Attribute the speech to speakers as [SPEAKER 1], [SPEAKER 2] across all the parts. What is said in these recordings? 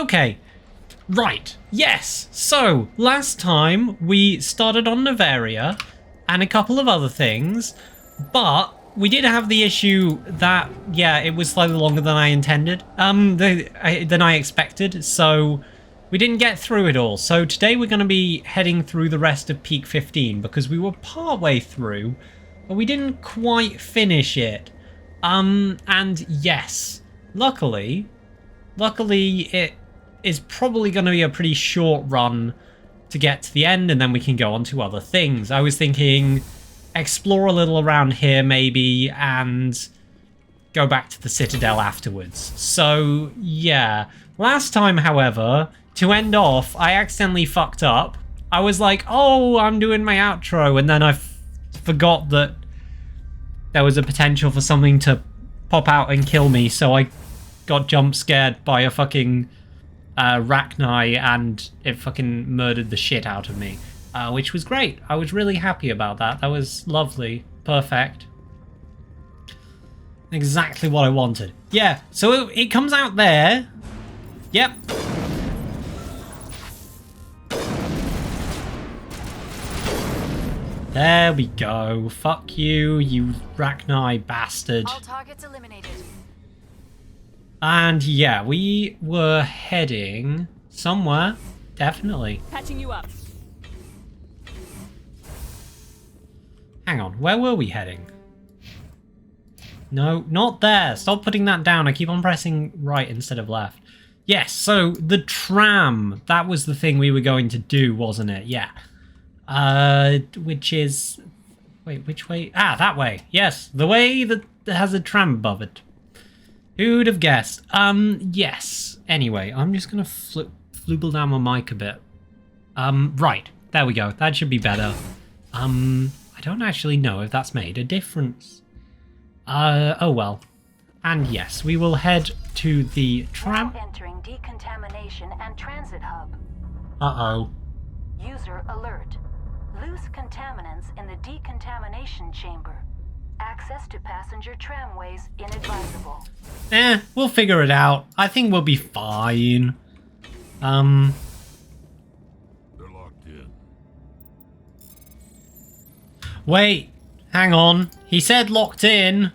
[SPEAKER 1] Okay. Right. Yes. So, last time we started on Novaria and a couple of other things, but we did have the issue that, yeah, it was slightly longer than I intended, than I expected, so we didn't get through it all. So today we're going to be heading through the rest of Peak 15 because we were partway through, but we didn't quite finish it. And yes, luckily it is probably going to be a pretty short run to get to the end, and then we can go on to other things. I was thinking explore a little around here maybe and go back to the Citadel afterwards. So yeah, last time, however, to end off, I accidentally fucked up. I was like, oh, I'm doing my outro, and then I forgot that there was a potential for something to pop out and kill me, so I got jump scared by a fucking Rachni, and it fucking murdered the shit out of me. Which was great. I was really happy about that. That was lovely. Perfect. Exactly what I wanted. Yeah, so it comes out there. Yep. There we go. Fuck you, you Rachni bastard.
[SPEAKER 2] All targets eliminated.
[SPEAKER 1] And yeah, we were heading somewhere. Definitely.
[SPEAKER 2] Patching you up.
[SPEAKER 1] Hang on, where were we heading? No, not there. Stop putting that down. I keep on pressing right instead of left. Yes, so the tram. That was the thing we were going to do, wasn't it? Yeah. Which is... Wait, which way? Ah, that way. Yes, the way that has a tram above it. Who'd have guessed? Yes. Anyway, I'm just gonna flooble down my mic a bit. Right. There we go. That should be better. I don't actually know if that's made a difference. Oh well. And yes, we will head to the tram.
[SPEAKER 3] Now entering decontamination and transit hub.
[SPEAKER 1] Uh-oh.
[SPEAKER 3] User alert. Loose contaminants in the decontamination chamber. Access to passenger tramways inadvisable.
[SPEAKER 1] We'll figure it out. I think we'll be fine.
[SPEAKER 4] They're locked in.
[SPEAKER 1] Wait, hang on. He said locked in.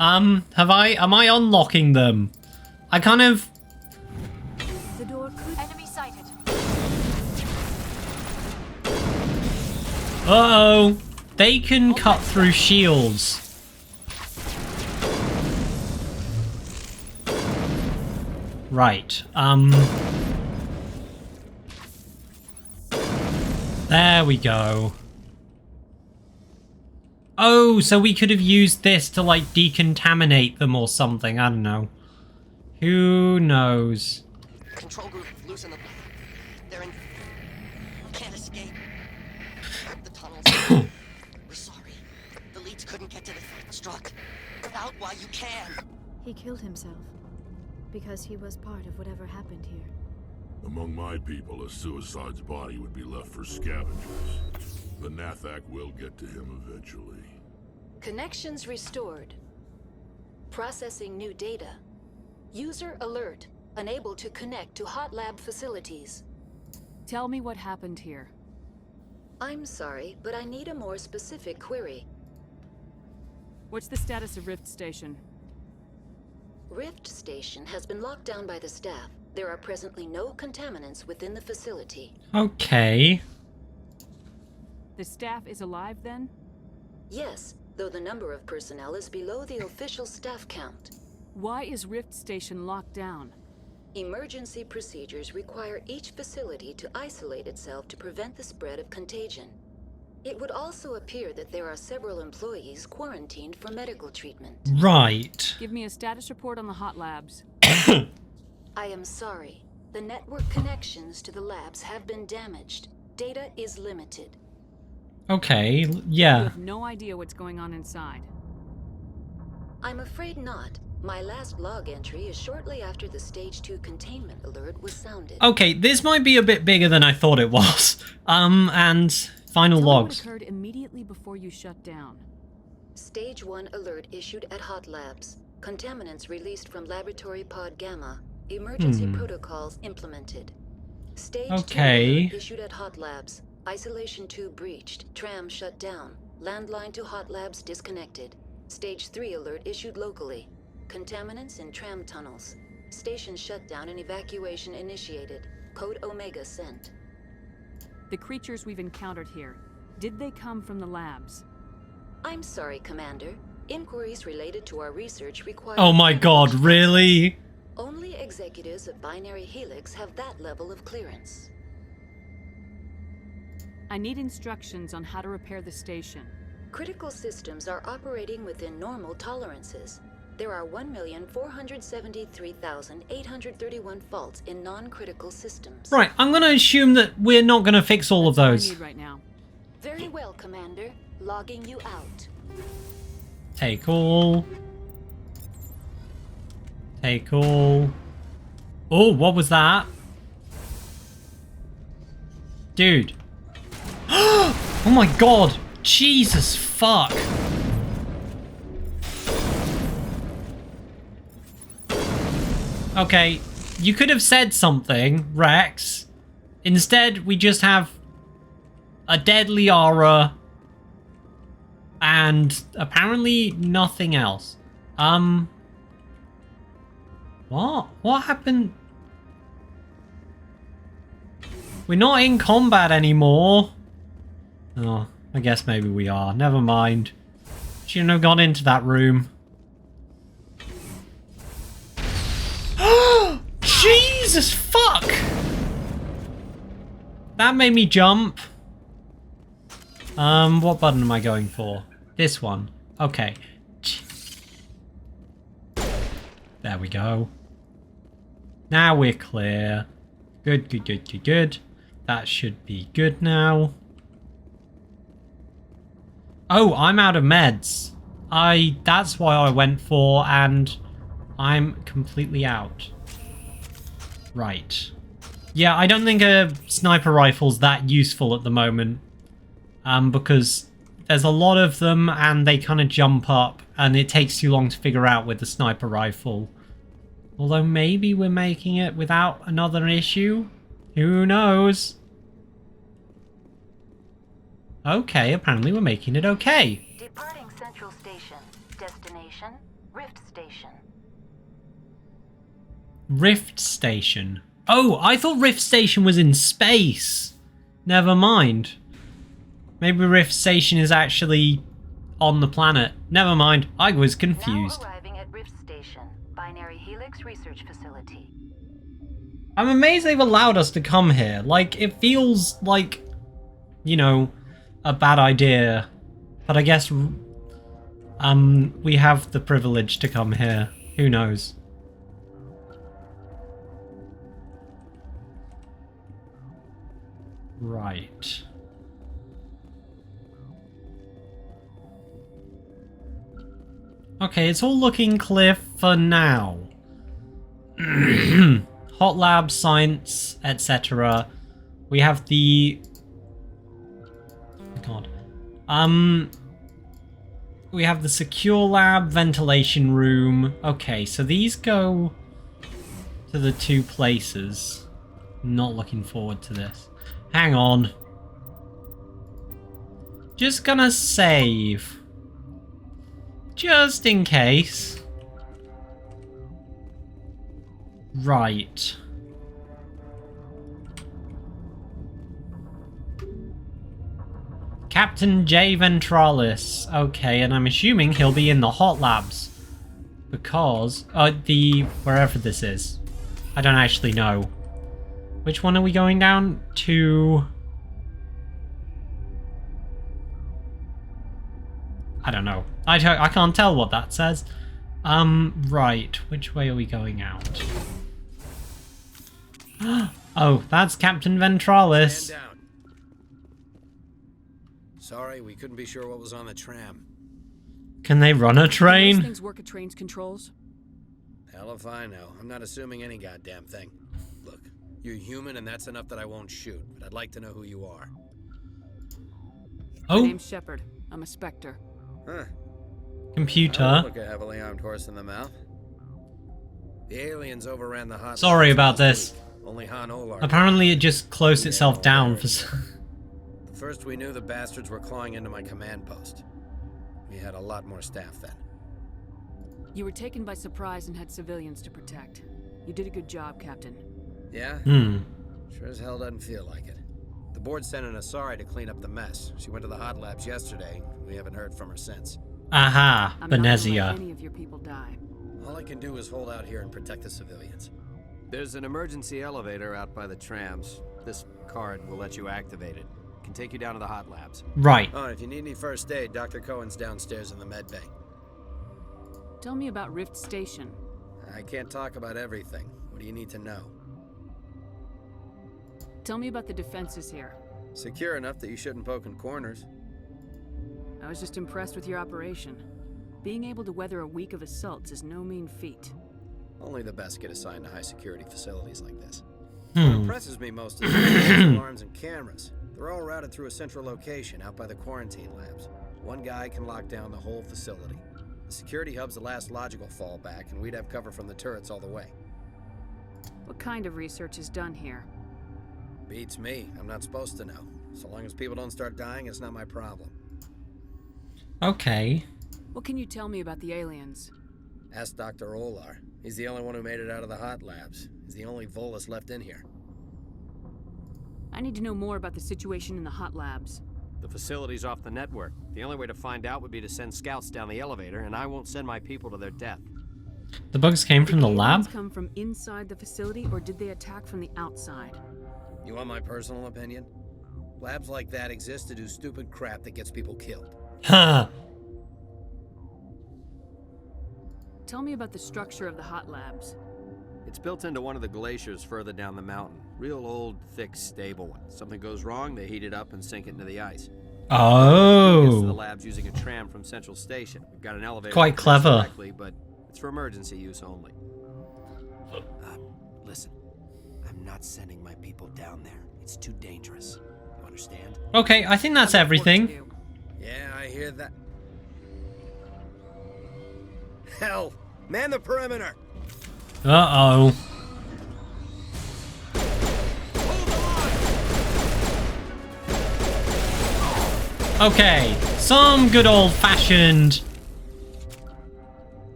[SPEAKER 1] Am I unlocking them? I kind of...
[SPEAKER 2] The door could... Enemy sighted.
[SPEAKER 1] Uh-oh. They can cut through shields. Right, there we go. Oh, so we could have used this to, like, decontaminate them or something. I don't know. Who knows?
[SPEAKER 5] Control group, loosen them. They're in... Can't escape. The tunnels. We're sorry. The leads couldn't get to the struck. Get out while you can.
[SPEAKER 6] He killed himself because he was part of whatever happened here.
[SPEAKER 4] Among my people, a suicide's body would be left for scavengers. The Nathak will get to him eventually.
[SPEAKER 3] Connections restored. Processing new data. User alert. Unable to connect to hot lab facilities.
[SPEAKER 2] Tell me what happened here.
[SPEAKER 3] I'm sorry, but I need a more specific query.
[SPEAKER 2] What's the status of Rift Station?
[SPEAKER 3] Rift Station has been locked down by the staff. There are presently no contaminants within the facility.
[SPEAKER 1] Okay.
[SPEAKER 2] The staff is alive then?
[SPEAKER 3] Yes, though the number of personnel is below the official staff count.
[SPEAKER 2] Why is Rift Station locked down?
[SPEAKER 3] Emergency procedures require each facility to isolate itself to prevent the spread of contagion. It would also appear that there are several employees quarantined for medical treatment.
[SPEAKER 1] Right.
[SPEAKER 2] Give me a status report on the hot labs.
[SPEAKER 3] I am sorry. The network connections to the labs have been damaged. Data is limited.
[SPEAKER 1] Okay,
[SPEAKER 2] You
[SPEAKER 1] yeah.
[SPEAKER 2] have no idea what's going on inside.
[SPEAKER 3] I'm afraid not. My last log entry is shortly after the Stage 2 containment alert was sounded.
[SPEAKER 1] Okay, this might be a bit bigger than I thought it was. And final
[SPEAKER 2] Tell me what
[SPEAKER 1] logs.
[SPEAKER 2] occurred immediately before you shut down.
[SPEAKER 3] Stage 1 alert issued at Hot Labs. Contaminants released from Laboratory Pod Gamma. Emergency protocols implemented. Stage 2
[SPEAKER 1] Okay.
[SPEAKER 3] alert issued at Hot Labs. Isolation 2 breached. Tram shut down. Landline to Hot Labs disconnected. Stage 3 alert issued locally. Contaminants in tram tunnels. Station shutdown and evacuation initiated. Code Omega sent.
[SPEAKER 2] The creatures we've encountered here, did they come from the labs?
[SPEAKER 3] I'm sorry, Commander. Inquiries related to our research require...
[SPEAKER 1] Oh my god, really?
[SPEAKER 3] Only executives of Binary Helix have that level of clearance.
[SPEAKER 2] I need instructions on how to repair the station.
[SPEAKER 3] Critical systems are operating within normal tolerances. There are 1,473,831 faults in non-critical systems.
[SPEAKER 1] Right, I'm gonna assume that we're not gonna fix all of
[SPEAKER 2] That's all I
[SPEAKER 1] those.
[SPEAKER 2] need right now.
[SPEAKER 3] Very well, Commander. Logging you out.
[SPEAKER 1] Take all. Take all. Oh, what was that? Dude. Oh my god. Jesus fuck. Okay, you could have said something, Rex. Instead, we just have a deadly aura and apparently nothing else. What? What happened? We're not in combat anymore. Oh, I guess maybe we are. Never mind. Shouldn't have gone into that room. Jesus fuck! That made me jump. What button am I going for? This one. Okay. There we go. Now we're clear. Good, good, good, good, good. That should be good now. Oh, I'm out of meds. That's why I went for, and I'm completely out. Right. Yeah, I don't think a sniper rifle's that useful at the moment. Because there's a lot of them and they kind of jump up and it takes too long to figure out with the sniper rifle. Although maybe we're making it without another issue? Who knows? Okay, apparently we're making it okay.
[SPEAKER 3] Departing Central Station. Destination, Rift Station.
[SPEAKER 1] Rift Station. Oh, I thought Rift Station was in space. Never mind. Maybe Rift Station is actually on the planet. Never mind, I was confused.
[SPEAKER 3] Now arriving at Rift Station, Binary Helix Research Facility.
[SPEAKER 1] I'm amazed they've allowed us to come here. Like, it feels like, you know, a bad idea. But I guess, we have the privilege to come here. Who knows? Right. Okay, it's all looking clear for now. Hot lab, science, etc. We have the... Oh God. We have the secure lab, ventilation room. Okay, so these go to the two places. Not looking forward to this. Hang on. Just gonna save. Just in case. Right. Captain J. Ventralis. Okay, and I'm assuming he'll be in the hot labs. Because... wherever this is. I don't actually know. Which one are we going down to? I don't know. I can't tell what that says. Right. Which way are we going out? Oh, that's Captain Ventralis.
[SPEAKER 7] Stand down. Sorry, we couldn't be sure what was on the tram.
[SPEAKER 1] Can they run a
[SPEAKER 2] Do those
[SPEAKER 1] train?
[SPEAKER 2] things work at train's controls?
[SPEAKER 7] Hell if I know. I'm not assuming any goddamn thing. Look, you're human and that's enough that I won't shoot, but I'd like to know who you are.
[SPEAKER 2] My
[SPEAKER 1] Oh,
[SPEAKER 2] name's Shepard. I'm a Spectre.
[SPEAKER 7] Huh.
[SPEAKER 1] computer.
[SPEAKER 7] Look a heavily armed horse in the mouth. The aliens overran the hot.
[SPEAKER 1] Sorry
[SPEAKER 7] labs
[SPEAKER 1] about
[SPEAKER 7] last
[SPEAKER 1] this.
[SPEAKER 7] week. Only Han Olar.
[SPEAKER 1] Apparently it just closed itself down for
[SPEAKER 7] First we knew the bastards were clawing into my command post. We had a lot more staff then.
[SPEAKER 2] You were taken by surprise and had civilians to protect. You did a good job, Captain.
[SPEAKER 7] Yeah?
[SPEAKER 1] Hmm.
[SPEAKER 7] Sure as hell doesn't feel like it. The board sent an Asari to clean up the mess. She went to the hot labs yesterday. We haven't heard from her since.
[SPEAKER 1] Aha,
[SPEAKER 2] I'm not gonna let
[SPEAKER 1] Benezia.
[SPEAKER 2] any of your people die.
[SPEAKER 7] All I can do is hold out here and protect the civilians. There's an emergency elevator out by the trams. This card will let you activate it. Can take you down to the hot labs.
[SPEAKER 1] Right.
[SPEAKER 7] Oh, and if you need any first aid, Dr. Cohen's downstairs in the med bay.
[SPEAKER 2] Tell me about Rift Station.
[SPEAKER 7] I can't talk about everything. What do you need to know?
[SPEAKER 2] Tell me about the defenses here.
[SPEAKER 7] Secure enough that you shouldn't poke in corners.
[SPEAKER 2] I was just impressed with your operation. Being able to weather a week of assaults is no mean feat.
[SPEAKER 7] Only the best get assigned to high-security facilities like this.
[SPEAKER 1] Hmm.
[SPEAKER 7] What impresses me most is the alarms and cameras. They're all routed through a central location out by the quarantine labs. One guy can lock down the whole facility. The security hub's the last logical fallback, and we'd have cover from the turrets all the way.
[SPEAKER 2] What kind of research is done here?
[SPEAKER 7] Beats me. I'm not supposed to know. So long as people don't start dying, it's not my problem.
[SPEAKER 1] Okay.
[SPEAKER 2] What can you tell me about the aliens?
[SPEAKER 7] Ask Dr. Olar. He's the only one who made it out of the hot labs. He's the only Volus left in here.
[SPEAKER 2] I need to know more about the situation in the hot labs.
[SPEAKER 8] The facility's off the network. The only way to find out would be to send scouts down the elevator, and I won't send my people to their death.
[SPEAKER 1] The bugs came from the
[SPEAKER 2] Did
[SPEAKER 1] lab?
[SPEAKER 2] come from inside the facility, or did they attack from the outside?
[SPEAKER 7] You want my personal opinion? Labs like that exist to do stupid crap that gets people killed.
[SPEAKER 1] Huh.
[SPEAKER 2] Tell me about the structure of the hot labs.
[SPEAKER 8] It's built into one of the glaciers further down the mountain. Real old, thick, stable one. Something goes wrong, they heat it up and sink it into the ice. Gets to the
[SPEAKER 1] Oh.
[SPEAKER 8] labs using a tram from Central Station. We've got an elevator.
[SPEAKER 1] Quite
[SPEAKER 8] that connects
[SPEAKER 1] clever.
[SPEAKER 8] directly, but it's for emergency use only. Listen, I'm not sending my people down there. It's too dangerous. You understand?
[SPEAKER 1] Okay, I think that's everything.
[SPEAKER 7] Yeah, I hear that. Hell! Man the perimeter!
[SPEAKER 1] Uh-oh. Okay, some good old-fashioned...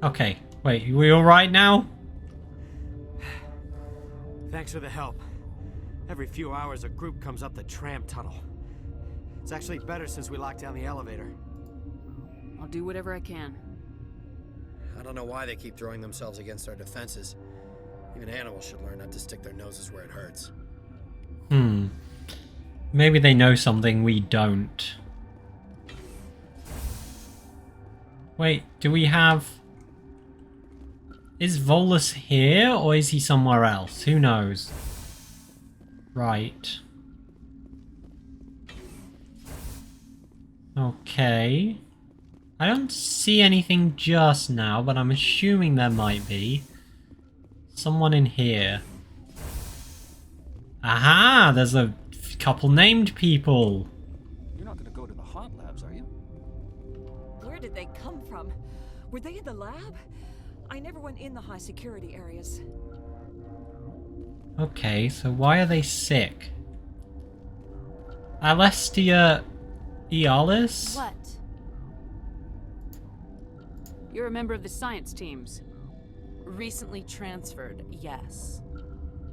[SPEAKER 1] Okay, wait, we alright now?
[SPEAKER 8] Thanks for the help. Every few hours, a group comes up the tram tunnel. It's actually better since we locked down the elevator.
[SPEAKER 2] I'll do whatever I can.
[SPEAKER 7] I don't know why they keep throwing themselves against our defenses. Even animals should learn not to stick their noses where it hurts.
[SPEAKER 1] Maybe they know something we don't. Wait, do we have... Is Volus here, or is he somewhere else? Who knows? Right. Okay. I don't see anything just now, but I'm assuming there might be. Someone in here. Aha! There's a couple named people.
[SPEAKER 9] You're not gonna go to the hot labs, are you?
[SPEAKER 10] Where did they come from? Were they in the lab? I never went in the high security areas.
[SPEAKER 1] Okay, so why are they sick? Alestia Ealis?
[SPEAKER 6] What?
[SPEAKER 2] You're a member of the science teams.
[SPEAKER 11] Recently transferred, yes.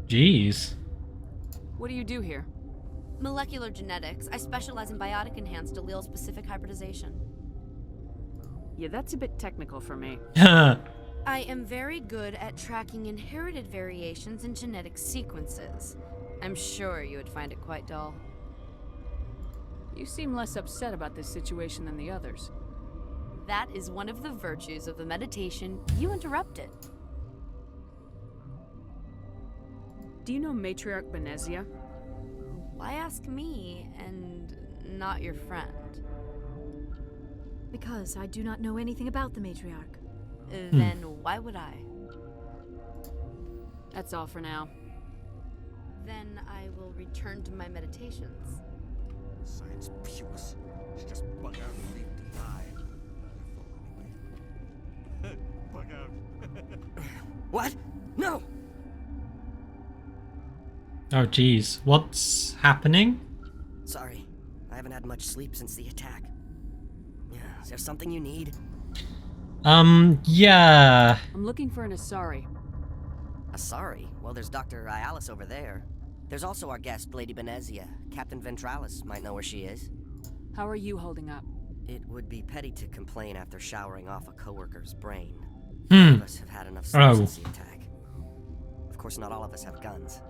[SPEAKER 1] Jeez.
[SPEAKER 2] What do you do here?
[SPEAKER 12] Molecular genetics. I specialize in biotic-enhanced allele-specific hybridization.
[SPEAKER 2] Yeah, that's a bit technical for me.
[SPEAKER 12] I am very good at tracking inherited variations in genetic sequences. I'm sure you would find it quite dull.
[SPEAKER 2] You seem less upset about this situation than the others.
[SPEAKER 12] That is one of the virtues of the meditation you interrupted.
[SPEAKER 2] Do you know Matriarch Benezia?
[SPEAKER 12] Why ask me and not your friend?
[SPEAKER 6] Because I do not know anything about the matriarch.
[SPEAKER 12] Then why would I?
[SPEAKER 2] That's all for now.
[SPEAKER 12] Then I will return to my meditations.
[SPEAKER 9] Science puce. Should just bug out and leave to die. Bug out.
[SPEAKER 5] What? No!
[SPEAKER 1] Oh, geez. What's happening?
[SPEAKER 5] Sorry. I haven't had much sleep since the attack. Yeah, is there something you need?
[SPEAKER 1] Yeah.
[SPEAKER 2] I'm looking for an Asari.
[SPEAKER 5] Sorry. Well, there's Dr. Ialis over there. There's also our guest, Lady Benezia. Captain Ventralis might know where she is.
[SPEAKER 2] How are you holding up?
[SPEAKER 5] It would be petty to complain after showering off a coworker's brain. None of us have had enough sleep since the attack. Of course, not all of us have guns.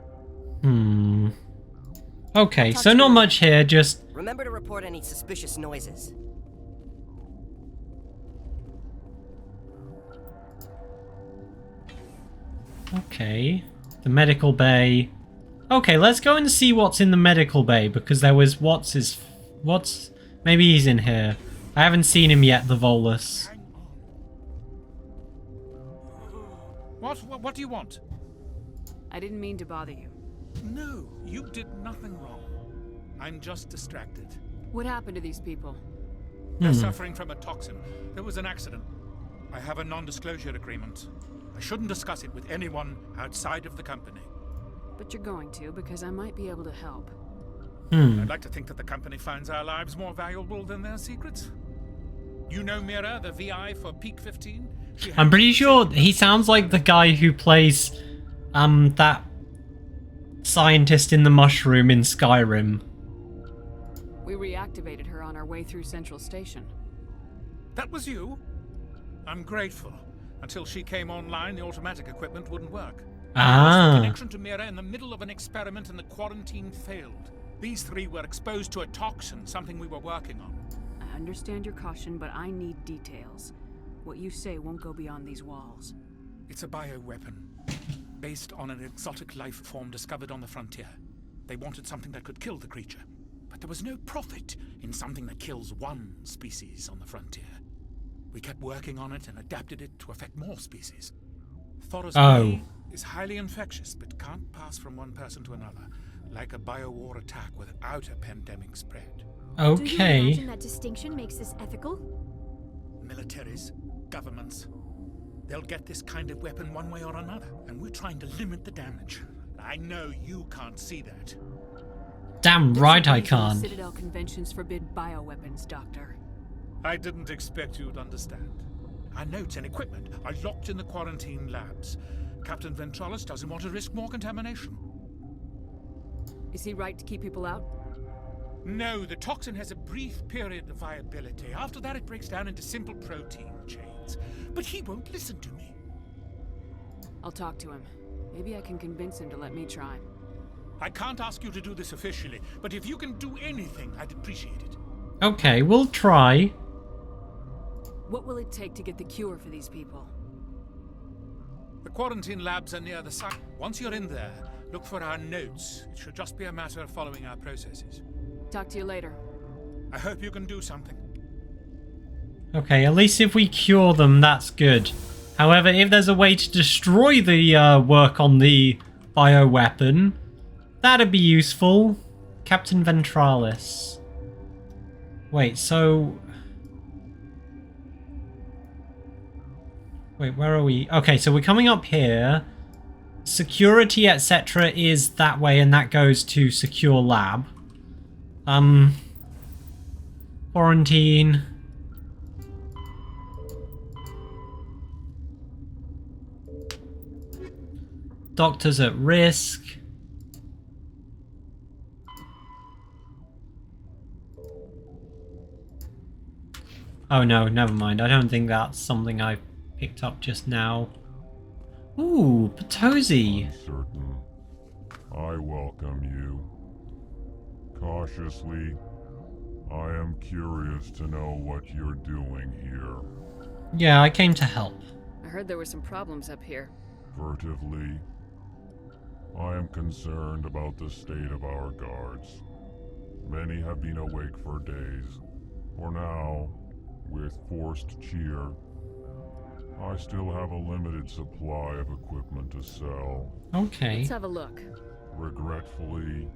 [SPEAKER 1] Okay, so not much here, just...
[SPEAKER 5] Remember to report any suspicious noises.
[SPEAKER 1] Okay. The medical bay. Okay, let's go and see what's in the medical bay, because there was... What's... Maybe he's in here. I haven't seen him yet, the Volus.
[SPEAKER 13] What do you want?
[SPEAKER 2] I didn't mean to bother you.
[SPEAKER 13] No, you did nothing wrong. I'm just distracted.
[SPEAKER 2] What happened to these people?
[SPEAKER 13] They're suffering from a toxin. There was an accident. I have a non-disclosure agreement. I shouldn't discuss it with anyone outside of the company.
[SPEAKER 2] But you're going to, because I might be able to help.
[SPEAKER 13] I'd like to think that the company finds our lives more valuable than their secrets. You know Mira, the VI for Peak 15?
[SPEAKER 1] I'm pretty sure he sounds like the guy who plays that scientist in the mushroom in Skyrim.
[SPEAKER 2] We reactivated her on our way through Central Station.
[SPEAKER 13] That was you? I'm grateful. Until she came online, the automatic equipment wouldn't work. The connection to Mira in the middle of an experiment and the quarantine failed. These three were exposed to a toxin, something we were working on.
[SPEAKER 2] I understand your caution, but I need details. What you say won't go beyond these walls.
[SPEAKER 13] It's a bioweapon, based on an exotic life form discovered on the frontier. They wanted something that could kill the creature, but there was no profit in something that kills one species on the frontier. We kept working on it and adapted it to affect more species. Thoros is highly infectious, but can't pass from one person to another, like a biowar attack without a pandemic spread.
[SPEAKER 6] Do you imagine that distinction makes this ethical?
[SPEAKER 13] Militaries, governments, they'll get this kind of weapon one way or another, and we're trying to limit the damage. I know you can't see that.
[SPEAKER 1] Damn right I can't.
[SPEAKER 2] Citadel conventions forbid bioweapons, Doctor.
[SPEAKER 13] I didn't expect you'd understand. Our notes and equipment are locked in the quarantine labs. Captain Ventralis doesn't want to risk more contamination.
[SPEAKER 2] Is he right to keep people out?
[SPEAKER 13] No, the toxin has a brief period of viability. After that, it breaks down into simple protein chains. But he won't listen to me.
[SPEAKER 2] I'll talk to him. Maybe I can convince him to let me try.
[SPEAKER 13] I can't ask you to do this officially, but if you can do anything, I'd appreciate it.
[SPEAKER 1] Okay, we'll try.
[SPEAKER 2] What will it take to get the cure for these people?
[SPEAKER 13] The quarantine labs are near the site. Once you're in there, look for our notes. It should just be a matter of following our processes.
[SPEAKER 2] Talk to you later.
[SPEAKER 13] I hope you can do something.
[SPEAKER 1] Okay, at least if we cure them, that's good. However, if there's a way to destroy the work on the bioweapon, that'd be useful. Captain Ventralis. Wait, so... Wait, where are we? Okay, so we're coming up here. Security, etc. is that way, and that goes to secure lab. Quarantine. Doctors at risk. Oh no, never mind. I don't think that's something I picked up just now. Ooh, Potosi.
[SPEAKER 4] Certain. I welcome you. Cautiously, I am curious to know what you're doing here.
[SPEAKER 1] Yeah, I came to help.
[SPEAKER 2] I heard there were some problems up here.
[SPEAKER 4] Furtively, I am concerned about the state of our guards. Many have been awake for days. For now, with forced cheer, I still have a limited supply of equipment to sell.
[SPEAKER 1] Okay.
[SPEAKER 2] Let's have a look.
[SPEAKER 4] Regretfully,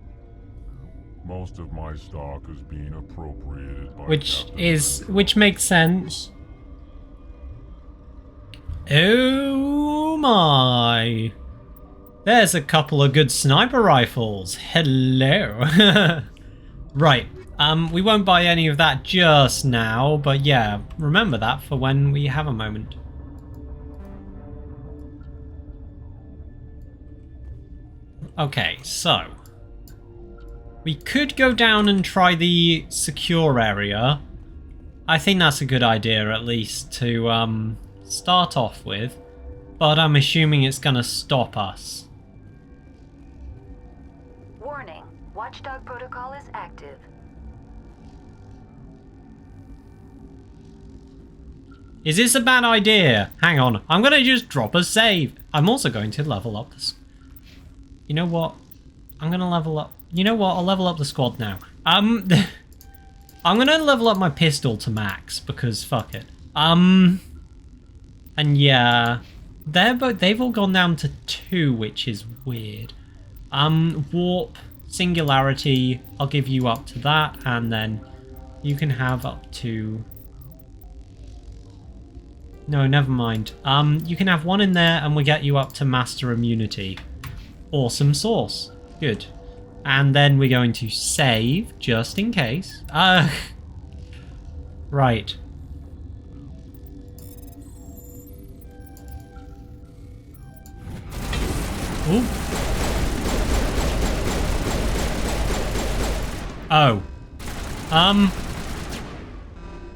[SPEAKER 4] most of my stock is being appropriated by
[SPEAKER 1] which makes sense. Oh my. There's a couple of good sniper rifles. Hello. Right. We won't buy any of that just now, but yeah, remember that for when we have a moment. Okay, so we could go down and try the secure area. I think that's a good idea, at least, to start off with, but I'm assuming it's gonna stop us.
[SPEAKER 3] Warning, Watchdog protocol is active.
[SPEAKER 1] Is this a bad idea? Hang on, I'm gonna just drop a save. I'm also going to level up this. You know what? I'm gonna level up. You know what? I'll level up the squad now. I'm gonna level up my pistol to max because fuck it. And yeah, they've all gone down to 2, which is weird. Warp, singularity, I'll give you up to that, and then you can have up to. No, never mind. You can have 1 in there, and we get you up to master immunity. Awesome sauce. Good. And then we're going to save, just in case. Right. Ooh. Oh.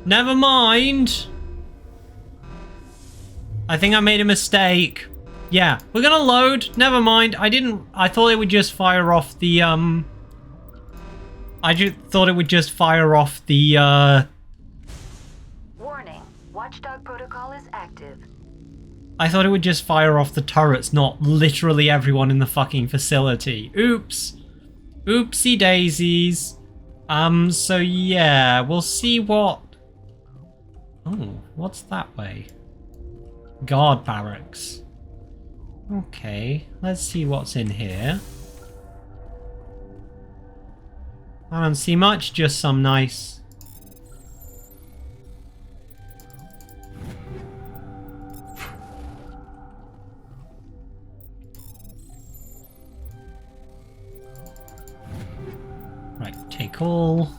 [SPEAKER 1] Never mind. I think I made a mistake. Yeah, we're gonna load. Never mind. I thought it would just fire off the, I just thought it would just fire off the,
[SPEAKER 3] Warning, Watchdog protocol is active.
[SPEAKER 1] I thought it would just fire off the turrets, not literally everyone in the fucking facility. Oops. Oopsie daisies. So yeah, we'll see what... Oh, what's that way? Guard barracks. Okay, let's see what's in here. I don't see much, just some nice... Right, take all.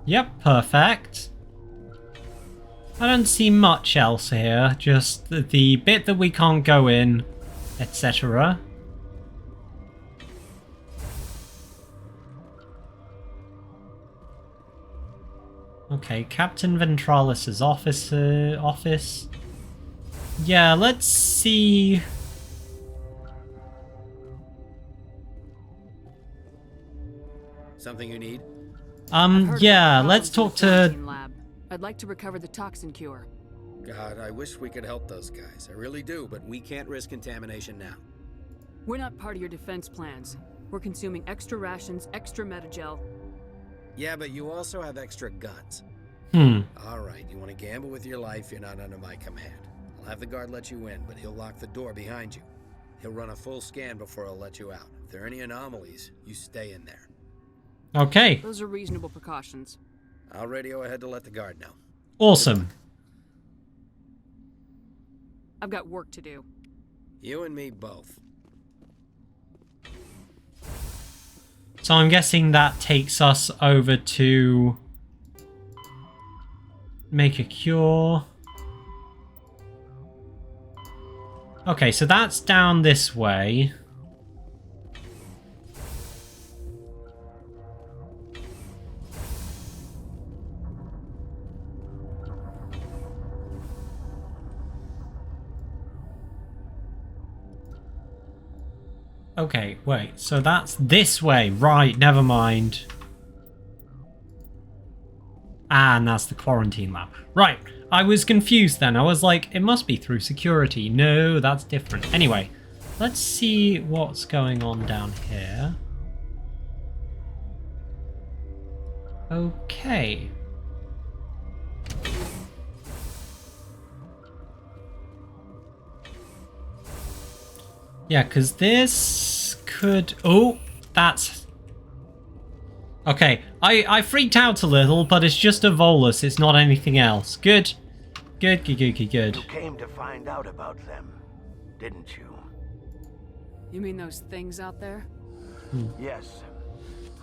[SPEAKER 1] Yep, perfect. I don't see much else here, just the bit that we can't go in, etc. Okay, Captain Ventralis's office. Yeah, let's see.
[SPEAKER 7] Something you need?
[SPEAKER 2] Yeah,
[SPEAKER 1] let's talk to...
[SPEAKER 2] Lab. I'd like to recover the toxin cure.
[SPEAKER 7] God, I wish we could help those guys. I really do, but we can't risk contamination now.
[SPEAKER 2] We're not part of your defense plans. We're consuming extra rations, extra metagel.
[SPEAKER 7] Yeah, but you also have extra guns. Alright, you want to gamble with your life, you're not under my command. I'll have the guard let you in, but he'll lock the door behind you. He'll run a full scan before he'll let you out. If there are any anomalies, you stay in there.
[SPEAKER 1] Okay.
[SPEAKER 2] Those are reasonable precautions.
[SPEAKER 7] I'll radio ahead to let the guard know.
[SPEAKER 1] Awesome.
[SPEAKER 2] I've got work to do.
[SPEAKER 7] You and me both.
[SPEAKER 1] So I'm guessing that takes us over to make a cure. Okay, so that's down this way. Okay, wait, so that's this way. Right, never mind. And that's the quarantine lab. Right, I was confused then. I was like, it must be through security. No, that's different. Anyway, let's see what's going on down here. Okay. Yeah, because this could... Oh, that's... Okay, I freaked out a little, but it's just a Volus. It's not anything else. Good. Good.
[SPEAKER 14] You came to find out about them, didn't you?
[SPEAKER 2] You mean those things out there?
[SPEAKER 14] Yes.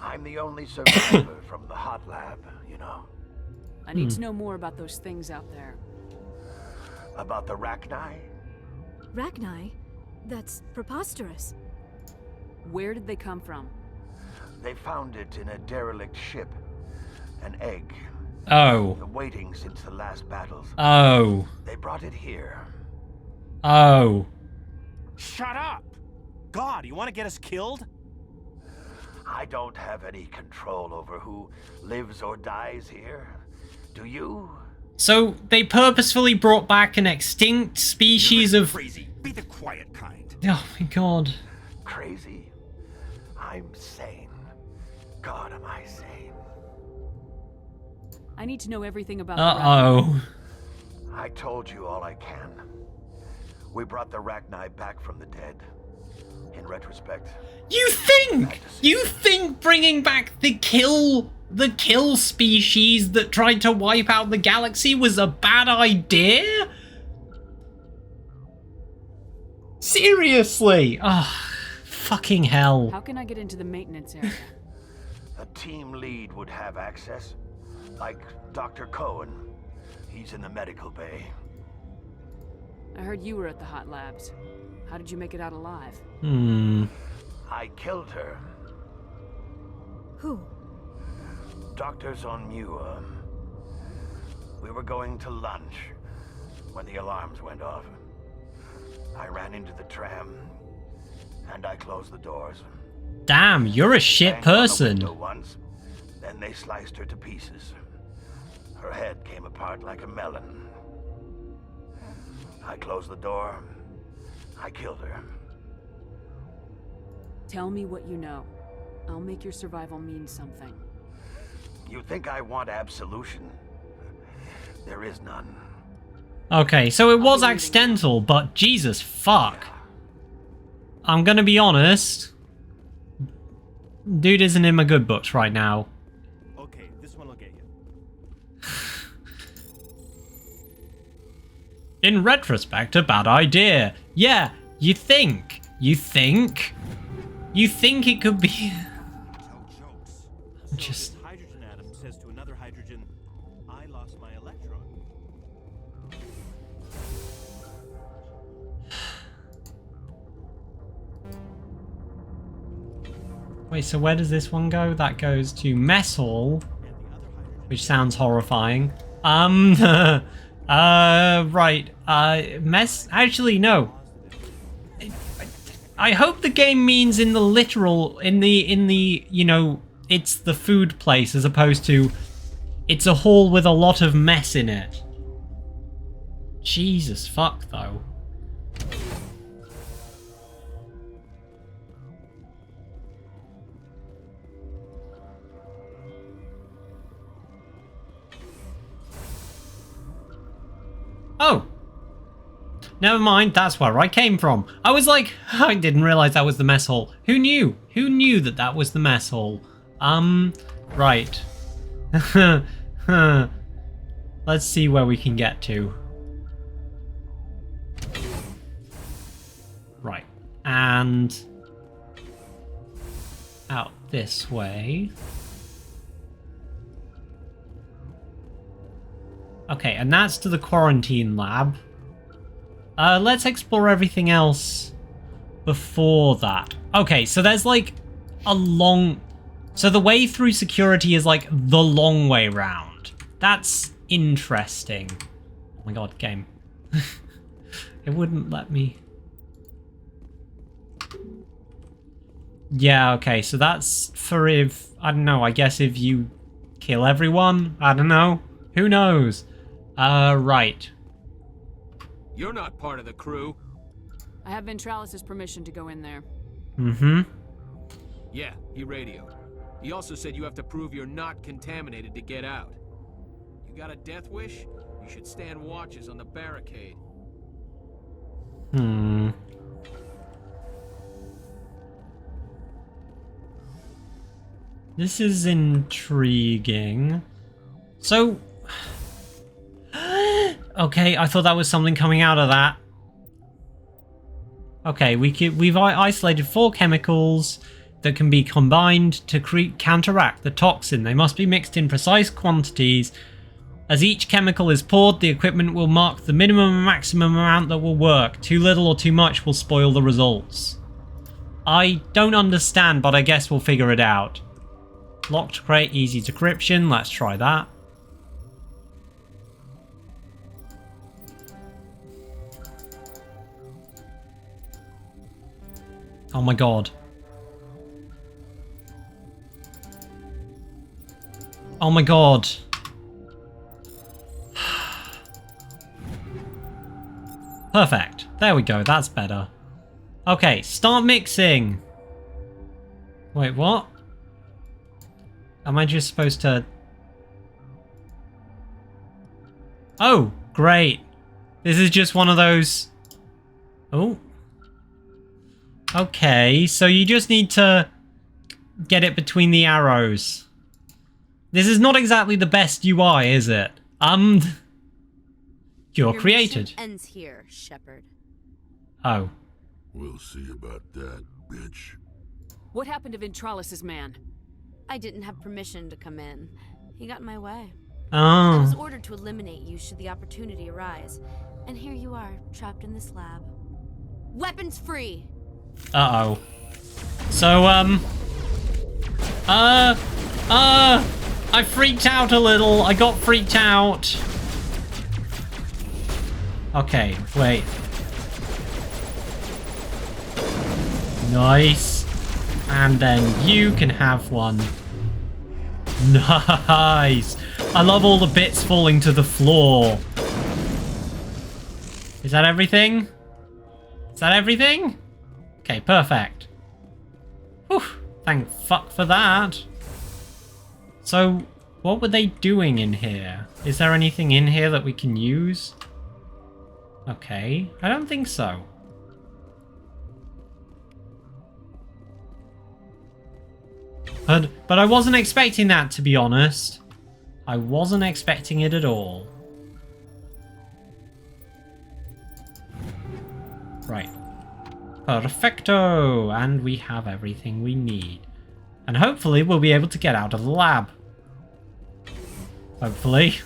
[SPEAKER 14] I'm the only survivor from the hot lab, you know.
[SPEAKER 2] I need to know more about those things out there.
[SPEAKER 14] About the Rachni?
[SPEAKER 6] Rachni? That's preposterous.
[SPEAKER 2] Where did they come from?
[SPEAKER 14] They found it in a derelict ship. An egg.
[SPEAKER 1] Oh.
[SPEAKER 14] Waiting since the last battles.
[SPEAKER 1] Oh.
[SPEAKER 14] They brought it here.
[SPEAKER 1] Oh.
[SPEAKER 9] Shut up! God, you want to get us killed?
[SPEAKER 14] I don't have any control over who lives or dies here. Do you?
[SPEAKER 1] So they purposefully brought back an extinct species of...
[SPEAKER 9] Crazy. Be the quiet kind.
[SPEAKER 1] Oh my god.
[SPEAKER 14] Crazy? I'm sane. God, am I sane?
[SPEAKER 2] I need to know everything about
[SPEAKER 1] Uh-oh.
[SPEAKER 14] I told you all I can. We brought the Rachni back from the dead. In retrospect...
[SPEAKER 1] You think bringing back the kill species that tried to wipe out the galaxy was a bad idea? Seriously? Oh, fucking hell.
[SPEAKER 2] How can I get into the maintenance area?
[SPEAKER 14] A team lead would have access. Like Dr. Cohen. He's in the medical bay.
[SPEAKER 2] I heard you were at the hot labs. How did you make it out alive?
[SPEAKER 14] I killed her.
[SPEAKER 6] Who?
[SPEAKER 14] Doctors on Muir. We were going to lunch when the alarms went off. I ran into the tram and I closed the doors.
[SPEAKER 1] Damn, you're a shit person.
[SPEAKER 14] Once, then they sliced her to pieces. Her head came apart like a melon. I closed the door. I killed her.
[SPEAKER 2] Tell me what you know. I'll make your survival mean something.
[SPEAKER 14] You think I want absolution? There is none.
[SPEAKER 1] Okay, so it was accidental, but Jesus fuck. I'm gonna be honest. Dude isn't in my good books right now.
[SPEAKER 9] Okay, this one will get you.
[SPEAKER 1] In retrospect, a bad idea. Yeah, you think it could be. Just
[SPEAKER 9] Hydrogen atom says to another hydrogen, I lost my electron.
[SPEAKER 1] wait, so where does this one go? That goes to mess hall, which sounds horrifying. Right. Mess. Actually, no. I hope the game means in the literal, in the, you know, it's the food place as opposed to it's a hall with a lot of mess in it. Jesus fuck, though. Oh. Never mind, that's where I came from. I was like, I didn't realize that was the mess hall. Who knew? Who knew that that was the mess hall? Right. Let's see where we can get to. Right. And out this way. Okay, and that's to the quarantine lab. Let's explore everything else before that. Okay, so there's like a long... So the way through security is like the long way round. That's interesting. Oh my god, game. It wouldn't let me... Yeah, okay, so that's for if... I don't know, I guess if you kill everyone? I don't know. Who knows? Right.
[SPEAKER 15] You're not part of the crew.
[SPEAKER 2] I have Ventralis's permission to go in there.
[SPEAKER 1] Mm-hmm.
[SPEAKER 15] Yeah, he radioed. He also said you have to prove you're not contaminated to get out. You got a death wish? You should stand watches on the barricade.
[SPEAKER 1] This is intriguing. So... Okay, I thought that was something coming out of that. Okay, we've isolated 4 chemicals that can be combined to counteract the toxin. They must be mixed in precise quantities. As each chemical is poured, the equipment will mark the minimum and maximum amount that will work. Too little or too much will spoil the results. I don't understand, but I guess we'll figure it out. Locked crate, easy decryption. Let's try that. Oh my god. Oh my god. Perfect. There we go. That's better. Okay, start mixing. Wait, what? Am I just supposed to... Oh, great. This is just one of those... Oh. Okay, so you just need to get it between the arrows. This is not exactly the best UI, is it? You're created.
[SPEAKER 12] Mission ends here, Shepard.
[SPEAKER 1] Oh.
[SPEAKER 4] We'll see about that, bitch.
[SPEAKER 2] What happened to Ventralis's man?
[SPEAKER 12] I didn't have permission to come in. He got in my way.
[SPEAKER 1] Oh.
[SPEAKER 12] I was ordered to eliminate you should the opportunity arise. And here you are, trapped in this lab. Weapons free!
[SPEAKER 1] Uh-oh. So, I freaked out a little. I got freaked out. Okay, wait. Nice. And then you can have one. Nice. I love all the bits falling to the floor. Is that everything? Is that everything? Okay, perfect. Whew, thank fuck for that. So, what were they doing in here? Is there anything in here that we can use? Okay, I don't think so. But I wasn't expecting that, to be honest. I wasn't expecting it at all. Right. Perfecto! And we have everything we need. And hopefully we'll be able to get out of the lab. Hopefully.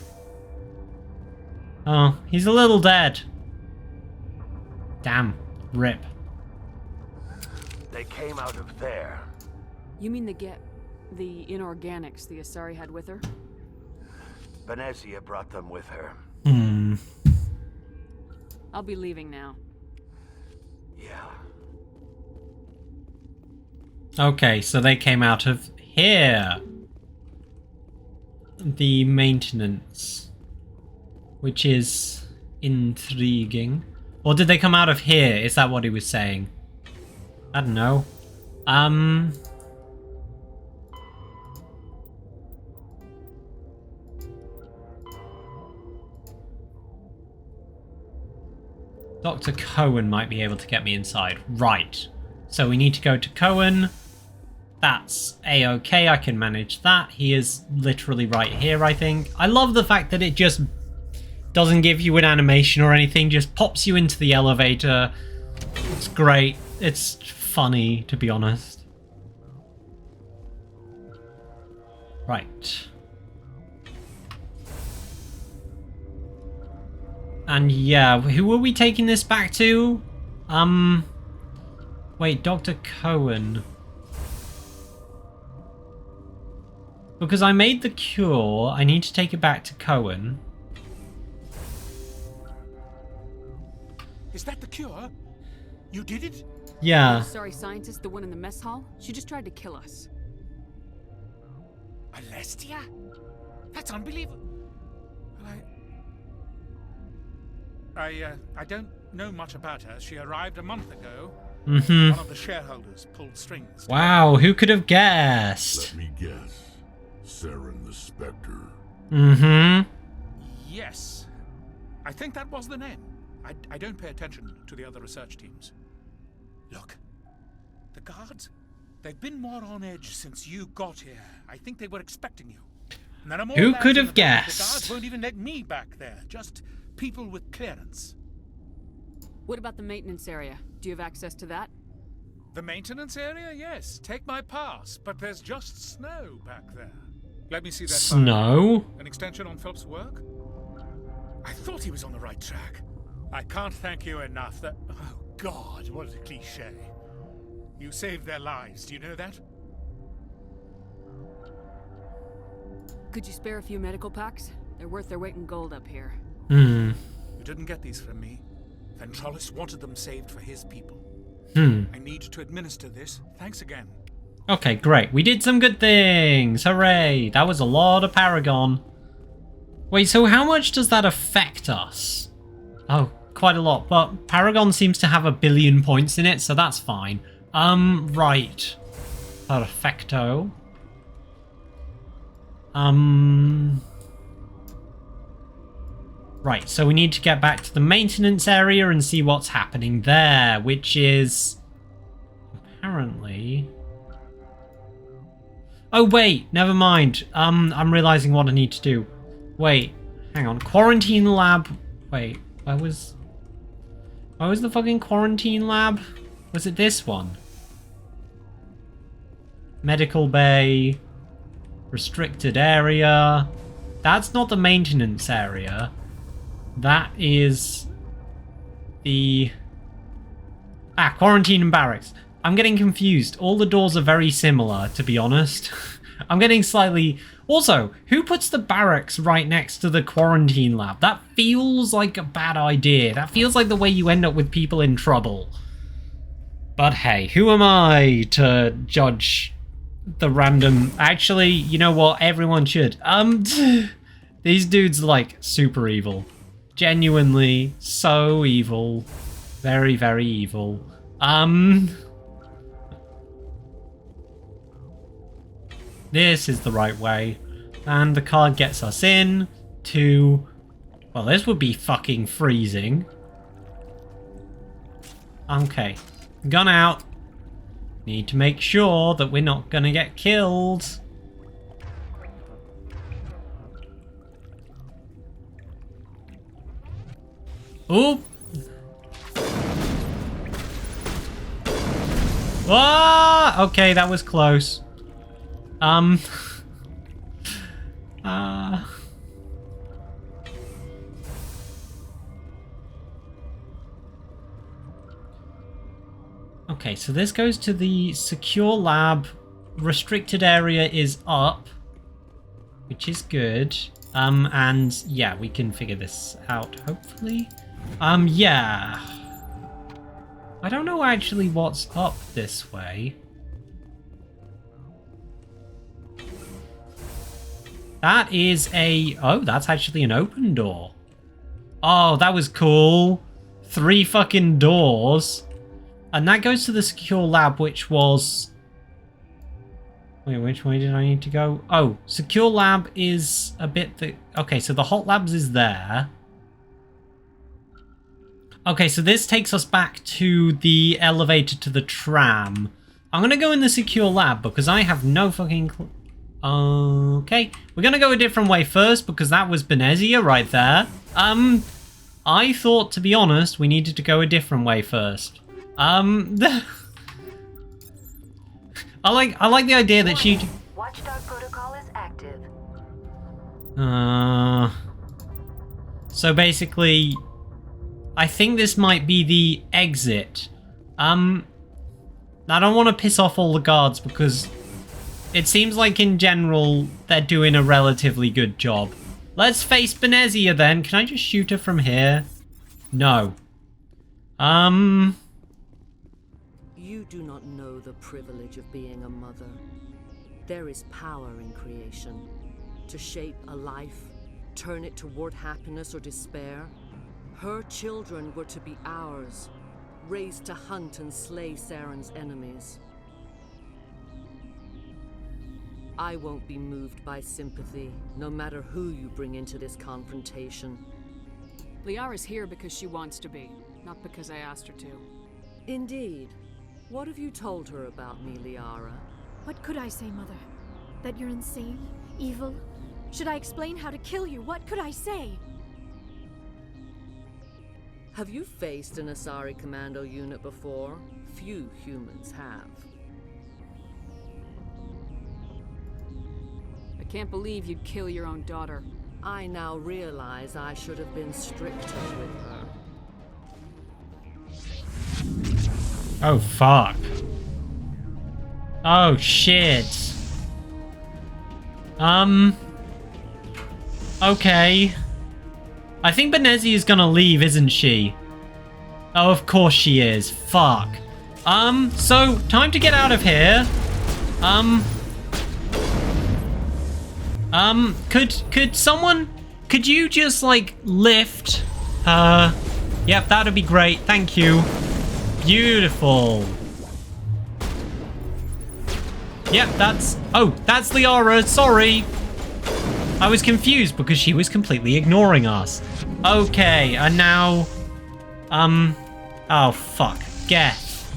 [SPEAKER 1] Oh, he's a little dead. Damn. Rip.
[SPEAKER 14] They came out of there.
[SPEAKER 2] You mean the inorganics the Asari had with her?
[SPEAKER 14] Venezia brought them with her.
[SPEAKER 1] Hmm.
[SPEAKER 2] I'll be leaving now.
[SPEAKER 14] Yeah.
[SPEAKER 1] Okay, so they came out of here. The maintenance. Which is intriguing. Or did they come out of here? Is that what he was saying? I don't know. Dr. Cohen might be able to get me inside. Right. So we need to go to Cohen. That's a-okay. I can manage that. He is literally right here, I think. I love the fact that it just doesn't give you an animation or anything. Just pops you into the elevator. It's great. It's funny, to be honest. Right. And yeah, who are we taking this back to? Wait, Dr. Cohen. Because I made the cure, I need to take it back to Cohen.
[SPEAKER 13] Is that the cure? You did it?
[SPEAKER 1] Yeah.
[SPEAKER 2] Sorry, scientist, the one in the mess hall? She just tried to kill us.
[SPEAKER 13] Alestia? That's unbelievable. Well, I don't know much about her. She arrived a month ago.
[SPEAKER 1] Mm-hmm.
[SPEAKER 13] One of the shareholders pulled strings.
[SPEAKER 1] Wow, who could have guessed?
[SPEAKER 4] Let me guess. Saren the Spectre.
[SPEAKER 1] Mm-hmm.
[SPEAKER 13] Yes. I think that was the name. I don't pay attention to the other research teams. Look, the guards, they've been more on edge since you got here. I think they were expecting you. And there are more
[SPEAKER 1] Who
[SPEAKER 13] lads
[SPEAKER 1] could
[SPEAKER 13] in
[SPEAKER 1] have
[SPEAKER 13] the back.
[SPEAKER 1] guessed?
[SPEAKER 13] The guards won't even let me back there. Just people with clearance.
[SPEAKER 2] What about the maintenance area? Do you have access to that?
[SPEAKER 13] The maintenance area? Yes. Take my pass, but there's just snow back there. Let me see that.
[SPEAKER 1] Snow?
[SPEAKER 13] File. An extension on Phelps' work? I thought he was on the right track. I can't thank you enough that... Oh, God, what a cliché. You saved their lives, do you know that?
[SPEAKER 2] Could you spare a few medical packs? They're worth their weight in gold up here.
[SPEAKER 13] You didn't get these from me. Ventralis wanted them saved for his people. I need to administer this. Thanks again.
[SPEAKER 1] Okay, great. We did some good things. Hooray. That was a lot of Paragon. Wait, so how much does that affect us? Oh, quite a lot. But Paragon seems to have 1 billion points in it, so that's fine. Right. Perfecto. Right, so we need to get back to the maintenance area and see what's happening there, which is... apparently... Oh, wait, never mind. I'm realizing what I need to do. Wait, hang on. Quarantine lab... Wait, where was the fucking quarantine lab? Was it this one? Medical bay... restricted area... That's not the maintenance area. That is the... quarantine and barracks. I'm getting confused. All the doors are very similar, to be honest. I'm getting slightly... Also, who puts the barracks right next to the quarantine lab? That feels like a bad idea. That feels like the way you end up with people in trouble. But hey, who am I to judge the random... Actually, you know what? Everyone should. These dudes are like super evil. Genuinely so evil. Very, very evil. This is the right way. And the card gets us in to... Well, this would be fucking freezing. Okay. Gun out. Need to make sure that we're not gonna get killed. Oop. Ah! Okay, that was close. Okay, so this goes to the secure lab. Restricted area is up, which is good. And yeah, we can figure this out, hopefully. Yeah. I don't know actually what's up this way. That is a... Oh, that's actually an open door. Oh, that was cool. 3 fucking doors. And that goes to the secure lab, which was... Wait, which way did I need to go? Oh, secure lab is a bit... Okay, so the hot labs is there. Okay, so this takes us back to the elevator to the tram. I'm going to go in the secure lab because I have no fucking... Okay, we're going to go a different way first because that was Benezia right there. I thought, to be honest, we needed to go a different way first. I like the idea that she...
[SPEAKER 3] Watchdog protocol is active.
[SPEAKER 1] So basically, I think this might be the exit. I don't want to piss off all the guards because it seems like in general they're doing a relatively good job. Let's face Benezia then. Can I just shoot her from here? No.
[SPEAKER 16] You do not know the privilege of being a mother. There is power in creation. To shape a life, turn it toward happiness or despair. Her children were to be ours, raised to hunt and slay Saren's enemies. I won't be moved by sympathy, no matter who you bring into this confrontation.
[SPEAKER 2] Liara's here because she wants to be, not because I asked her to.
[SPEAKER 16] Indeed. What have you told her about me, Liara?
[SPEAKER 6] What could I say, Mother? That you're insane? Evil? Should I explain how to kill you? What could I say?
[SPEAKER 16] Have you faced an Asari commando unit before? Few humans have.
[SPEAKER 2] I can't believe you'd kill your own daughter.
[SPEAKER 16] I now realize I should have been stricter with her.
[SPEAKER 1] Oh, fuck. Oh, shit. Okay. I think Benezi is gonna leave, isn't she? Oh, of course she is. Fuck. So, time to get out of here. Could someone... Could you just, like, lift? Yep, that'd be great. Thank you. Beautiful. Yep, that's... Oh, that's Liara. Sorry. I was confused because she was completely ignoring us. Okay, and now... Oh, fuck. Geth.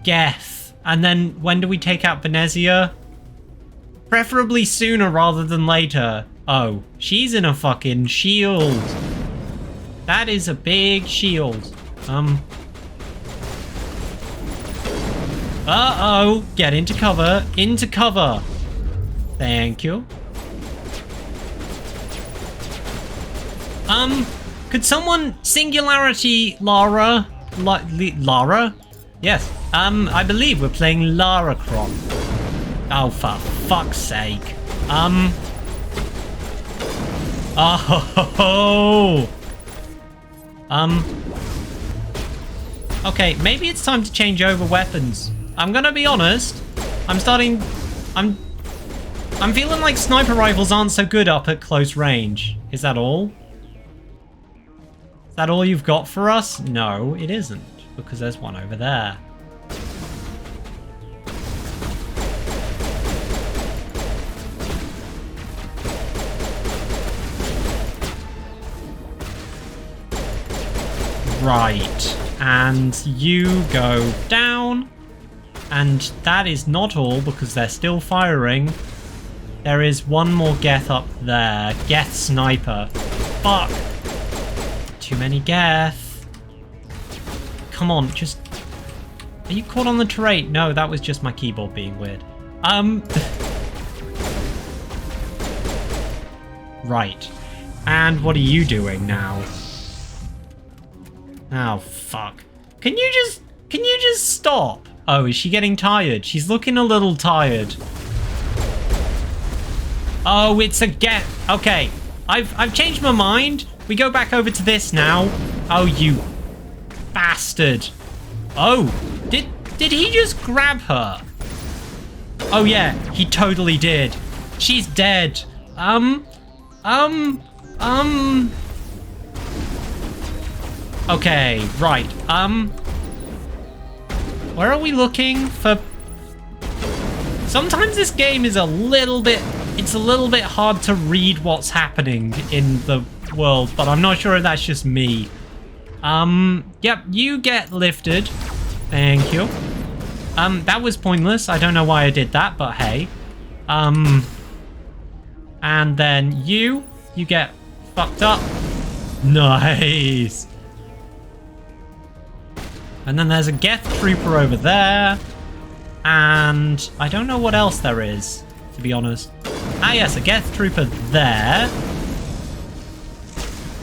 [SPEAKER 1] Geth. And then, when do we take out Venezia? Preferably sooner rather than later. Oh, she's in a fucking shield. That is a big shield. Uh-oh. Get into cover. Into cover. Thank you. Could someone singularity Lara? Lara? Yes. I believe we're playing Lara Croft. Oh, for fuck's sake. Oh. Okay, maybe it's time to change over weapons. I'm gonna be honest. I'm feeling like sniper rifles aren't so good up at close range. Is that all? Is that all you've got for us? No, it isn't, because there's one over there. Right, and you go down, and that is not all, because they're still firing. There is one more Geth up there. Geth sniper. Fuck! Too many Geth. Come on, just... Are you caught on the turret? No, that was just my keyboard being weird. Right. And what are you doing now? Oh, fuck. Can you just stop? Oh, is she getting tired? She's looking a little tired. Oh, it's a Geth. Okay. I've changed my mind. We go back over to this now. Oh, you bastard. Oh, did he just grab her? Oh, yeah, he totally did. She's dead. Okay, right. Where are we looking for? Sometimes this game is a little bit hard to read what's happening in the world, but I'm not sure if that's just me. Yep, you get lifted. Thank you. That was pointless. I don't know why I did that, but hey. And then you get fucked up. Nice. And then there's a Geth trooper over there. And I don't know what else there is, to be honest. Ah, yes, a Geth trooper there.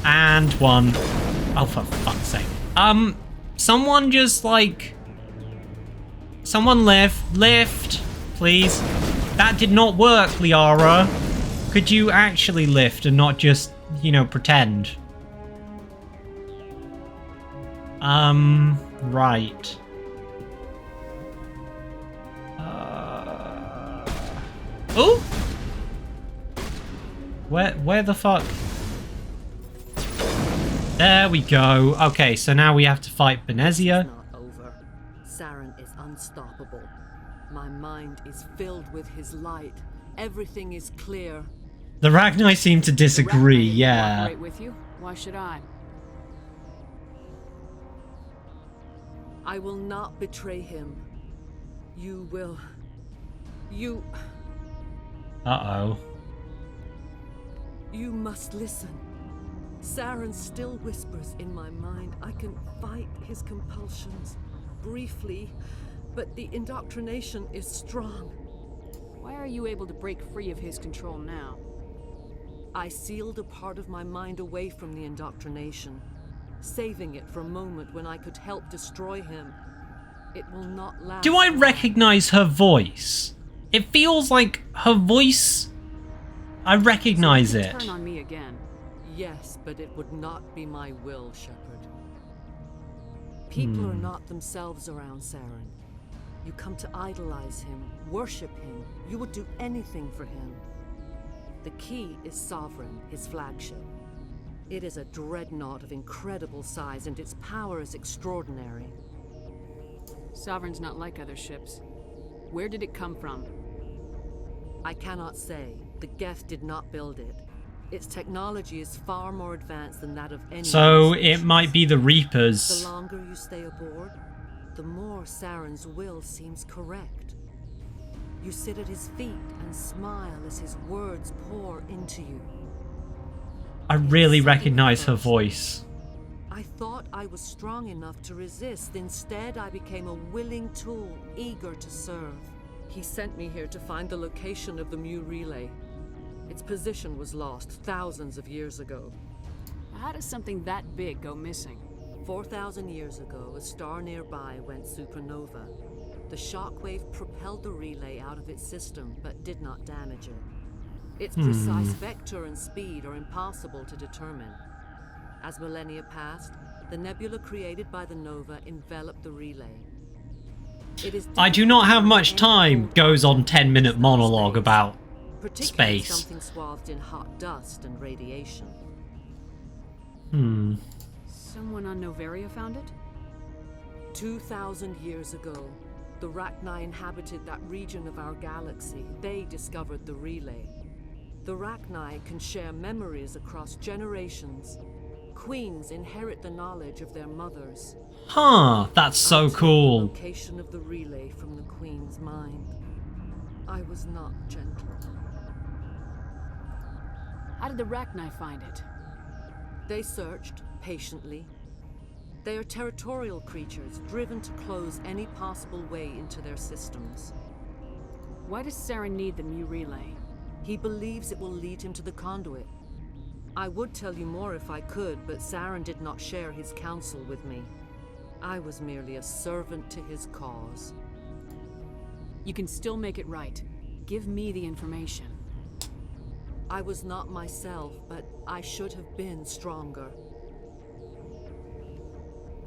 [SPEAKER 1] And one. Oh, for fuck's sake. Someone just, like... Someone lift, please. That did not work, Liara. Could you actually lift and not just, you know, pretend? Right. Oh! Where the fuck? There we go. Okay, so now we have to fight Benezia.
[SPEAKER 16] It's not over. Saren is unstoppable. My mind is filled with his light. Everything is clear.
[SPEAKER 1] The Ragnai seem to disagree, yeah.
[SPEAKER 2] Cooperate with you? Why should I?
[SPEAKER 16] I will not betray him. You will. You...
[SPEAKER 1] Uh-oh.
[SPEAKER 16] You must listen. Saren still whispers in my mind. I can fight his compulsions briefly, but the indoctrination is strong.
[SPEAKER 2] Why are you able to break free of his control now?
[SPEAKER 16] I sealed a part of my mind away from the indoctrination, saving it for a moment when I could help destroy him. It will not last.
[SPEAKER 1] Do I recognize her voice? It feels like her voice. I recognize
[SPEAKER 2] so you
[SPEAKER 1] it.
[SPEAKER 2] can turn on me again.
[SPEAKER 16] Yes, but it would not be my will, Shepard. People are not themselves around Saren. You come to idolize him, worship him. You would do anything for him. The key is Sovereign, his flagship. It is a dreadnought of incredible size, and its power is extraordinary.
[SPEAKER 2] Sovereign's not like other ships. Where did it come from?
[SPEAKER 16] I cannot say. The Geth did not build it. Its technology is far more advanced than that of any.
[SPEAKER 1] So it might be the Reapers.
[SPEAKER 16] The longer you stay aboard, the more Saren's will seems correct. You sit at his feet and smile as his words pour into you.
[SPEAKER 1] I really recognize her voice.
[SPEAKER 16] I thought I was strong enough to resist. Instead, I became a willing tool, eager to serve. He sent me here to find the location of the Mu relay. Its position was lost thousands of years ago.
[SPEAKER 2] How does something that big go missing?
[SPEAKER 16] 4,000 years ago, a star nearby went supernova. The shockwave propelled the relay out of its system, but did not damage it. Its precise vector and speed are impossible to determine. As millennia passed, the nebula created by the nova enveloped the relay.
[SPEAKER 1] I do not have much time, goes on 10-minute monologue about
[SPEAKER 16] particularly
[SPEAKER 1] space.
[SPEAKER 16] Something swathed in hot dust and radiation.
[SPEAKER 2] Someone on Noveria found it?
[SPEAKER 16] 2,000 years ago, the Rachni inhabited that region of our galaxy. They discovered the relay. The Rachni can share memories across generations. Queens inherit the knowledge of their mothers.
[SPEAKER 1] Huh, that's so cool.
[SPEAKER 16] The location of the relay from the Queen's mind. I was not gentle.
[SPEAKER 2] How did the Rachni find it?
[SPEAKER 16] They searched patiently. They are territorial creatures, driven to close any possible way into their systems.
[SPEAKER 2] Why does Saren need the Mu relay?
[SPEAKER 16] He believes it will lead him to the conduit. I would tell you more if I could, but Saren did not share his counsel with me. I was merely a servant to his cause.
[SPEAKER 2] You can still make it right. Give me the information.
[SPEAKER 16] I was not myself, but I should have been stronger.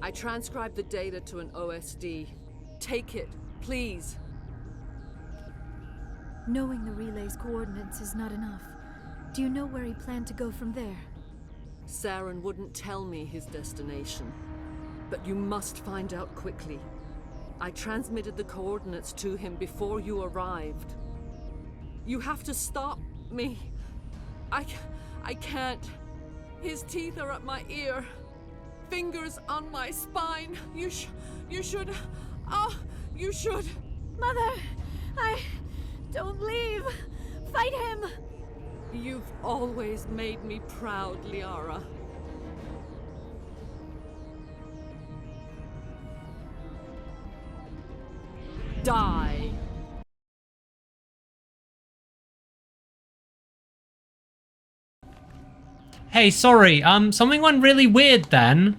[SPEAKER 16] I transcribed the data to an OSD. Take it, please.
[SPEAKER 6] Knowing the relay's coordinates is not enough. Do you know where he planned to go from there?
[SPEAKER 16] Saren wouldn't tell me his destination, but you must find out quickly. I transmitted the coordinates to him before you arrived. You have to stop me. I can't. His teeth are at my ear. Fingers on my spine. You should. You should.
[SPEAKER 6] Mother, don't leave. Fight him.
[SPEAKER 16] You've always made me proud, Liara. Die.
[SPEAKER 1] Hey, sorry, something went really weird then.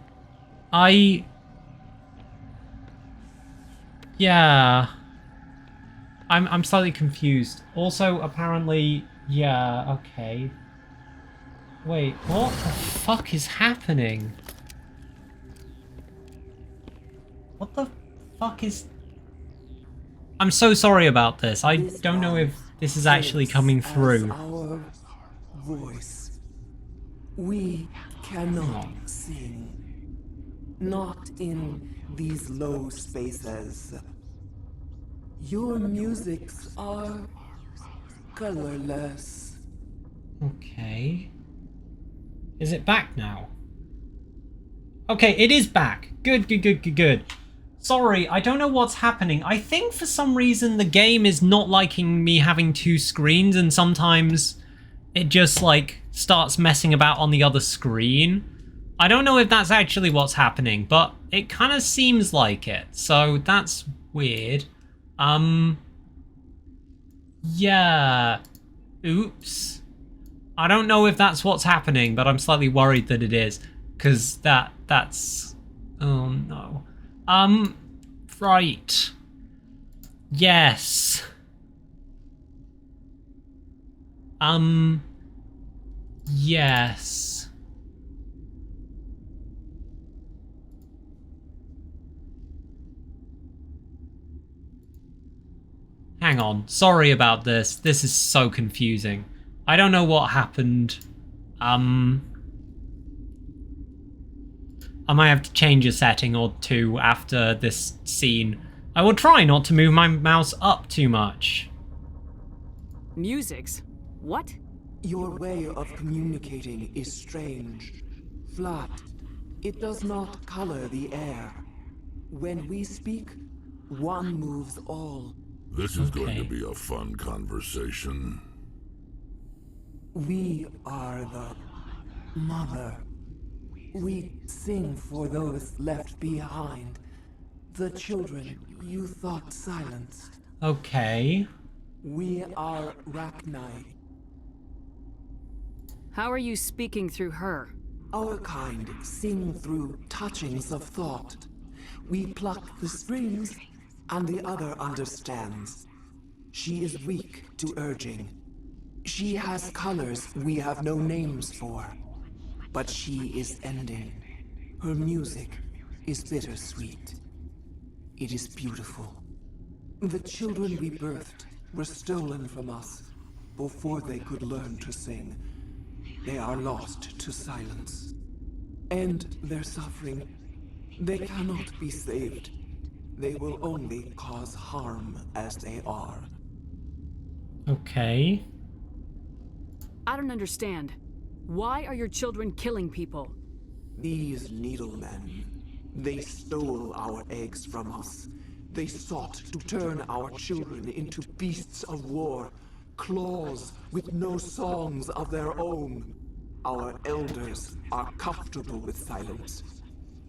[SPEAKER 1] Yeah. I'm slightly confused. Also, apparently, yeah, okay. Wait, what the fuck is happening? What the fuck is... I'm so sorry about this. I don't know if this is actually coming through.
[SPEAKER 17] Our voice. We cannot sing. Not in these low spaces. Your musics are colorless.
[SPEAKER 1] Okay. Is it back now? Okay, it is back. Good, good, good, good, good. Sorry, I don't know what's happening. I think for some reason the game is not liking me having two screens, and sometimes it just, like, starts messing about on the other screen. I don't know if that's actually what's happening, but it kind of seems like it. So that's weird. Yeah. Oops. I don't know if that's what's happening, but I'm slightly worried that it is. Because that's... Oh, no. Right. Yes. Yes. Hang on. Sorry about this. This is so confusing. I don't know what happened. I might have to change a setting or two after this scene. I will try not to move my mouse up too much.
[SPEAKER 2] Musics? What?
[SPEAKER 17] Your way of communicating is strange. Flat. It does not color the air. When we speak, one moves all.
[SPEAKER 4] This is going to be a fun conversation.
[SPEAKER 17] We are the mother. We sing for those left behind. The children you thought silenced.
[SPEAKER 1] Okay.
[SPEAKER 17] We are Rachni.
[SPEAKER 2] How are you speaking through her?
[SPEAKER 17] Our kind sing through touchings of thought. We pluck the strings, and the other understands. She is weak to urging. She has colors we have no names for. But she is ending. Her music is bittersweet. It is beautiful. The children we birthed were stolen from us before they could learn to sing. They are lost to silence. End their suffering. They cannot be saved. They will only cause harm as they are.
[SPEAKER 1] Okay.
[SPEAKER 2] I don't understand. Why are your children killing people?
[SPEAKER 17] These needlemen, they stole our eggs from us. They sought to turn our children into beasts of war, claws with no songs of their own. Our elders are comfortable with silence.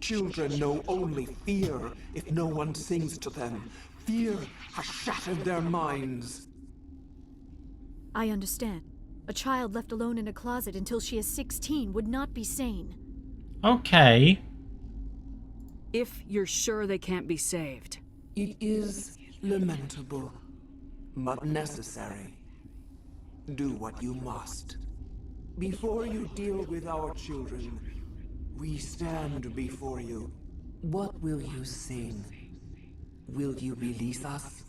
[SPEAKER 17] Children know only fear if no one sings to them. Fear has shattered their minds.
[SPEAKER 6] I understand. A child left alone in a closet until she is 16 would not be sane.
[SPEAKER 1] Okay.
[SPEAKER 2] If you're sure they can't be saved.
[SPEAKER 17] It is lamentable, but necessary. Do what you must. Before you deal with our children, we stand before you. What will you sing? Will you release us?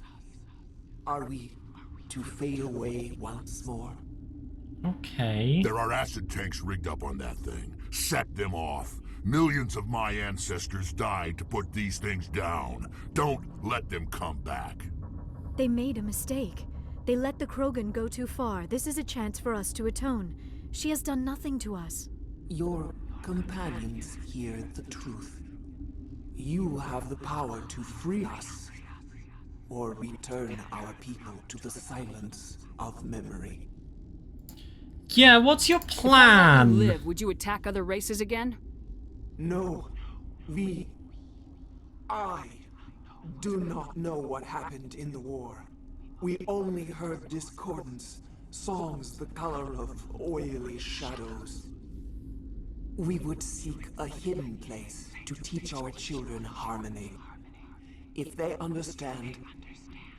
[SPEAKER 17] Are we to fade away once more?
[SPEAKER 1] Okay.
[SPEAKER 4] There are acid tanks rigged up on that thing. Set them off. Millions of my ancestors died to put these things down. Don't let them come back.
[SPEAKER 6] They made a mistake. They let the Krogan go too far. This is a chance for us to atone. She has done nothing to us.
[SPEAKER 17] Your companions hear the truth. You have the power to free us, or return our people to the silence of memory.
[SPEAKER 1] Yeah, what's your plan?
[SPEAKER 2] If I let you live, would you attack other races again?
[SPEAKER 17] No. I do not know what happened in the war. We only heard discordance, songs the color of oily shadows. We would seek a hidden place to teach our children harmony. If they understand,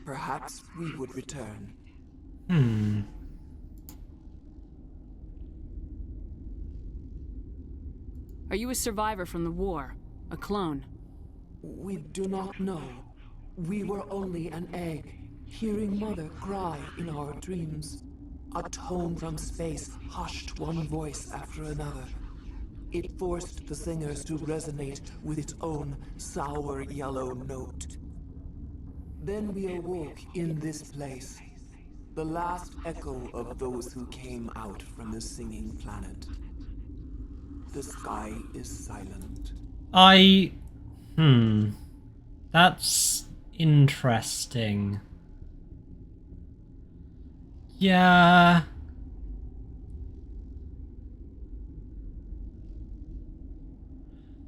[SPEAKER 17] perhaps we would return.
[SPEAKER 2] Are you a survivor from the war? A clone?
[SPEAKER 17] We do not know. We were only an egg, hearing Mother cry in our dreams. A tone from space hushed one voice after another. It forced the singers to resonate with its own sour yellow note. Then we awoke in this place, the last echo of those who came out from the singing planet. The sky is silent.
[SPEAKER 1] That's interesting. Yeah.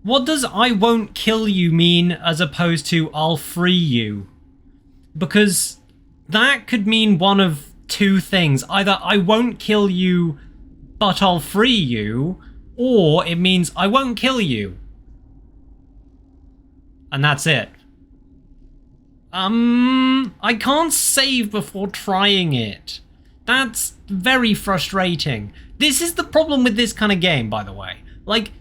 [SPEAKER 1] What does I won't kill you mean as opposed to I'll free you? Because that could mean one of two things. Either I won't kill you, but I'll free you, or it means I won't kill you. And that's it. I can't save before trying it. That's very frustrating. This is the problem with this kind of game, by the way. Like,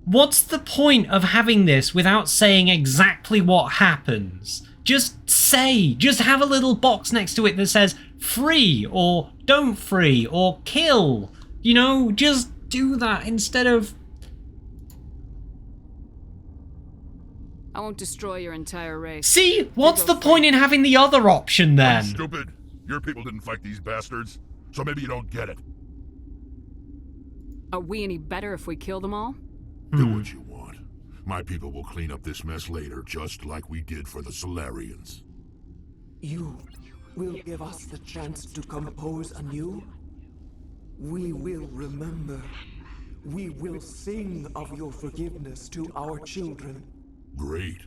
[SPEAKER 1] what's the point of having this without saying exactly what happens? Just say, just have a little box next to it that says free or don't free or kill. You know, just do that instead of...
[SPEAKER 2] I won't destroy your entire race.
[SPEAKER 1] See? What's the point in having the other option then?
[SPEAKER 4] Are you stupid? Your people didn't fight these bastards, so maybe you don't get it.
[SPEAKER 2] Are we any better if we kill them all?
[SPEAKER 4] Do what you want. My people will clean up this mess later, just like we did for the Solarians.
[SPEAKER 17] You will give us the chance to compose anew? We will remember. We will sing of your forgiveness to our children.
[SPEAKER 4] Great.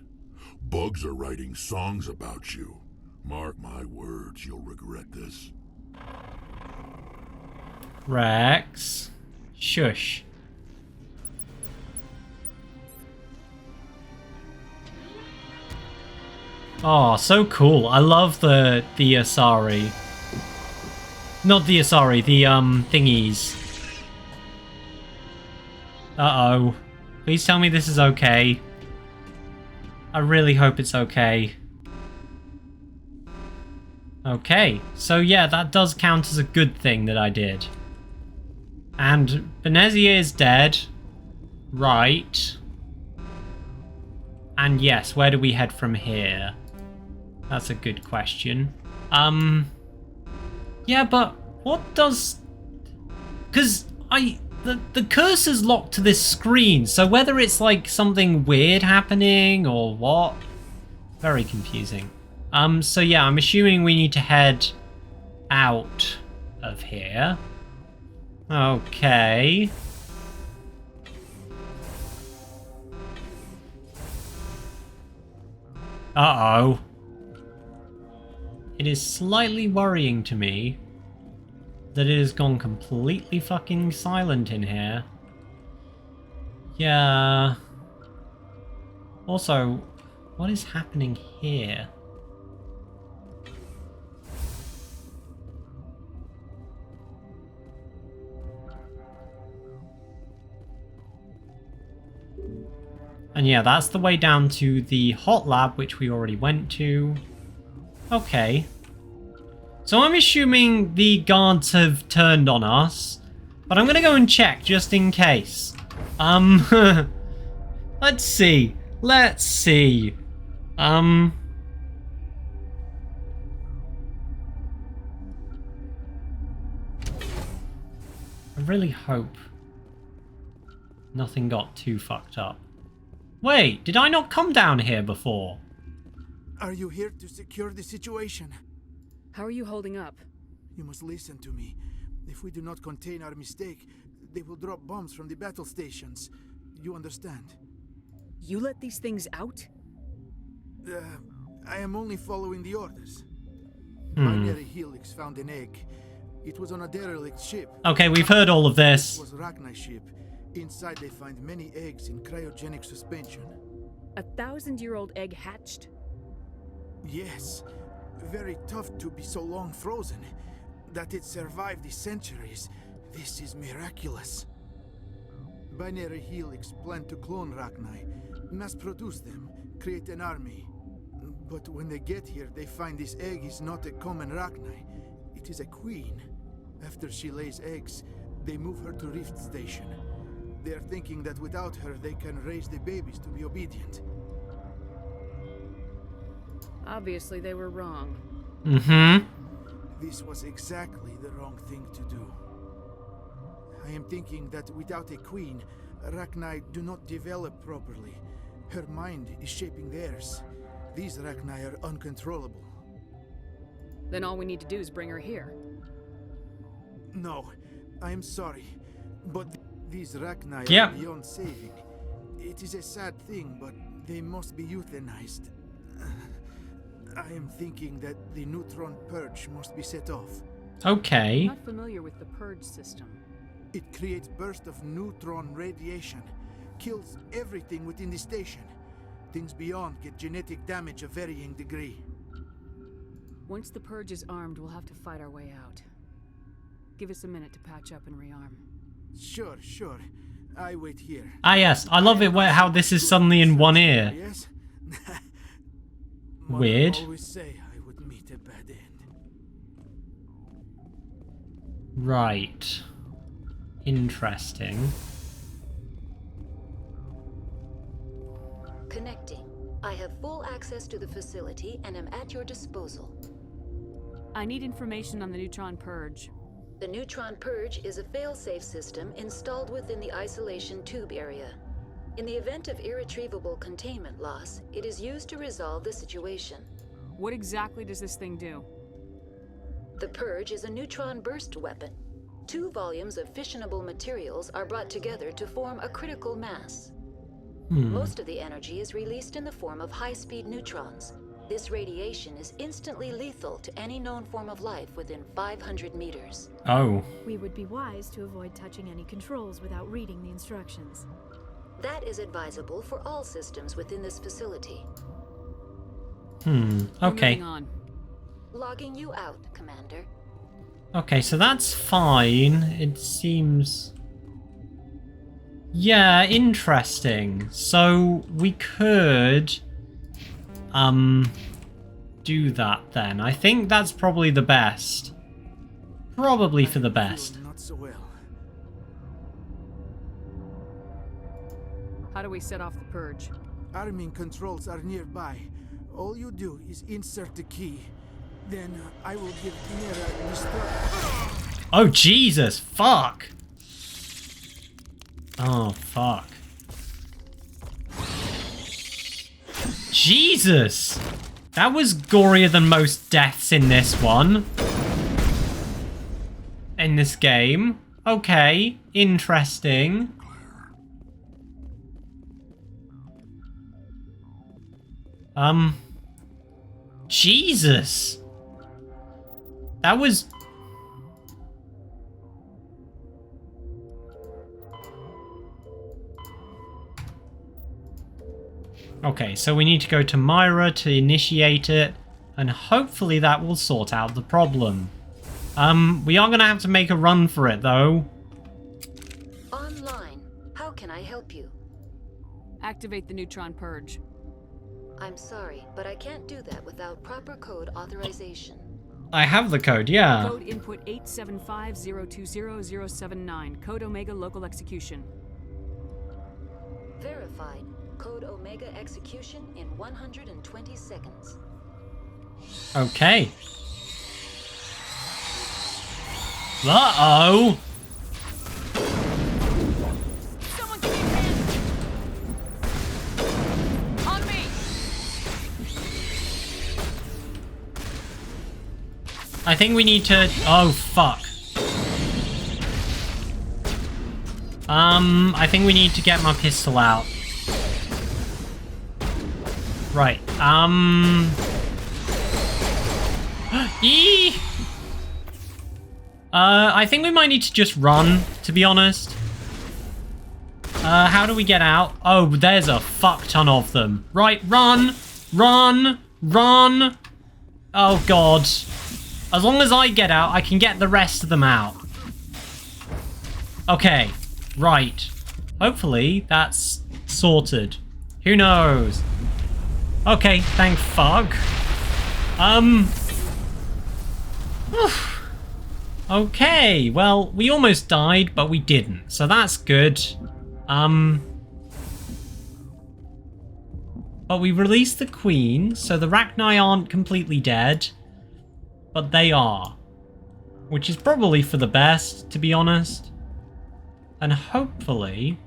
[SPEAKER 4] Bugs are writing songs about you. Mark my words, you'll regret this.
[SPEAKER 1] Rex. Shush. Oh, so cool. I love the Asari. Not the Asari, the thingies. Uh-oh. Please tell me this is okay. I really hope it's okay. Okay, so yeah, that does count as a good thing that I did. And Benezia is dead. Right. And yes, where do we head from here? That's a good question. Yeah, but what does... Because the cursor's locked to this screen, so whether it's like something weird happening or what, very confusing. So yeah, I'm assuming we need to head out of here. Okay. Uh-oh. It is slightly worrying to me that it has gone completely fucking silent in here. Yeah. Also, what is happening here? And yeah, that's the way down to the hot lab, which we already went to. Okay. So I'm assuming the guards have turned on us, but I'm gonna go and check just in case. Let's see. Let's see. I really hope nothing got too fucked up. Wait, did I not come down here before?
[SPEAKER 9] Are you here to secure the situation?
[SPEAKER 2] How are you holding up?
[SPEAKER 9] You must listen to me. If we do not contain our mistake, they will drop bombs from the battle stations. You understand?
[SPEAKER 2] You let these things out?
[SPEAKER 9] I am only following the orders. Binary Helix found an egg. It was on a derelict ship.
[SPEAKER 1] Okay, we've heard all of this.
[SPEAKER 9] It was Rachni's ship. Inside they find many eggs in cryogenic suspension.
[SPEAKER 2] 1,000-year-old egg hatched?
[SPEAKER 9] Yes. Very tough to be so long frozen. That it survived the centuries. This is miraculous. Binary Helix planned to clone Rachni, mass produce them, create an army. But when they get here, they find this egg is not a common Rachni. It is a queen. After she lays eggs, they move her to Rift Station. They are thinking that without her, they can raise the babies to be obedient.
[SPEAKER 2] Obviously, they were wrong.
[SPEAKER 9] This was exactly the wrong thing to do. I am thinking that without a queen, Rachni do not develop properly. Her mind is shaping theirs. These Rachni are uncontrollable.
[SPEAKER 2] Then all we need to do is bring her here.
[SPEAKER 9] No, I am sorry, but these Rachni are beyond saving. It is a sad thing, but they must be euthanized. I am thinking that the neutron purge must be set off.
[SPEAKER 1] Okay.
[SPEAKER 2] Not familiar with the purge system.
[SPEAKER 9] It creates bursts of neutron radiation, kills everything within the station. Things beyond get genetic damage of varying degree.
[SPEAKER 2] Once the purge is armed, we'll have to fight our way out. Give us a minute to patch up and rearm.
[SPEAKER 9] Sure. I wait here.
[SPEAKER 1] Ah, yes. I love it how this is suddenly in one ear.
[SPEAKER 9] Yes?
[SPEAKER 1] Weird.
[SPEAKER 9] Mother always say I would meet a bad end.
[SPEAKER 1] Right. Interesting.
[SPEAKER 3] Connecting. I have full access to the facility and am at your disposal.
[SPEAKER 2] I need information on the neutron purge.
[SPEAKER 3] The neutron purge is a fail-safe system installed within the isolation tube area. In the event of irretrievable containment loss, it is used to resolve the situation.
[SPEAKER 2] What exactly does this thing do?
[SPEAKER 3] The purge is a neutron burst weapon. 2 volumes of fissionable materials are brought together to form a critical mass. Most of the energy is released in the form of high-speed neutrons. This radiation is instantly lethal to any known form of life within 500 meters.
[SPEAKER 1] Oh.
[SPEAKER 6] We would be wise to avoid touching any controls without reading the instructions.
[SPEAKER 3] That is advisable for all systems within this facility.
[SPEAKER 1] Okay.
[SPEAKER 2] Moving on.
[SPEAKER 3] Logging you out, Commander.
[SPEAKER 1] Okay, so that's fine. It seems... Yeah, interesting. So we could do that then. I think that's probably the best. Probably for the best.
[SPEAKER 9] Not so well.
[SPEAKER 2] How do we set off the purge?
[SPEAKER 9] Arming controls are nearby. All you do is insert the key. Then I will give Mira the
[SPEAKER 1] Oh, Jesus! Fuck! Oh, fuck. Jesus! That was gorier than most deaths in this one. In this game. Okay, interesting. Jesus! That was... Okay, so we need to go to Myra to initiate it, and hopefully that will sort out the problem. We are going to have to make a run for it, though.
[SPEAKER 3] Online. How can I help you?
[SPEAKER 2] Activate the neutron purge.
[SPEAKER 3] I'm sorry, but I can't do that without proper code authorization.
[SPEAKER 1] I have the code, yeah.
[SPEAKER 2] Code input 875020079. Code Omega local execution.
[SPEAKER 3] Verified. Code Omega execution in 120 seconds.
[SPEAKER 1] Okay. Uh-oh!
[SPEAKER 10] Someone give me a hand! On me!
[SPEAKER 1] I think we need to... Oh, fuck. I think we need to get my pistol out. Right, Eee! I think we might need to just run, to be honest. How do we get out? Oh, there's a fuck ton of them. Right, run! Run! Run! Oh, God. As long as I get out, I can get the rest of them out. Okay, right. Hopefully, that's sorted. Who knows? Okay, thank fuck. Okay, well, we almost died, but we didn't, so that's good. But we released the Queen, so the Rachni aren't completely dead, but they are. Which is probably for the best, to be honest. And hopefully...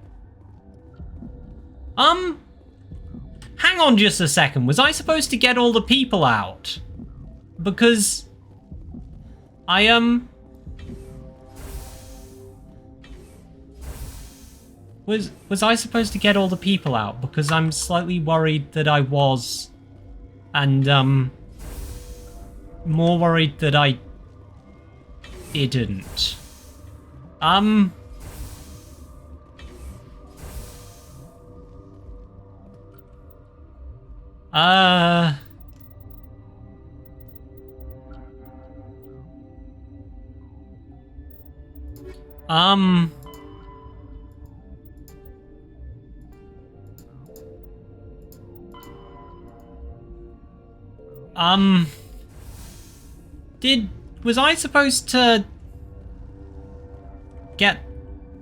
[SPEAKER 1] Hang on just a second, was I supposed to get all the people out? Because... Was I supposed to get all the people out? Because I'm slightly worried that I was. And, more worried that I didn't. Was I supposed to get...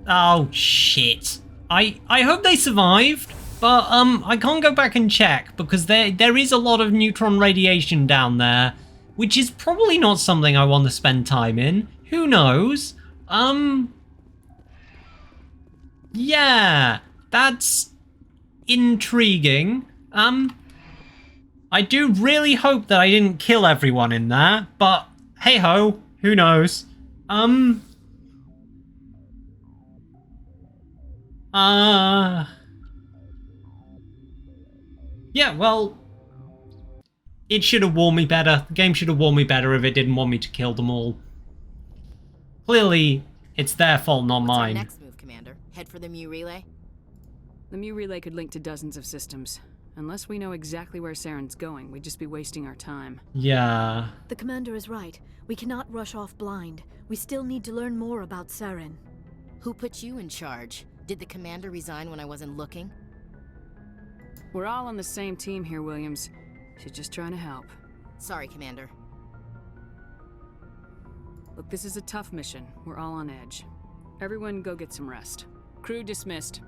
[SPEAKER 1] Oh, shit. I hope they survived, but, I can't go back and check, because there is a lot of neutron radiation down there, which is probably not something I want to spend time in. Who knows? Yeah, that's intriguing. I do really hope that I didn't kill everyone in there, but hey-ho, who knows? Yeah, well, it should have warned me better. The game should have warned me better if it didn't want me to kill them all. Clearly, it's their fault, not mine.
[SPEAKER 18] What's our next move, Commander? Head for the Mu relay?
[SPEAKER 2] The Mu relay could link to dozens of systems. Unless we know exactly where Saren's going, we'd just be wasting our time.
[SPEAKER 1] Yeah.
[SPEAKER 6] The commander is right. We cannot rush off blind. We still need to learn more about Saren.
[SPEAKER 18] Who put you in charge? Did the commander resign when I wasn't looking?
[SPEAKER 2] We're all on the same team here, Williams. She's just trying to help.
[SPEAKER 18] Sorry, Commander.
[SPEAKER 2] Look, this is a tough mission. We're all on edge. Everyone go get some rest. Crew dismissed.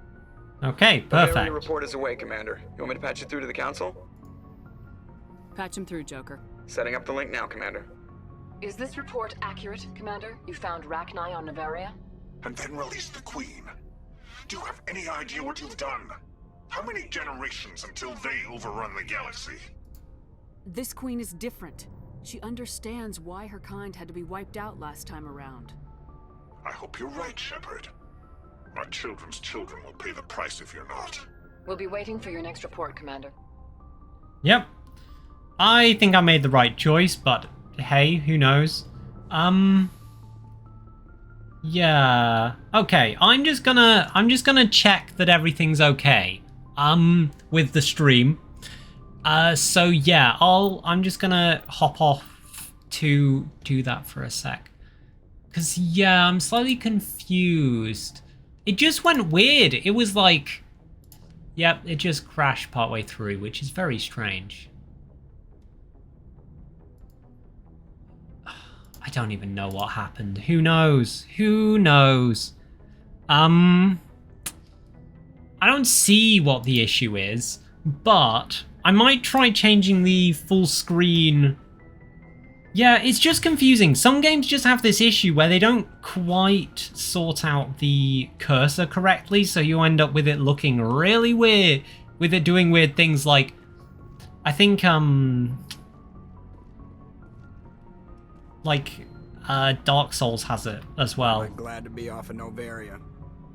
[SPEAKER 1] Okay, perfect.
[SPEAKER 19] The report is away, Commander. You want me to patch it through to the Council?
[SPEAKER 2] Patch him through, Joker.
[SPEAKER 19] Setting up the link now, Commander.
[SPEAKER 20] Is this report accurate, Commander? You found Rachni on Nevaria?
[SPEAKER 21] And then released the Queen. Do you have any idea what you've done? How many generations until they overrun the galaxy?
[SPEAKER 2] This Queen is different. She understands why her kind had to be wiped out last time around.
[SPEAKER 21] I hope you're right, Shepard. Our children's children will pay the price if you're not.
[SPEAKER 20] We'll be waiting for your next report, Commander.
[SPEAKER 1] Yep. I think I made the right choice, but hey, who knows? Yeah. Okay, I'm just gonna check that everything's okay. With the stream. So yeah, I'm just gonna hop off to do that for a sec. 'Cause yeah, I'm slightly confused. It just went weird. It was like, yep, it just crashed partway through, which is very strange. I don't even know what happened. Who knows? Who knows? I don't see what the issue is, but I might try changing the full screen. Yeah, it's just confusing. Some games just have this issue where they don't quite sort out the cursor correctly, so you end up with it looking really weird, with it doing weird things like, I think, Dark Souls has it as well.
[SPEAKER 22] I'm glad to be off of Novaria.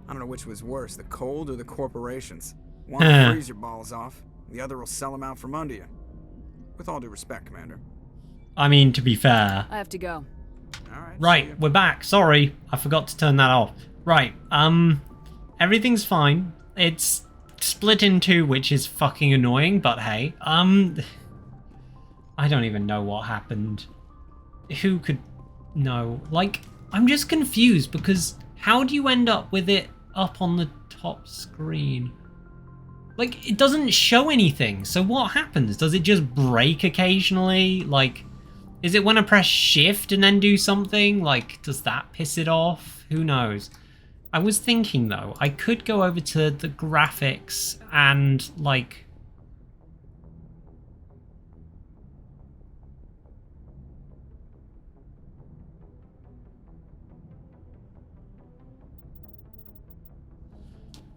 [SPEAKER 22] I don't know which was worse, the cold or the corporations. One will freeze your balls off, the other will sell them out from under you. With all due respect, Commander.
[SPEAKER 1] I mean, to be fair.
[SPEAKER 2] I have to go.
[SPEAKER 1] Right, we're back. Sorry, I forgot to turn that off. Right, everything's fine. It's split in two, which is fucking annoying, but hey. I don't even know what happened. Who could know? Like, I'm just confused because how do you end up with it up on the top screen? Like, it doesn't show anything, so what happens? Does it just break occasionally? Like, is it when I press shift and then do something? Like, does that piss it off? Who knows? I was thinking, though, I could go over to the graphics and, like...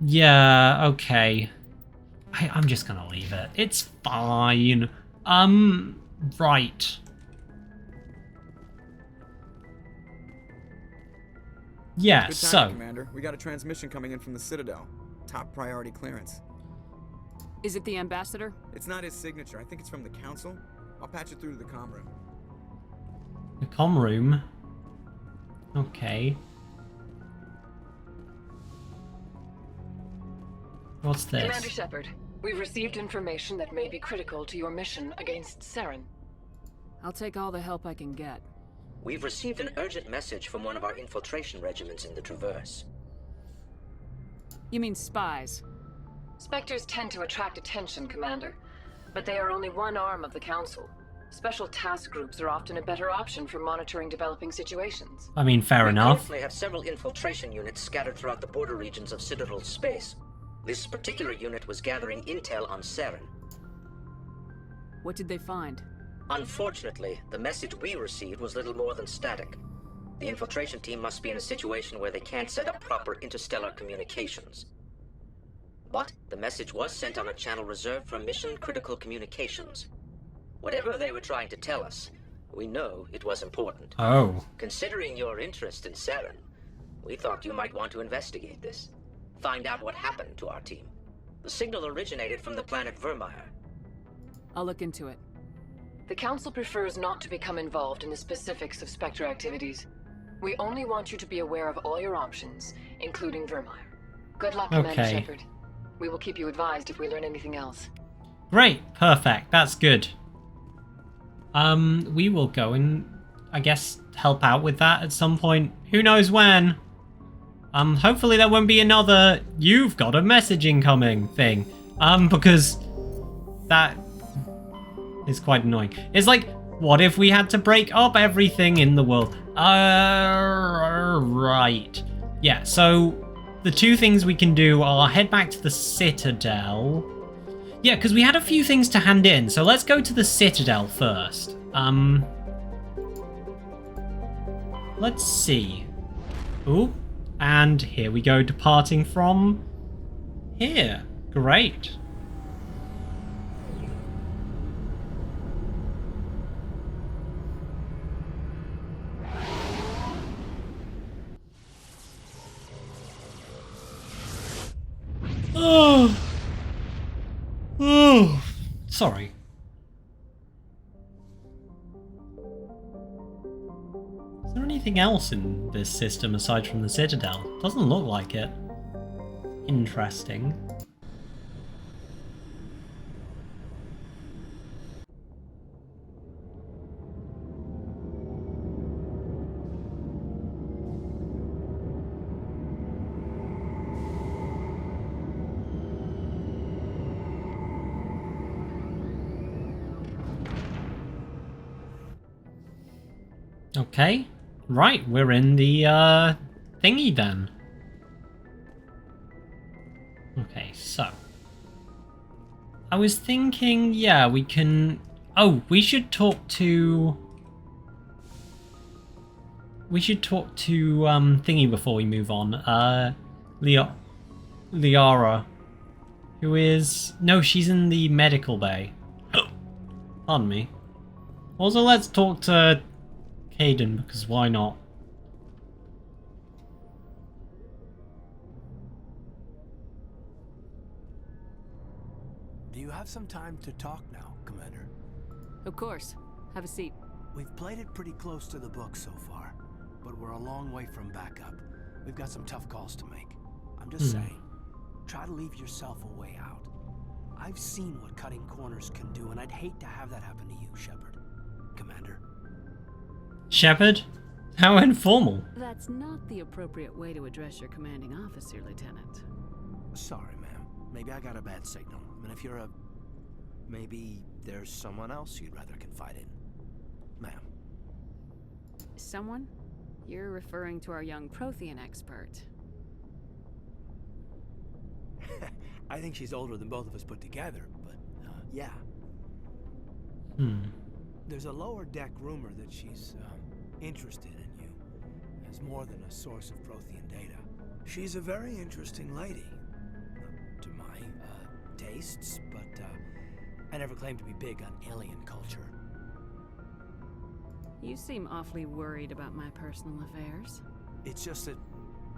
[SPEAKER 1] Yeah, okay. I'm just gonna leave it. It's fine. Right. Yeah,
[SPEAKER 22] Good timing,
[SPEAKER 1] so...
[SPEAKER 22] Commander. We got a transmission coming in from the Citadel. Top priority clearance.
[SPEAKER 2] Is it the ambassador?
[SPEAKER 22] It's not his signature. I think it's from the council. I'll patch it through to the comm room.
[SPEAKER 1] The comm room? Okay. What's this?
[SPEAKER 20] Commander Shepard, we've received information that may be critical to your mission against Saren.
[SPEAKER 2] I'll take all the help I can get.
[SPEAKER 8] We've received an urgent message from one of our infiltration regiments in the Traverse.
[SPEAKER 2] You mean spies?
[SPEAKER 20] Spectres tend to attract attention, Commander, but they are only one arm of the Council. Special task groups are often a better option for monitoring developing situations.
[SPEAKER 1] I mean, fair enough.
[SPEAKER 8] We currently have several infiltration units scattered throughout the border regions of Citadel's space. This particular unit was gathering intel on Saren.
[SPEAKER 2] What did they find?
[SPEAKER 8] Unfortunately, the message we received was little more than static. The infiltration team must be in a situation where they can't set up proper interstellar communications. But the message was sent on a channel reserved for mission-critical communications. Whatever they were trying to tell us, we know it was important.
[SPEAKER 1] Oh.
[SPEAKER 8] Considering your interest in Saren, we thought you might want to investigate this. Find out what happened to our team. The signal originated from the planet Vermeer.
[SPEAKER 2] I'll look into it.
[SPEAKER 20] The Council prefers not to become involved in the specifics of Spectre activities. We only want you to be aware of all your options, including Vermeer. Good luck, Commander Shepard. We will keep you advised if we learn anything else.
[SPEAKER 1] Great, perfect, that's good. We will go and, I guess, help out with that at some point. Who knows when? Hopefully there won't be another "you've got a message incoming" thing. Because that is quite annoying. It's like, what if we had to break up everything in the world? Right. Yeah, so the two things we can do are head back to the Citadel. Yeah, because we had a few things to hand in, so let's go to the Citadel first. Let's see. Ooh, and here we go, departing from here. Great. Oh. Oh. Sorry. Is there anything else in this system aside from the Citadel? Doesn't look like it. Interesting. Okay, right, we're in the thingy then. Okay, so I was thinking, yeah, we can. Oh, we should talk to. We should talk to thingy before we move on. Liara, who is no, she's in the medical bay. Pardon me. Also, let's talk to Hayden, because why not?
[SPEAKER 11] Do you have some time to talk now, Commander?
[SPEAKER 2] Of course. Have a seat.
[SPEAKER 11] We've played it pretty close to the book so far, but we're a long way from backup. We've got some tough calls to make. I'm just saying, try to leave yourself a way out. I've seen what cutting corners can do, and I'd hate to have that happen to you, Shepard. Commander.
[SPEAKER 1] Shepard? How informal.
[SPEAKER 2] That's not the appropriate way to address your commanding officer, Lieutenant.
[SPEAKER 11] Sorry, ma'am. Maybe I got a bad signal. And if you're a... maybe there's someone else you'd rather confide in. Ma'am.
[SPEAKER 2] Someone? You're referring to our young Prothean expert.
[SPEAKER 11] I think she's older than both of us put together, but, yeah. There's a lower deck rumor that she's, interested in you as more than a source of Prothean data. She's a very interesting lady. To my, tastes, but, I never claimed to be big on alien culture.
[SPEAKER 2] You seem awfully worried about my personal affairs.
[SPEAKER 11] It's just that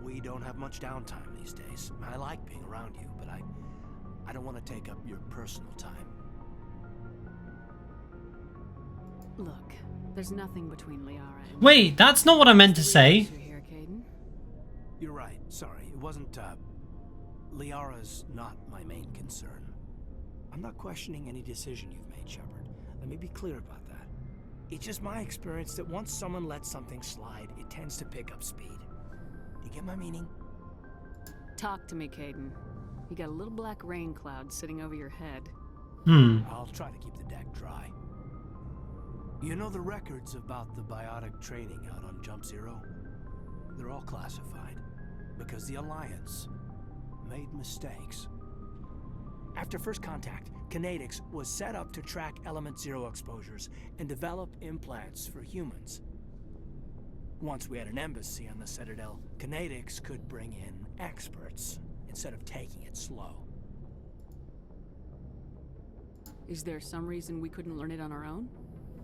[SPEAKER 11] We don't have much downtime these days. I like being around you, but I don't want to take up your personal time.
[SPEAKER 2] Look, there's nothing between Liara and...
[SPEAKER 1] Wait, that's not what I meant to say.
[SPEAKER 2] Here, Caden.
[SPEAKER 11] You're right. Sorry. It wasn't, Liara's not my main concern. I'm not questioning any decision you've made, Shepard. Let me be clear about that. It's just my experience that once someone lets something slide, it tends to pick up speed. Do you get my meaning?
[SPEAKER 2] Talk to me, Caden. You got a little black rain cloud sitting over your head.
[SPEAKER 11] I'll try to keep the deck dry. You know the records about the biotic training out on Jump Zero? They're all classified, because the Alliance made mistakes. After first contact, Kinetics was set up to track Element Zero exposures and develop implants for humans. Once we had an embassy on the Citadel, Kinetics could bring in experts instead of taking it slow.
[SPEAKER 2] Is there some reason we couldn't learn it on our own?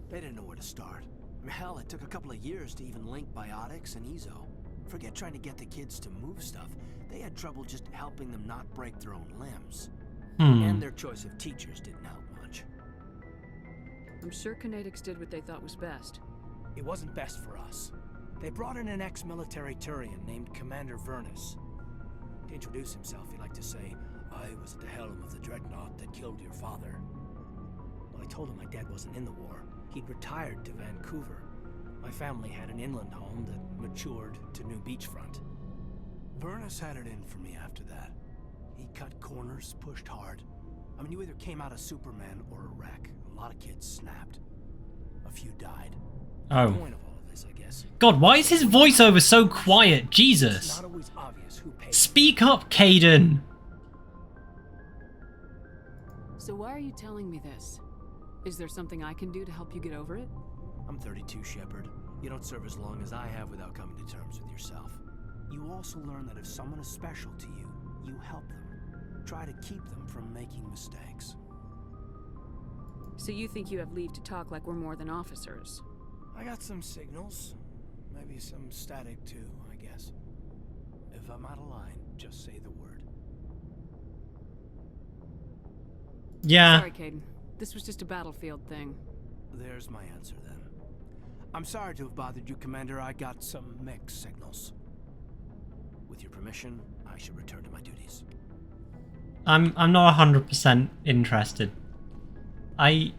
[SPEAKER 11] They didn't know where to start. Hell, it took a couple of years to even link biotics and Ezo. Forget trying to get the kids to move stuff. They had trouble just helping them not break their own limbs. And their choice of teachers didn't help much.
[SPEAKER 2] I'm sure Kinetics did what they thought was best.
[SPEAKER 11] It wasn't best for us. They brought in an ex-military Turian named Commander Vernus. To introduce himself, he liked to say, "I was at the helm of the dreadnought that killed your father." Well, I told him my dad wasn't in the war. He'd retired to Vancouver. My family had an inland home that matured to new beachfront. Vernus had it in for me after that. He cut corners, pushed hard. I mean, you either came out a Superman or a wreck. A lot of kids snapped. A few died.
[SPEAKER 1] Oh.
[SPEAKER 11] The point of all of this, I guess.
[SPEAKER 1] God, why is his voiceover so quiet? Jesus.
[SPEAKER 11] It's not always obvious who paid.
[SPEAKER 1] Speak up, Caden.
[SPEAKER 2] So why are you telling me this? Is there something I can do to help you get over it?
[SPEAKER 11] I'm 32, Shepard. You don't serve as long as I have without coming to terms with yourself. You also learn that if someone is special to you, you help them. Try to keep them from making mistakes.
[SPEAKER 2] So you think you have leave to talk like we're more than officers?
[SPEAKER 11] I got some signals. Maybe some static too, I guess. If I'm out of line, just say the word.
[SPEAKER 1] Yeah.
[SPEAKER 2] Sorry, Caden. This was just a battlefield thing.
[SPEAKER 11] There's my answer then. I'm sorry to have bothered you, Commander. I got some mixed signals. With your permission, I should return to my duties.
[SPEAKER 1] I'm not 100% interested. I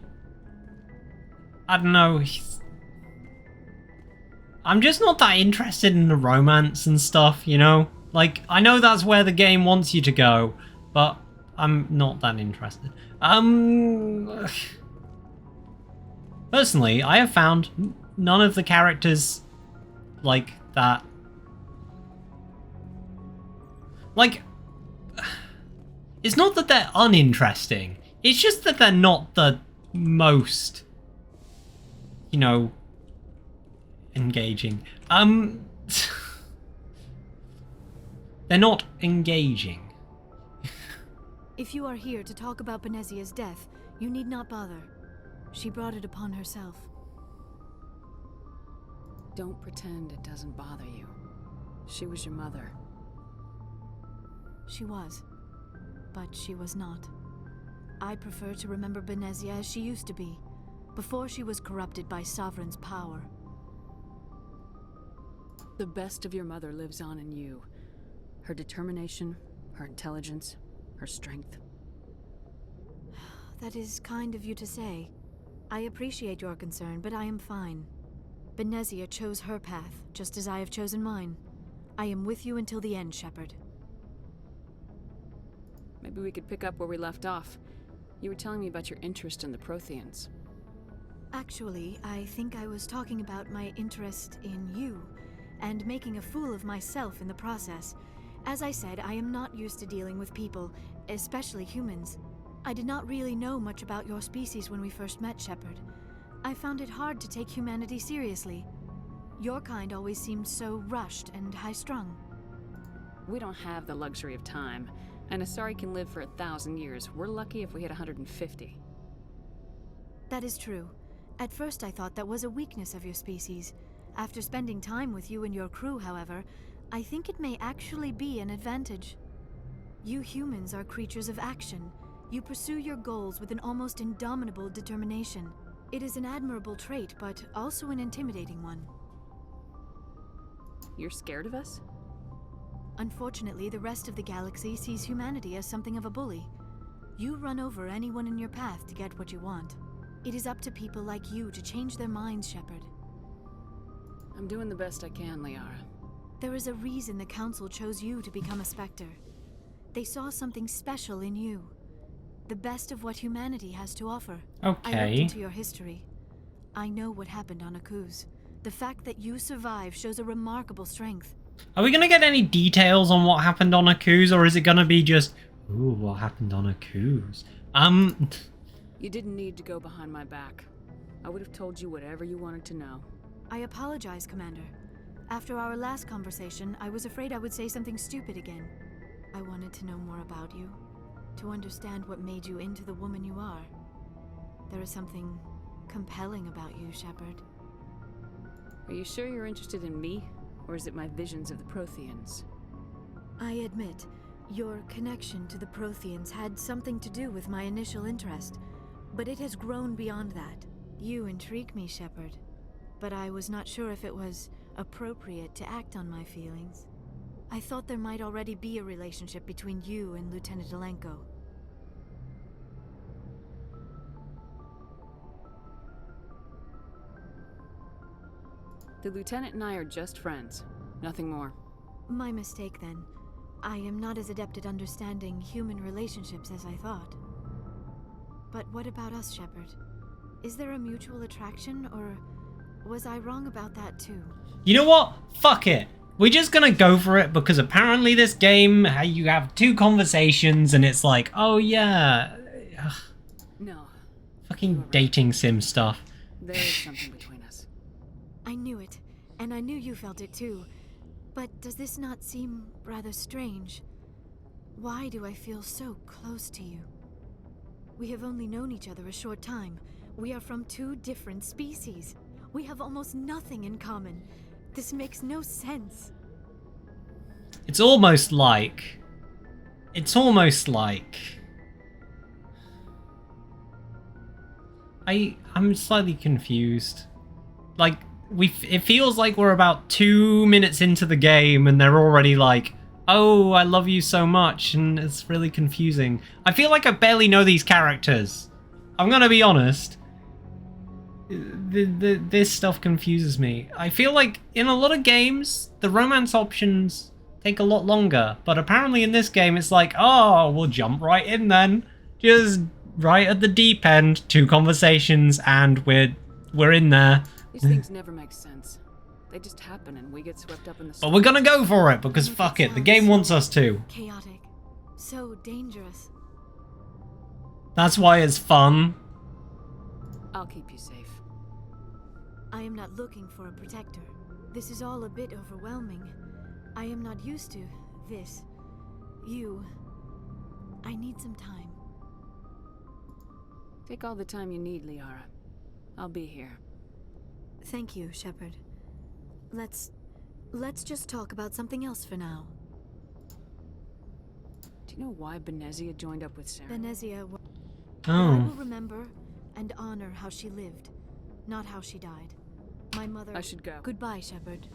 [SPEAKER 1] don't know. I'm just not that interested in the romance and stuff, you know? Like, I know that's where the game wants you to go, but I'm not that interested. Personally, I have found none of the characters like that. Like, it's not that they're uninteresting. It's just that they're not the most, you know, engaging. They're not engaging.
[SPEAKER 6] If you are here to talk about Benezia's death, you need not bother. She brought it upon herself.
[SPEAKER 2] Don't pretend it doesn't bother you. She was your mother.
[SPEAKER 6] She was. But she was not. I prefer to remember Benezia as she used to be, before she was corrupted by Sovereign's power.
[SPEAKER 2] The best of your mother lives on in you. Her determination, her intelligence, her strength.
[SPEAKER 6] That is kind of you to say. I appreciate your concern, but I am fine. Benezia chose her path, just as I have chosen mine. I am with you until the end, Shepard.
[SPEAKER 2] Maybe we could pick up where we left off. You were telling me about your interest in the Protheans.
[SPEAKER 6] Actually, I think I was talking about my interest in you, and making a fool of myself in the process. As I said, I am not used to dealing with people, especially humans. I did not really know much about your species when we first met, Shepard. I found it hard to take humanity seriously. Your kind always seemed so rushed and high-strung.
[SPEAKER 2] We don't have the luxury of time, and Asari can live for 1,000 years. We're lucky if we hit 150.
[SPEAKER 6] That is true. At first I thought that was a weakness of your species. After spending time with you and your crew, however, I think it may actually be an advantage. You humans are creatures of action. You pursue your goals with an almost indomitable determination. It is an admirable trait, but also an intimidating one.
[SPEAKER 2] You're scared of us?
[SPEAKER 6] Unfortunately, the rest of the galaxy sees humanity as something of a bully. You run over anyone in your path to get what you want. It is up to people like you to change their minds, Shepard.
[SPEAKER 2] I'm doing the best I can, Liara.
[SPEAKER 6] There is a reason the Council chose you to become a Spectre. They saw something special in you. The best of what humanity has to offer.
[SPEAKER 1] Okay.
[SPEAKER 6] I looked into your history. I know what happened on Akuz. The fact that you survived shows a remarkable strength.
[SPEAKER 1] Are we going to get any details on what happened on Akuz, or is it going to be just, ooh, what happened on Akuz?
[SPEAKER 2] You didn't need to go behind my back. I would have told you whatever you wanted to know.
[SPEAKER 6] I apologize, Commander. After our last conversation, I was afraid I would say something stupid again. I wanted to know more about you, to understand what made you into the woman you are. There is something compelling about you, Shepard.
[SPEAKER 2] Are you sure you're interested in me, or is it my visions of the Protheans?
[SPEAKER 6] I admit, your connection to the Protheans had something to do with my initial interest, but it has grown beyond that. You intrigue me, Shepard, but I was not sure if it was appropriate to act on my feelings. I thought there might already be a relationship between you and Lieutenant Alenko.
[SPEAKER 2] The Lieutenant and I are just friends. Nothing more.
[SPEAKER 6] My mistake, then. I am not as adept at understanding human relationships as I thought. But what about us, Shepard? Is there a mutual attraction, or was I wrong about that too?
[SPEAKER 1] You know what? Fuck it. We're just gonna go for it, because apparently this game, you have two conversations and it's like, oh yeah. Ugh.
[SPEAKER 2] No.
[SPEAKER 1] Fucking dating sim stuff.
[SPEAKER 2] There is something between us.
[SPEAKER 6] I knew it, and I knew you felt it too. But does this not seem rather strange? Why do I feel so close to you? We have only known each other a short time. We are from two different species. We have almost nothing in common. This makes no sense.
[SPEAKER 1] It's almost like... I'm slightly confused. Like, it feels like we're about 2 minutes into the game and they're already like, oh, I love you so much, and it's really confusing. I feel like I barely know these characters. I'm gonna be honest. This stuff confuses me. I feel like in a lot of games, the romance options take a lot longer, but apparently in this game it's like, oh, we'll jump right in then. Just right at the deep end, 2 conversations, and we're in there.
[SPEAKER 2] These things never make sense. They just happen and we get swept up in the
[SPEAKER 1] But we're gonna go for it, because fuck it, the game wants us to.
[SPEAKER 6] Chaotic. So dangerous.
[SPEAKER 1] That's why it's fun.
[SPEAKER 2] I'll keep you safe.
[SPEAKER 6] I am not looking for a protector. This is all a bit overwhelming. I am not used to this. You. I need some time.
[SPEAKER 2] Take all the time you need, Liara. I'll be here.
[SPEAKER 6] Thank you, Shepard. Let's just talk about something else for now.
[SPEAKER 2] Do you know why Benezia joined up with Sarah?
[SPEAKER 6] Benezia.
[SPEAKER 1] Oh.
[SPEAKER 6] I will remember and honor how she lived, not how she died. My mother.
[SPEAKER 2] I should go.
[SPEAKER 6] Goodbye, Shepard.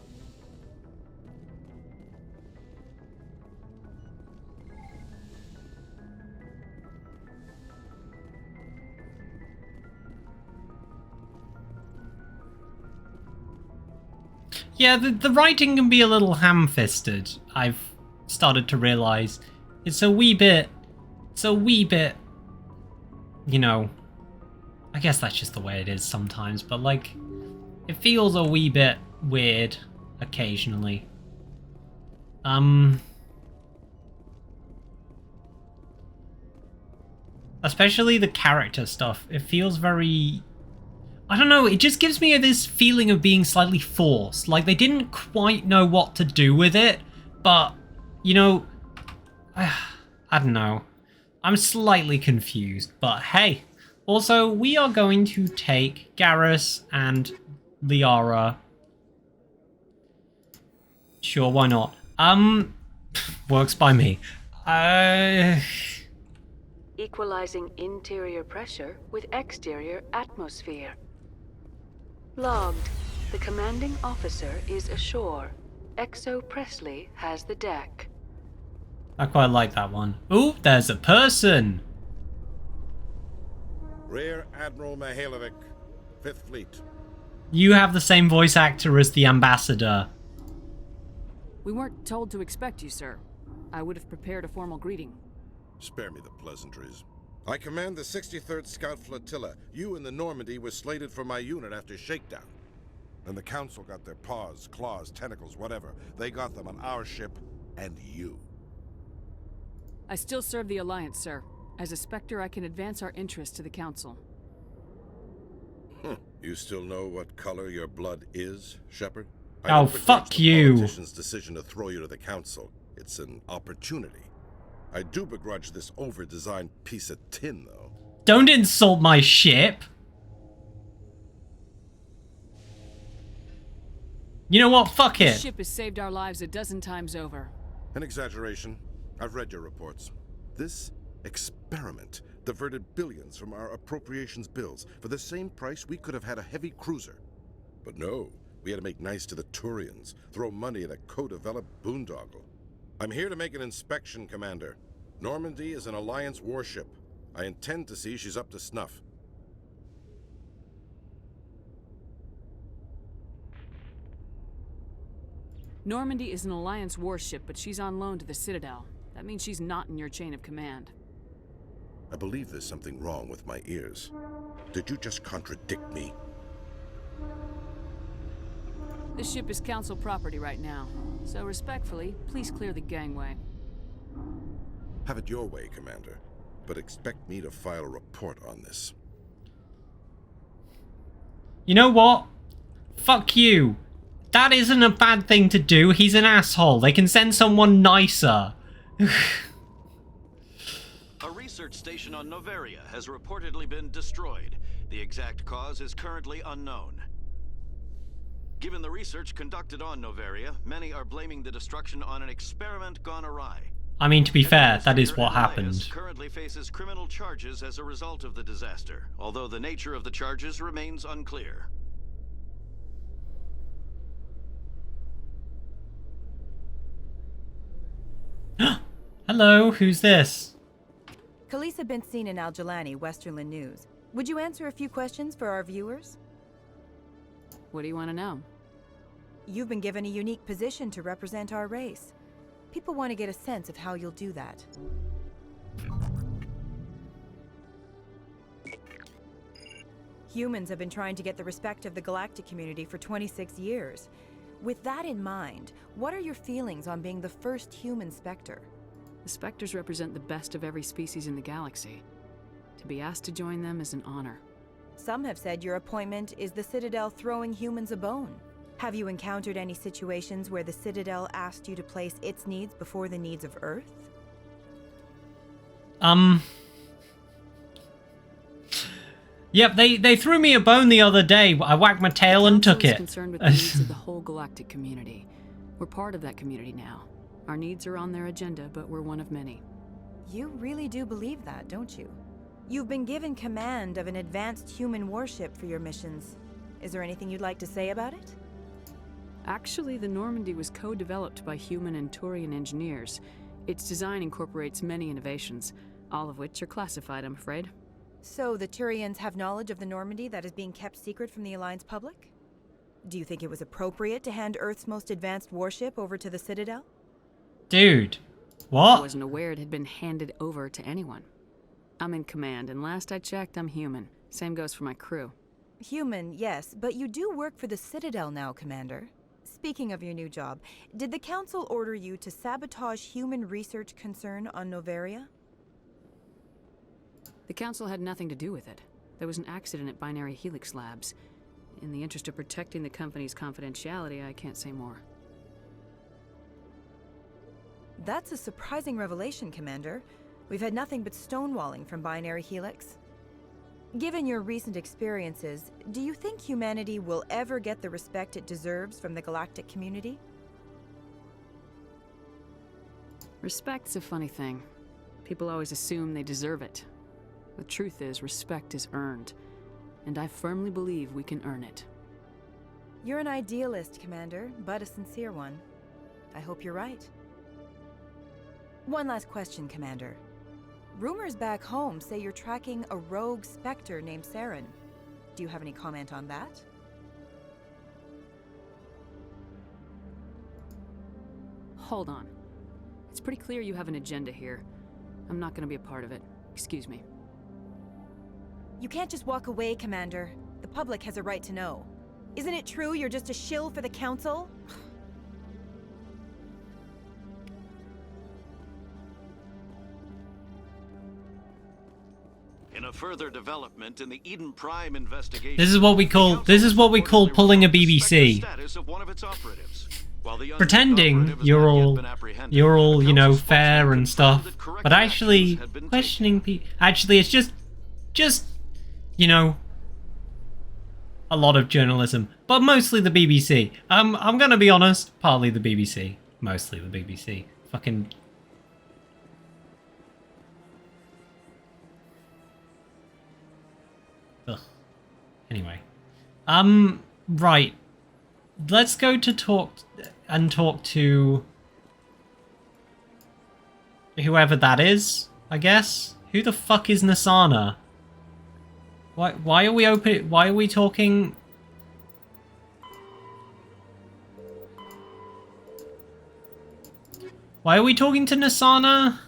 [SPEAKER 1] Yeah, the writing can be a little ham-fisted. I've started to realise it's a wee bit, you know, I guess that's just the way it is sometimes, but like, it feels a wee bit weird occasionally. Especially the character stuff. It feels very... I don't know, it just gives me this feeling of being slightly forced. Like, they didn't quite know what to do with it, but, you know, I don't know. I'm slightly confused, but hey. Also, we are going to take Garrus and Liara. Sure, why not? Works by me.
[SPEAKER 2] Equalizing interior pressure with exterior atmosphere. Logged. The commanding officer is ashore. Exo Presley has the deck.
[SPEAKER 1] I quite like that one. Ooh, there's a person!
[SPEAKER 5] Rear Admiral Mihailovic, 5th Fleet.
[SPEAKER 1] You have the same voice actor as the ambassador.
[SPEAKER 2] We weren't told to expect you, sir. I would have prepared a formal greeting.
[SPEAKER 5] Spare me the pleasantries. I command the 63rd Scout Flotilla. You and the Normandy were slated for my unit after shakedown. And the Council got their paws, claws, tentacles, whatever. They got them on our ship and you.
[SPEAKER 2] I still serve the Alliance, sir. As a Spectre, I can advance our interests to the Council.
[SPEAKER 5] You still know what color your blood is, Shepard?
[SPEAKER 1] Oh, fuck you.
[SPEAKER 5] The politician's decision to throw you to the Council. It's an opportunity. I do begrudge this over-designed piece of tin, though.
[SPEAKER 1] Don't insult my ship! You know what? Fuck it.
[SPEAKER 2] This ship has saved our lives a dozen times over.
[SPEAKER 5] An exaggeration. I've read your reports. This experiment diverted billions from our appropriations bills. For the same price, we could have had a heavy cruiser. But no, we had to make nice to the Turians, throw money at a co-developed boondoggle. I'm here to make an inspection, Commander. Normandy is an Alliance warship. I intend to see she's up to snuff.
[SPEAKER 2] Normandy is an Alliance warship, but she's on loan to the Citadel. That means she's not in your chain of command.
[SPEAKER 5] I believe there's something wrong with my ears. Did you just contradict me?
[SPEAKER 2] This ship is Council property right now, so respectfully, please clear the gangway.
[SPEAKER 5] Have it your way, Commander, but expect me to file a report on this.
[SPEAKER 1] You know what? Fuck you. That isn't a bad thing to do. He's an asshole. They can send someone nicer.
[SPEAKER 7] A research station on Noveria has reportedly been destroyed. The exact cause is currently unknown. Given the research conducted on Noveria, many are blaming the destruction on an experiment gone awry.
[SPEAKER 1] I mean, to be fair, that is what happened.
[SPEAKER 7] Currently faces criminal charges as a result of the disaster, although the nature of the charges remains unclear.
[SPEAKER 1] Hello, who's this?
[SPEAKER 23] Khaleesa Benzine and Al-Jalani, Westerland News. Would you answer a few questions for our viewers?
[SPEAKER 2] What do you want to know?
[SPEAKER 23] You've been given a unique position to represent our race. People want to get a sense of how you'll do that. Humans have been trying to get the respect of the galactic community for 26 years. With that in mind, what are your feelings on being the first human Spectre?
[SPEAKER 2] The Spectres represent the best of every species in the galaxy. To be asked to join them is an honor.
[SPEAKER 23] Some have said your appointment is the Citadel throwing humans a bone. Have you encountered any situations where the Citadel asked you to place its needs before the needs of Earth?
[SPEAKER 1] Yep, they threw me a bone the other day. I whacked my tail and took it.
[SPEAKER 2] Concerned with the needs of the whole galactic community. We're part of that community now. Our needs are on their agenda, but we're one of many.
[SPEAKER 23] You really do believe that, don't you? You've been given command of an advanced human warship for your missions. Is there anything you'd like to say about it?
[SPEAKER 2] Actually, the Normandy was co-developed by human and Turian engineers. Its design incorporates many innovations, all of which are classified, I'm afraid.
[SPEAKER 23] So the Turians have knowledge of the Normandy that is being kept secret from the Alliance public? Do you think it was appropriate to hand Earth's most advanced warship over to the Citadel?
[SPEAKER 1] Dude, what?
[SPEAKER 2] I wasn't aware it had been handed over to anyone. I'm in command, and last I checked, I'm human. Same goes for my crew.
[SPEAKER 23] Human, yes, but you do work for the Citadel now, Commander. Speaking of your new job, did the Council order you to sabotage human research concern on Noveria?
[SPEAKER 2] The Council had nothing to do with it. There was an accident at Binary Helix Labs. In the interest of protecting the company's confidentiality, I can't say more.
[SPEAKER 23] That's a surprising revelation, Commander. We've had nothing but stonewalling from Binary Helix. Given your recent experiences, do you think humanity will ever get the respect it deserves from the galactic community?
[SPEAKER 2] Respect's a funny thing. People always assume they deserve it. The truth is, respect is earned. And I firmly believe we can earn it.
[SPEAKER 23] You're an idealist, Commander, but a sincere one. I hope you're right. One last question, Commander. Rumors back home say you're tracking a rogue Spectre named Saren. Do you have any comment on that?
[SPEAKER 2] Hold on. It's pretty clear you have an agenda here. I'm not gonna be a part of it. Excuse me.
[SPEAKER 23] You can't just walk away, Commander. The public has a right to know. Isn't it true you're just a shill for the Council?
[SPEAKER 7] In a further development in the Eden Prime investigation,
[SPEAKER 1] This is what we call pulling a BBC.
[SPEAKER 7] status of one of its operatives. While the
[SPEAKER 1] Pretending you're all you know, fair and stuff, but actually questioning people. Actually, it's just you know, a lot of journalism, but mostly the BBC. I'm gonna be honest, partly the BBC, mostly the BBC. Fucking. Ugh. Anyway, right. Let's go to talk to whoever that is, I guess. Who the fuck is Nasana? Why are we talking? Why are we talking to Nasana?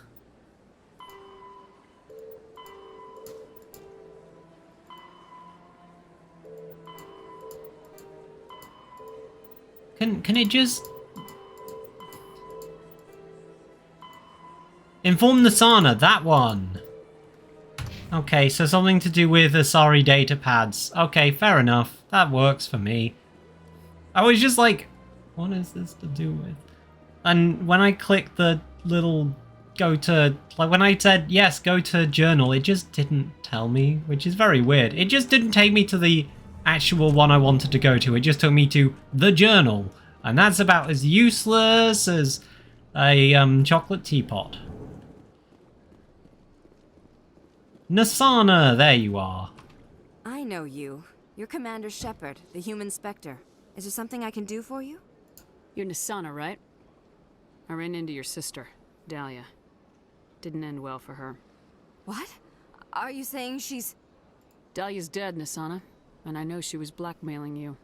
[SPEAKER 1] Can it just inform Nasana, that one? Okay, so something to do with Asari data pads. Okay, fair enough. That works for me. I was just like, what is this to do with? And when I clicked the little go to, like when I said, yes, go to journal, it just didn't tell me, which is very weird. It just didn't take me to the actual one I wanted to go to. It just took me to the journal. And that's about as useless as a chocolate teapot. Nasana, there you are.
[SPEAKER 12] I know you. You're Commander Shepard, the human Spectre. Is there something I can do for you?
[SPEAKER 2] You're Nasana, right? I ran into your sister, Dahlia. Didn't end well for her.
[SPEAKER 12] What? Are you saying she's...
[SPEAKER 2] Dahlia's dead, Nasana. And I know she was blackmailing you.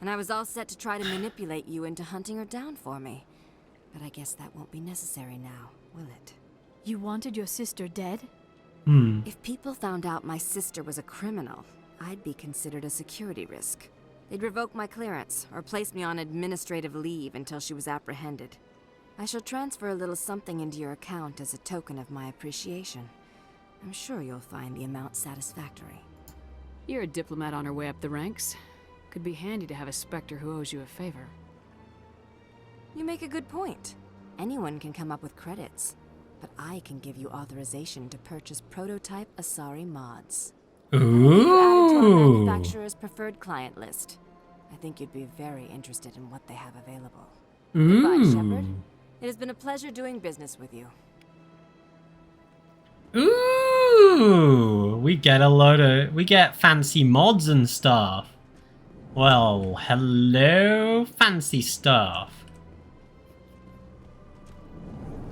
[SPEAKER 12] And I was all set to try to manipulate you into hunting her down for me. But I guess that won't be necessary now, will it?
[SPEAKER 6] You wanted your sister dead?
[SPEAKER 12] If people found out my sister was a criminal, I'd be considered a security risk. They'd revoke my clearance, or place me on administrative leave until she was apprehended. I shall transfer a little something into your account as a token of my appreciation. I'm sure you'll find the amount satisfactory.
[SPEAKER 2] You're a diplomat on her way up the ranks. Could be handy to have a Spectre who owes you a favor.
[SPEAKER 12] You make a good point. Anyone can come up with credits. But I can give you authorization to purchase prototype Asari mods.
[SPEAKER 1] Ooh.
[SPEAKER 12] You added to our manufacturer's preferred client list. I think you'd be very interested in what they have available. Goodbye, Shepard. It has been a pleasure doing business with you.
[SPEAKER 1] Ooh, we get fancy mods and stuff. Well, hello, fancy stuff.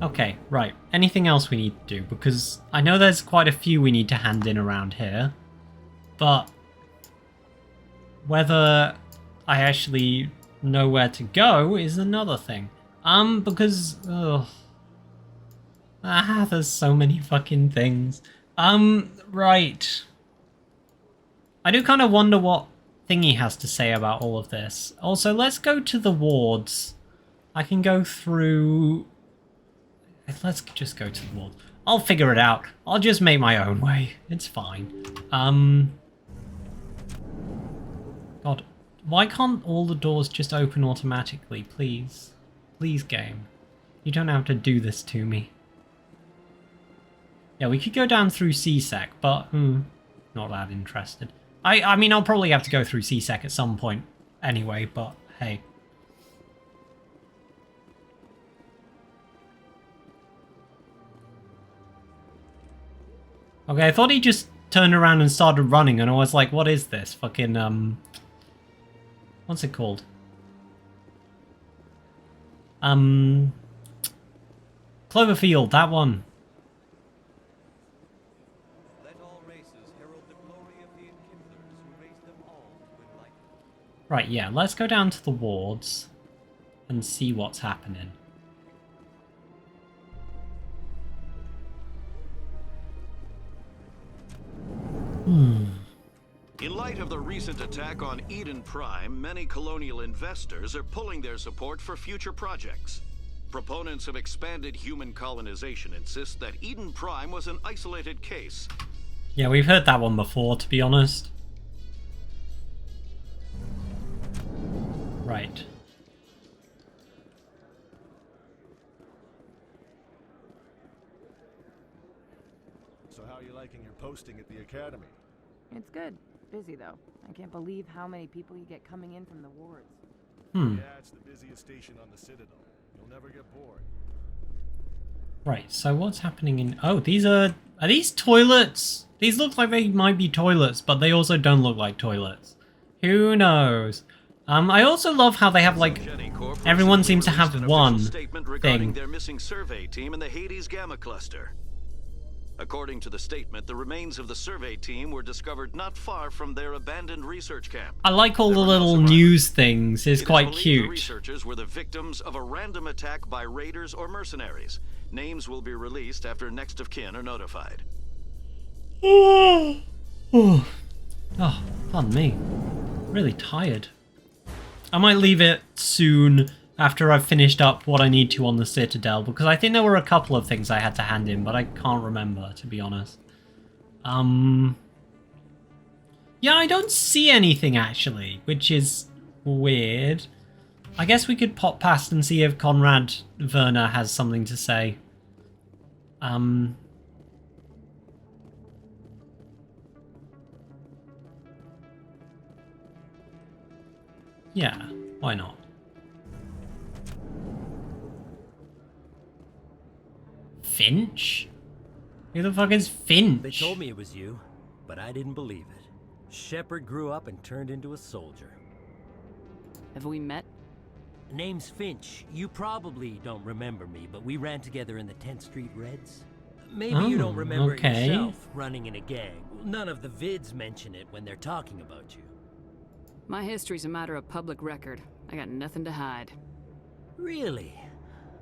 [SPEAKER 1] Okay, right. Anything else we need to do? Because I know there's quite a few we need to hand in around here. But whether I actually know where to go is another thing. Because... there's so many fucking things. Right. I do kind of wonder what Thingy has to say about all of this. Also, let's go to the wards. I can go through... Let's just go to the ward. I'll figure it out. I'll just make my own way. It's fine. God. Why can't all the doors just open automatically, please? Please, game. You don't have to do this to me. Yeah, we could go down through CSEC, but not that interested. I mean, I'll probably have to go through CSEC at some point anyway, but hey. Okay, I thought he just turned around and started running, and I was like, what is this? Fucking, what's it called? Cloverfield, that one. Right, yeah, let's go down to the wards and see what's happening.
[SPEAKER 7] In light of the recent attack on Eden Prime, many colonial investors are pulling their support for future projects. Proponents of expanded human colonization insist that Eden Prime was an isolated case.
[SPEAKER 1] Yeah, we've heard that one before, to be honest. Right.
[SPEAKER 13] So how are you liking your posting at the academy?
[SPEAKER 23] It's good. Busy, though. I can't believe how many people you get coming in from the wards.
[SPEAKER 1] Hmm.
[SPEAKER 13] Yeah, it's the busiest station on the Citadel. You'll never get bored.
[SPEAKER 1] Right, so what's happening in... Oh, these are these toilets? These look like they might be toilets, but they also don't look like toilets. Who knows? I also love how they have, like, everyone seems to have one thing.
[SPEAKER 7] Their missing survey team in the Hades Gamma Cluster. According to the statement, the remains of the survey team were discovered not far from their abandoned research camp.
[SPEAKER 1] I like all the little news things. It's quite cute.
[SPEAKER 7] The researchers were the victims of a random attack by raiders or mercenaries. Names will be released after next of kin are notified.
[SPEAKER 1] Oh, pardon me. Really tired. I might leave it soon after I've finished up what I need to on the Citadel, because I think there were a couple of things I had to hand in, but I can't remember, to be honest. Yeah, I don't see anything, actually, which is weird. I guess we could pop past and see if Conrad Werner has something to say. Yeah, why not? Finch? Who the fuck is Finch?
[SPEAKER 14] They told me it was you, but I didn't believe it. Shepard grew up and turned into a soldier.
[SPEAKER 2] Have we met?
[SPEAKER 14] Name's Finch. You probably don't remember me, but we ran together in the 10th Street Reds. Maybe you don't remember it yourself, running in a gang. None of the vids mention it when they're talking about you.
[SPEAKER 2] My history's a matter of public record. I got nothing to hide.
[SPEAKER 14] Really?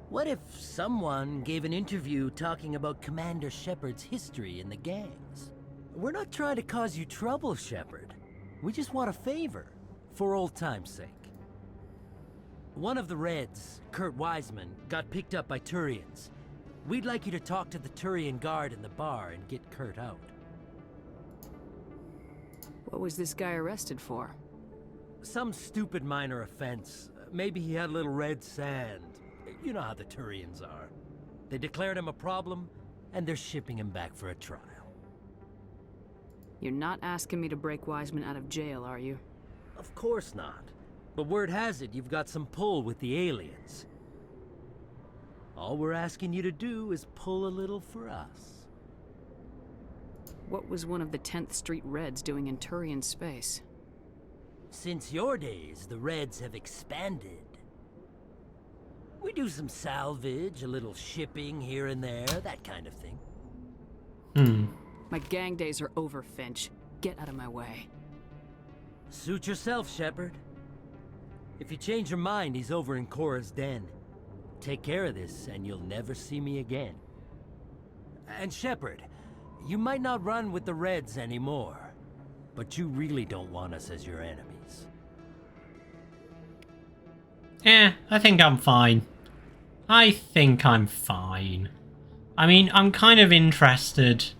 [SPEAKER 14] What if someone gave an interview talking about Commander Shepard's history in the gangs? We're not trying to cause you trouble, Shepard. We just want a favor, for old time's sake. One of the Reds, Kurt Wiseman, got picked up by Turians. We'd like you to talk to the Turian guard in the bar and get Kurt out.
[SPEAKER 2] What was this guy arrested for?
[SPEAKER 14] Some stupid minor offense. Maybe he had a little red sand. You know how the Turians are. They declared him a problem, and they're shipping him back for a trial.
[SPEAKER 2] You're not asking me to break Wiseman out of jail, are you?
[SPEAKER 14] Of course not. But word has it you've got some pull with the aliens. All we're asking you to do is pull a little for us.
[SPEAKER 2] What was one of the 10th Street Reds doing in Turian space?
[SPEAKER 14] Since your days, the Reds have expanded. We do some salvage, a little shipping here and there, that kind of thing.
[SPEAKER 2] My gang days are over, Finch. Get out of my way.
[SPEAKER 14] Suit yourself, Shepard. If you change your mind, he's over in Cora's den. Take care of this, and you'll never see me again. And Shepard, you might not run with the Reds anymore, but you really don't want us as your enemies.
[SPEAKER 1] I think I'm fine. I think I'm fine. I mean, I'm kind of interested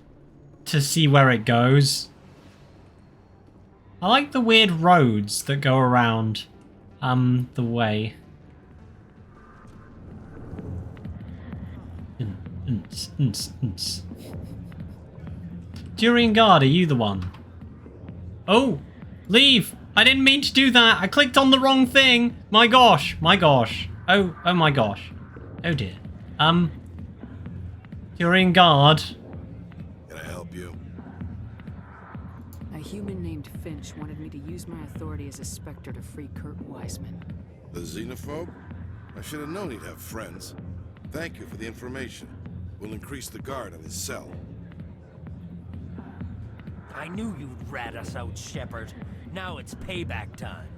[SPEAKER 1] to see where it goes. I like the weird roads that go around the way. Durian Guard, are you the one? Oh, leave! I didn't mean to do that. I clicked on the wrong thing. My gosh, my gosh. Oh my gosh. Oh dear. Durian Guard.
[SPEAKER 5] Can I help you?
[SPEAKER 2] use my authority as a Spectre to free Kurt Weissman.
[SPEAKER 5] The xenophobe? I should have known he'd have friends. Thank you for the information. We'll increase the guard on his cell.
[SPEAKER 14] I knew you'd rat us out, Shepard. Now it's payback time.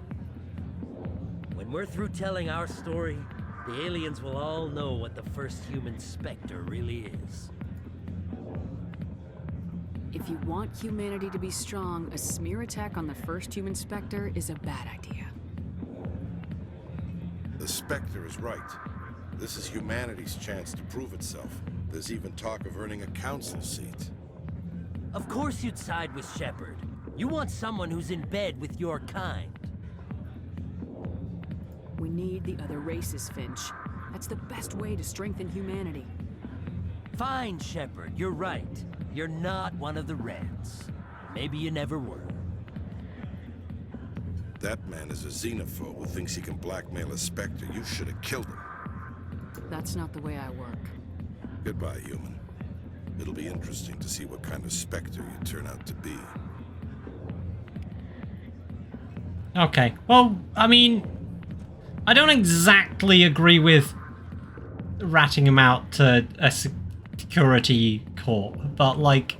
[SPEAKER 14] When we're through telling our story, the aliens will all know what the first human Spectre really is.
[SPEAKER 2] If you want humanity to be strong, a smear attack on the first human Spectre is a bad idea.
[SPEAKER 5] The Spectre is right. This is humanity's chance to prove itself. There's even talk of earning a council seat.
[SPEAKER 14] Of course you'd side with Shepard. You want someone who's in bed with your kind.
[SPEAKER 2] We need the other races, Finch. That's the best way to strengthen humanity.
[SPEAKER 14] Fine, Shepard, you're right. You're not one of the Reds. Maybe you never were.
[SPEAKER 5] That man is a xenophobe who thinks he can blackmail a Spectre. You should have killed him.
[SPEAKER 2] That's not the way I work.
[SPEAKER 5] Goodbye, human. It'll be interesting to see what kind of Spectre you turn out to be.
[SPEAKER 1] Okay, well, I mean, I don't exactly agree with ratting him out to a security court, but like,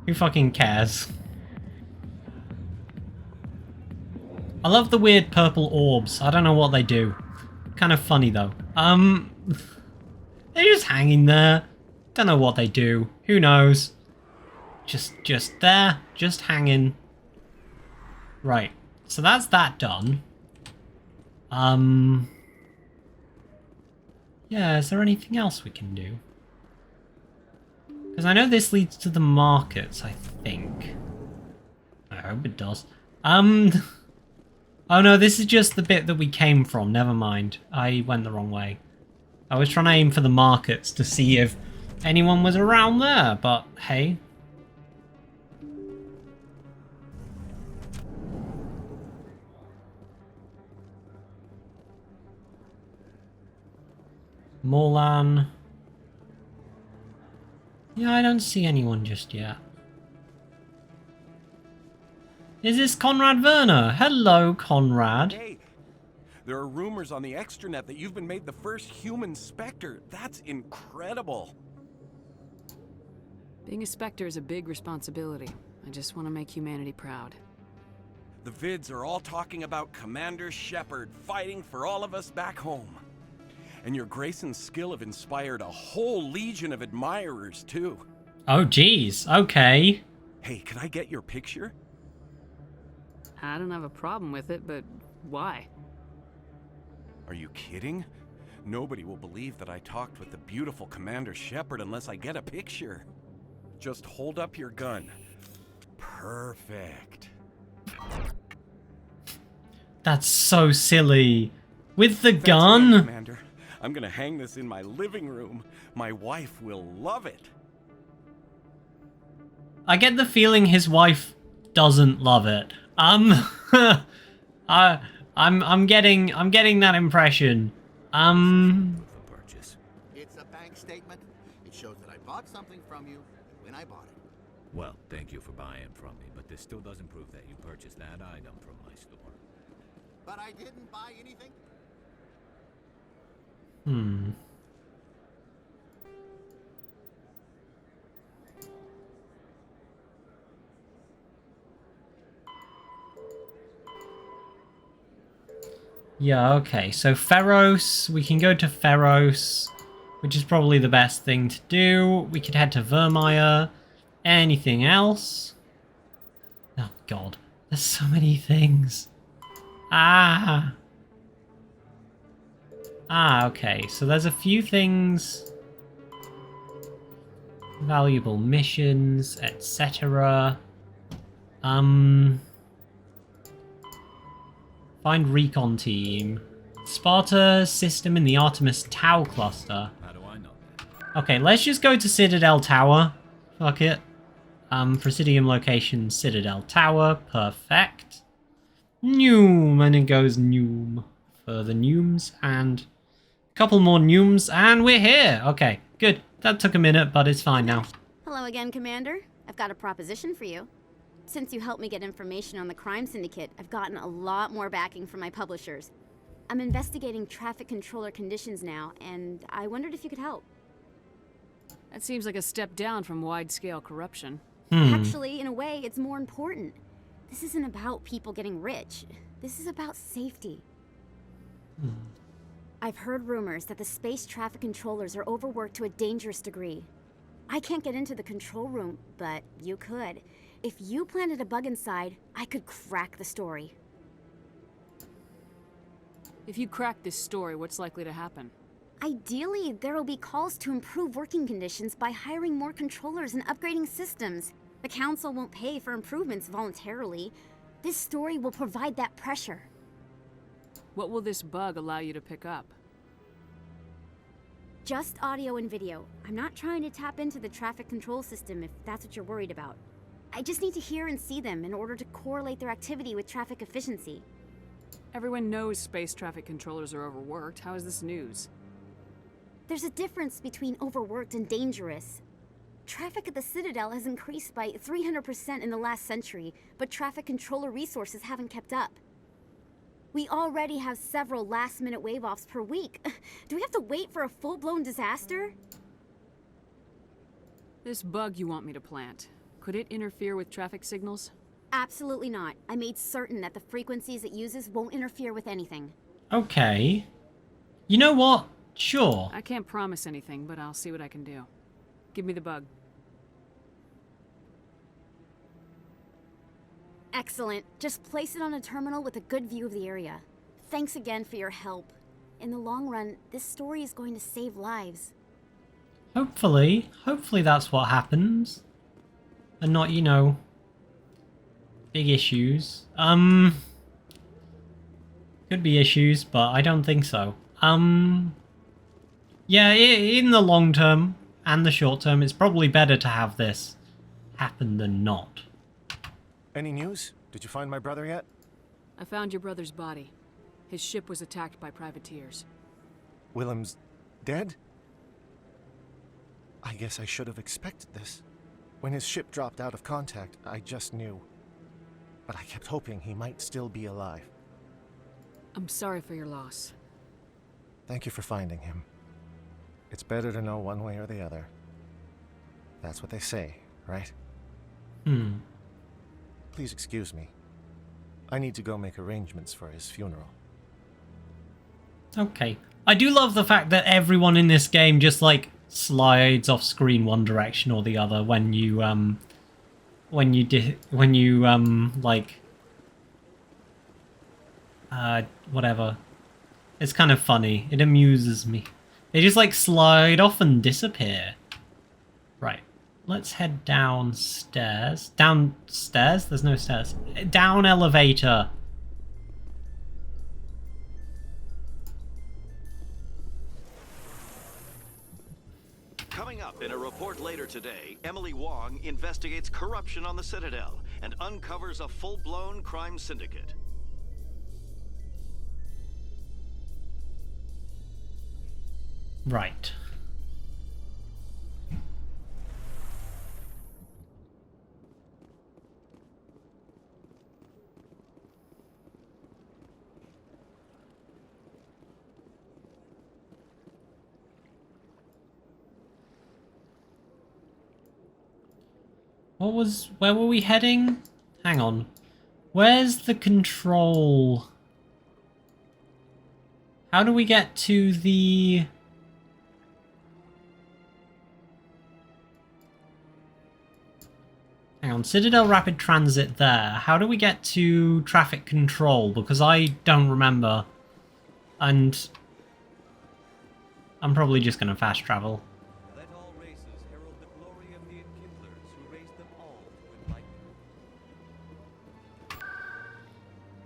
[SPEAKER 1] who fucking cares? I love the weird purple orbs. I don't know what they do. Kind of funny though. They're just hanging there. Don't know what they do. Who knows? Just there, just hanging. Right. So that's that done. Yeah, is there anything else we can do? Because I know this leads to the markets, I think. I hope it does. Oh no, this is just the bit that we came from. Never mind. I went the wrong way. I was trying to aim for the markets to see if anyone was around there, but hey. Morlan. Yeah, I don't see anyone just yet. Is this Conrad Werner? Hello, Conrad.
[SPEAKER 15] Hey, there are rumors on the extranet that you've been made the first human Spectre. That's incredible.
[SPEAKER 2] Being a Spectre is a big responsibility. I just want to make humanity proud.
[SPEAKER 15] The vids are all talking about Commander Shepard fighting for all of us back home. And your grace and skill have inspired a whole legion of admirers, too.
[SPEAKER 1] Oh, geez. Okay.
[SPEAKER 15] Hey, can I get your picture?
[SPEAKER 2] I don't have a problem with it, but why?
[SPEAKER 15] Are you kidding? Nobody will believe that I talked with the beautiful Commander Shepard unless I get a picture. Just hold up your gun. Perfect.
[SPEAKER 1] That's so silly. With the
[SPEAKER 15] That's
[SPEAKER 1] gun?
[SPEAKER 15] right, Commander. I'm gonna hang this in my living room. My wife will love it.
[SPEAKER 1] I get the feeling his wife doesn't love it. I'm getting that impression.
[SPEAKER 16] It's a bank statement. It shows that I bought something from you when I bought it.
[SPEAKER 17] Well, thank you for buying from me, but this still doesn't prove that you purchased that item from my store.
[SPEAKER 16] But I didn't buy anything.
[SPEAKER 1] Yeah, okay. So Feros, we can go to Feros, which is probably the best thing to do. We could head to Vermeer. Anything else? Oh god, there's so many things. Okay, so there's a few things. Valuable missions, etc. Find recon team. Sparta system in the Artemis Tau cluster.
[SPEAKER 17] How do I know?
[SPEAKER 1] Okay, let's just go to Citadel Tower. Fuck it. Presidium location, Citadel Tower. Perfect. Noom, and it goes Noom. Further Nooms, and a couple more Nooms, and we're here. Okay, good. That took a minute, but it's fine now.
[SPEAKER 24] Hello again, Commander. I've got a proposition for you.
[SPEAKER 3] Since you helped me get information on the crime syndicate, I've gotten a lot more backing from my publishers. I'm investigating traffic controller conditions now, and I wondered if you could help.
[SPEAKER 2] That seems like a step down from wide-scale corruption.
[SPEAKER 3] Actually, in a way, it's more important. This isn't about people getting rich. This is about safety. I've heard rumors that the space traffic controllers are overworked to a dangerous degree. I can't get into the control room, but you could. If you planted a bug inside, I could crack the story.
[SPEAKER 2] If you crack this story, what's likely to happen?
[SPEAKER 3] Ideally, there will be calls to improve working conditions by hiring more controllers and upgrading systems. The council won't pay for improvements voluntarily. This story will provide that pressure.
[SPEAKER 2] What will this bug allow you to pick up?
[SPEAKER 3] Just audio and video. I'm not trying to tap into the traffic control system if that's what you're worried about. I just need to hear and see them in order to correlate their activity with traffic efficiency.
[SPEAKER 2] Everyone knows space traffic controllers are overworked. How is this news?
[SPEAKER 3] There's a difference between overworked and dangerous. Traffic at the Citadel has increased by 300% in the last century, but traffic controller resources haven't kept up. We already have several last-minute wave-offs per week. Do we have to wait for a full-blown disaster?
[SPEAKER 2] This bug you want me to plant, could it interfere with traffic signals?
[SPEAKER 3] Absolutely not. I made certain that the frequencies it uses won't interfere with anything.
[SPEAKER 1] Okay. You know what? Sure.
[SPEAKER 2] I can't promise anything, but I'll see what I can do. Give me the bug.
[SPEAKER 3] Excellent. Just place it on a terminal with a good view of the area. Thanks again for your help. In the long run, this story is going to save lives.
[SPEAKER 1] Hopefully that's what happens. And not, you know, big issues. Could be issues, but I don't think so. Yeah, in the long term and the short term, it's probably better to have this happen than not.
[SPEAKER 4] Any news? Did you find my brother yet?
[SPEAKER 2] I found your brother's body. His ship was attacked by privateers.
[SPEAKER 4] Willem's dead? I guess I should have expected this. When his ship dropped out of contact, I just knew. But I kept hoping he might still be alive.
[SPEAKER 2] I'm sorry for your loss.
[SPEAKER 4] Thank you for finding him. It's better to know one way or the other. That's what they say, right? Please excuse me. I need to go make arrangements for his funeral.
[SPEAKER 1] Okay. I do love the fact that everyone in this game just, like, slides off screen one direction or the other when you, whatever. It's kind of funny. It amuses me. They just, like, slide off and disappear. Right. Let's head downstairs. Downstairs? There's no stairs. Down elevator.
[SPEAKER 7] Coming up in a report later today, Emily Wong investigates corruption on the Citadel and uncovers a full-blown crime syndicate.
[SPEAKER 1] Right. Where were we heading? Hang on. Where's the control? How do we get to the... Hang on, Citadel Rapid Transit there. How do we get to traffic control? Because I don't remember. And I'm probably just going to fast travel.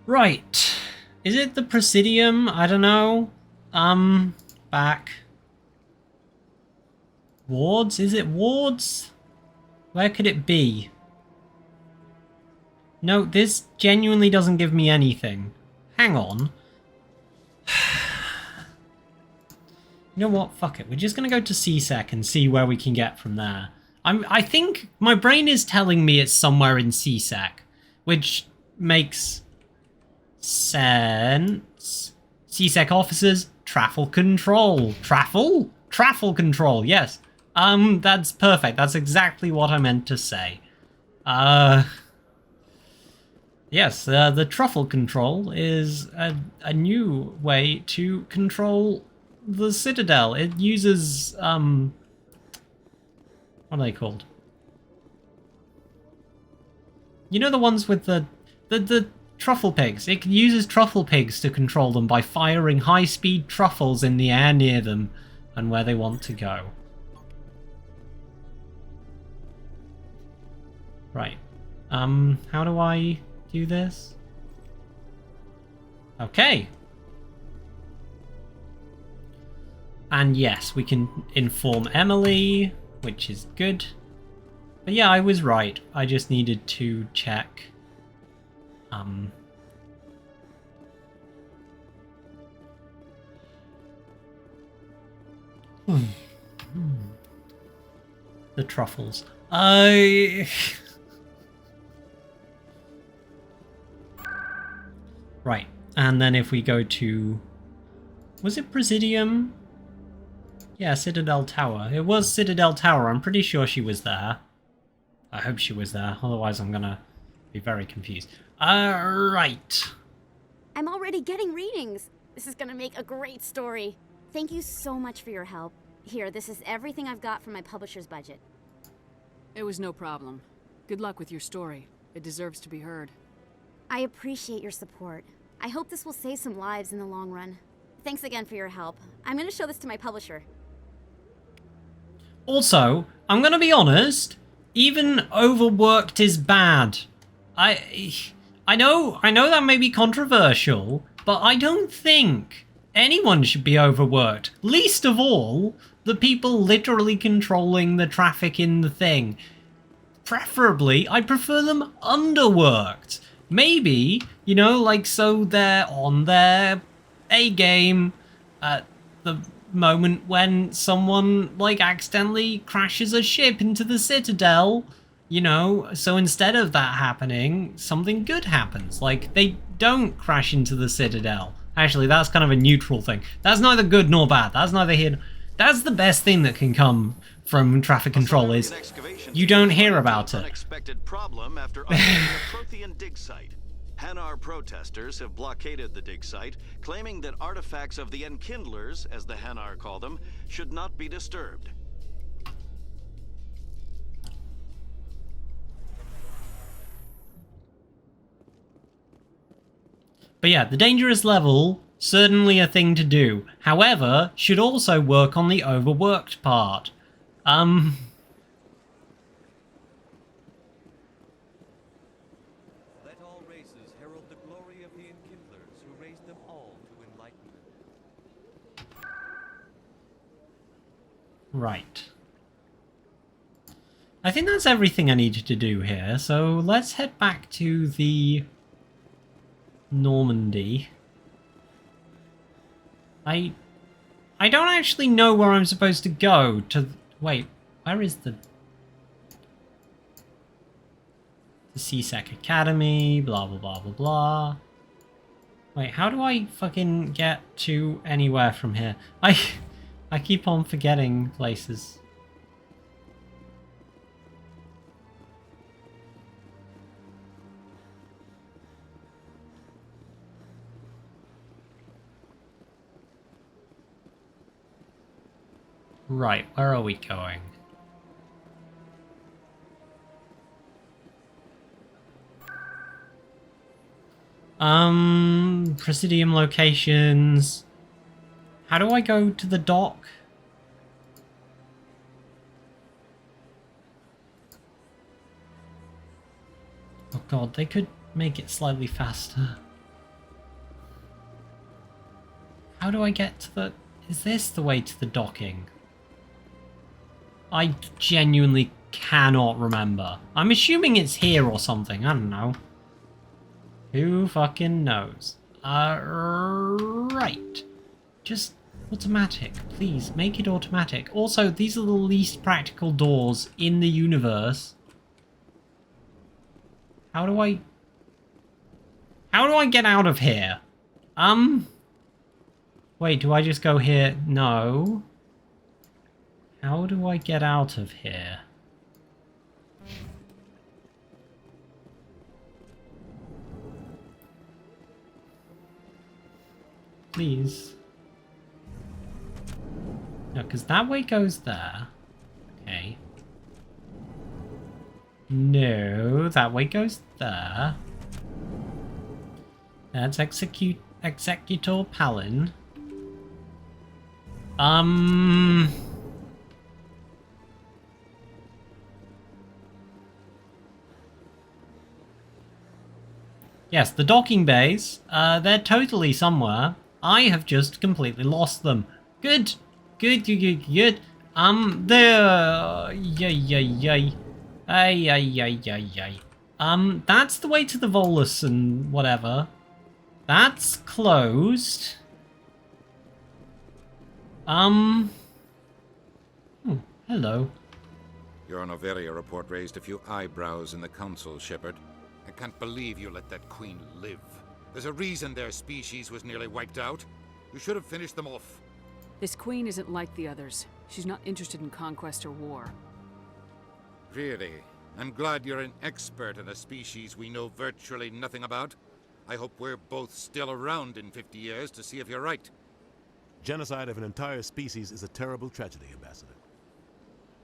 [SPEAKER 1] Right. Is it the Presidium? I don't know. Back. Wards? Is it wards? Where could it be? No, this genuinely doesn't give me anything. Hang on. You know what? Fuck it. We're just going to go to CSEC and see where we can get from there. I think my brain is telling me it's somewhere in CSEC, which makes sense. CSEC officers, travel control. Travel control, yes. That's perfect. That's exactly what I meant to say. Yes, the truffle control is a new way to control the Citadel. It uses, what are they called? You know the ones with the truffle pigs? It uses truffle pigs to control them by firing high-speed truffles in the air near them and where they want to go. Right. How do I do this? Okay. And yes, we can inform Emily, which is good. But yeah, I was right. I just needed to check. The truffles. Right, and then if we go to... Was it Presidium? Yeah, Citadel Tower. It was Citadel Tower. I'm pretty sure she was there. I hope she was there. Otherwise, I'm gonna be very confused. Right.
[SPEAKER 3] I'm already getting readings. This is gonna make a great story. Thank you so much for your help. Here, this is everything I've got from my publisher's budget.
[SPEAKER 2] It was no problem. Good luck with your story. It deserves to be heard.
[SPEAKER 3] I appreciate your support. I hope this will save some lives in the long run. Thanks again for your help. I'm gonna show this to my publisher.
[SPEAKER 1] Also, I'm gonna be honest, even overworked is bad. I know that may be controversial, but I don't think anyone should be overworked. Least of all, the people literally controlling the traffic in the thing. Preferably, I prefer them underworked. Maybe, you know, like so they're on their A game at the moment when someone like accidentally crashes a ship into the Citadel, you know, so instead of that happening, something good happens. Like they don't crash into the Citadel. Actually, that's kind of a neutral thing. That's neither good nor bad. That's neither here. That's the best thing that can come from traffic control is you don't hear about it.
[SPEAKER 7] Unexpected problem after unearthing a Prothean dig site. Hanar protesters have blockaded the dig site, claiming that artifacts of the Enkindlers, as the Hanar call them, should not be disturbed.
[SPEAKER 1] But yeah, the dangerous level, certainly a thing to do. However, should also work on the overworked part.
[SPEAKER 21] Let all races herald the glory of the Enkindlers who raised them all to enlightenment.
[SPEAKER 1] Right. I think that's everything I needed to do here, so let's head back to the Normandy. I don't actually know where I'm supposed to go to... Wait, where is the CSEC Academy, blah blah blah blah blah. Wait, how do I fucking get to anywhere from here? I keep on forgetting places. Right, where are we going? Presidium locations. How do I go to the dock? Oh god, they could make it slightly faster. How do I get to the... Is this the way to the docking? I genuinely cannot remember. I'm assuming it's here or something. I don't know. Who fucking knows? Right. Just Automatic, please, make it automatic. Also, these are the least practical doors in the universe. How do I get out of here? Wait, do I just go here? No. How do I get out of here? Please. No, because that way goes there. Okay. No, that way goes there. That's Executor Palin. Yes, the docking bays. They're totally somewhere. I have just completely lost them. Good. Good. There. Yay. Ay. That's the way to the Volus and whatever. That's closed. Hello.
[SPEAKER 9] Your Noveria report raised a few eyebrows in the council, Shepard. I can't believe you let that queen live. There's a reason their species was nearly wiped out. You should have finished them off.
[SPEAKER 2] This queen isn't like the others. She's not interested in conquest or war.
[SPEAKER 9] Really? I'm glad you're an expert in a species we know virtually nothing about. I hope we're both still around in 50 years to see if you're right.
[SPEAKER 13] Genocide of an entire species is a terrible tragedy, Ambassador.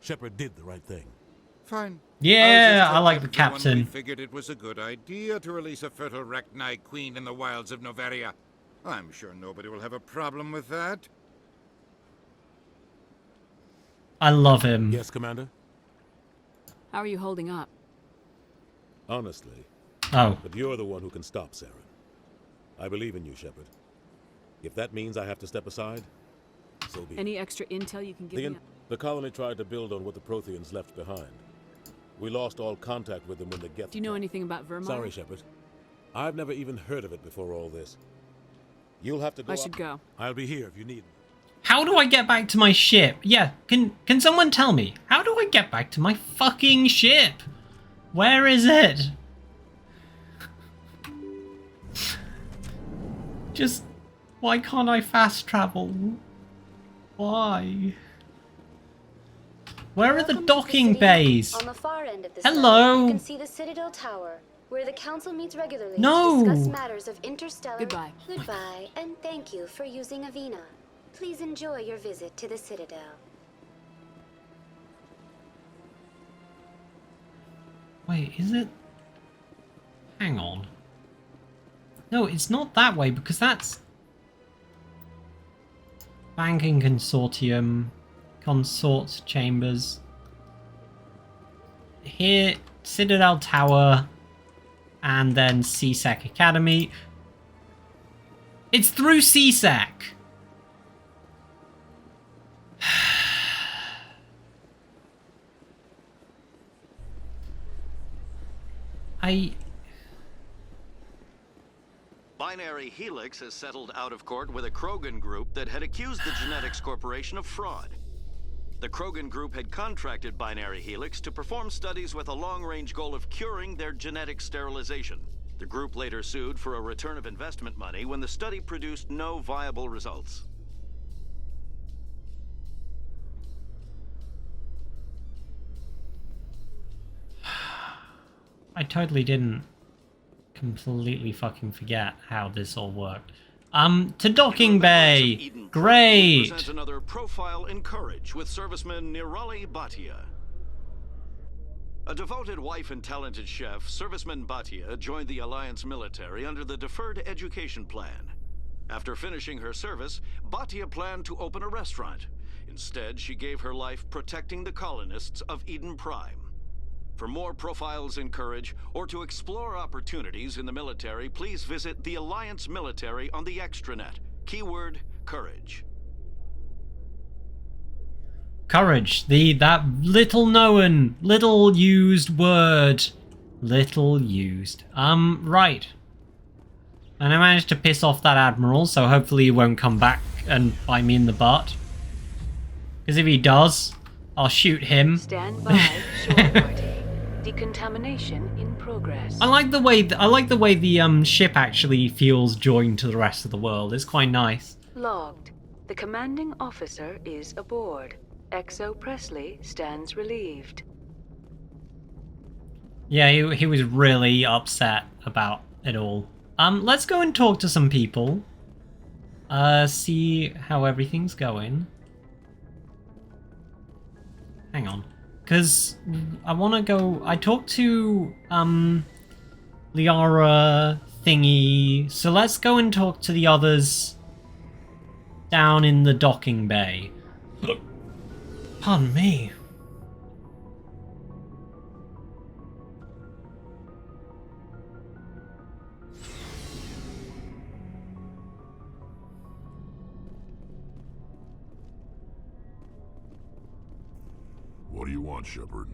[SPEAKER 13] Shepard did the right thing.
[SPEAKER 9] Fine.
[SPEAKER 1] Yeah, I like the captain.
[SPEAKER 9] We figured it was a good idea to release a fertile Rachni queen in the wilds of Noveria. I'm sure nobody will have a problem with that.
[SPEAKER 1] I love him.
[SPEAKER 13] Yes, Commander?
[SPEAKER 2] How are you holding up?
[SPEAKER 13] Honestly.
[SPEAKER 1] Oh.
[SPEAKER 13] But you're the one who can stop Saren. I believe in you, Shepard. If that means I have to step aside, so be it.
[SPEAKER 2] Any extra intel you can give me?
[SPEAKER 13] The colony tried to build on what the Protheans left behind. We lost all contact with them when the Geth.
[SPEAKER 2] Do you know anything about Vermont?
[SPEAKER 13] Sorry, Shepard. I've never even heard of it before all this. You'll have to go.
[SPEAKER 2] I should go.
[SPEAKER 13] I'll be here if you need me.
[SPEAKER 1] How do I get back to my ship? Yeah, can someone tell me? How do I get back to my fucking ship? Where is it? Just, why can't I fast travel? Why? Where are the docking bays?
[SPEAKER 10] On the far end of the
[SPEAKER 1] Hello.
[SPEAKER 10] site, you can see the Citadel Tower, where the council meets regularly
[SPEAKER 1] No.
[SPEAKER 10] to discuss matters of interstellar.
[SPEAKER 2] Goodbye.
[SPEAKER 10] Goodbye, and thank you for using Avina. Please enjoy your visit to the Citadel.
[SPEAKER 1] Wait, is it? Hang on. No, it's not that way because that's banking consortium, consort chambers. Here, Citadel Tower, and then CSEC Academy. It's through CSEC.
[SPEAKER 7] Binary Helix has settled out of court with a Krogan group that had accused the Genetics Corporation of fraud. The Krogan group had contracted Binary Helix to perform studies with a long-range goal of curing their genetic sterilization. The group later sued for a return of investment money when the study produced no viable results.
[SPEAKER 1] I totally didn't completely fucking forget how this all worked. To docking bay. Great.
[SPEAKER 7] Present another profile in courage with serviceman Nirali Bhatia. A devoted wife and talented chef, serviceman Bhatia joined the Alliance military under the Deferred Education Plan. After finishing her service, Bhatia planned to open a restaurant. Instead, she gave her life protecting the colonists of Eden Prime. For more profiles in courage, or to explore opportunities in the military, please visit the Alliance Military on the extranet. Keyword, courage.
[SPEAKER 1] Courage, that little known, little used word. Little used. Right. And I managed to piss off that admiral, so hopefully he won't come back and bite me in the butt. Because if he does, I'll shoot him.
[SPEAKER 2] Stand by, shore party. Decontamination in progress.
[SPEAKER 1] I like the way the ship actually feels joined to the rest of the world. It's quite nice.
[SPEAKER 2] Logged. The commanding officer is aboard. XO Presley stands relieved.
[SPEAKER 1] Yeah, he was really upset about it all. Let's go and talk to some people. See how everything's going. Hang on. Because I want to go... I talked to, Liara thingy. So let's go and talk to the others down in the docking bay. Pardon me.
[SPEAKER 21] What do you want, Shepard?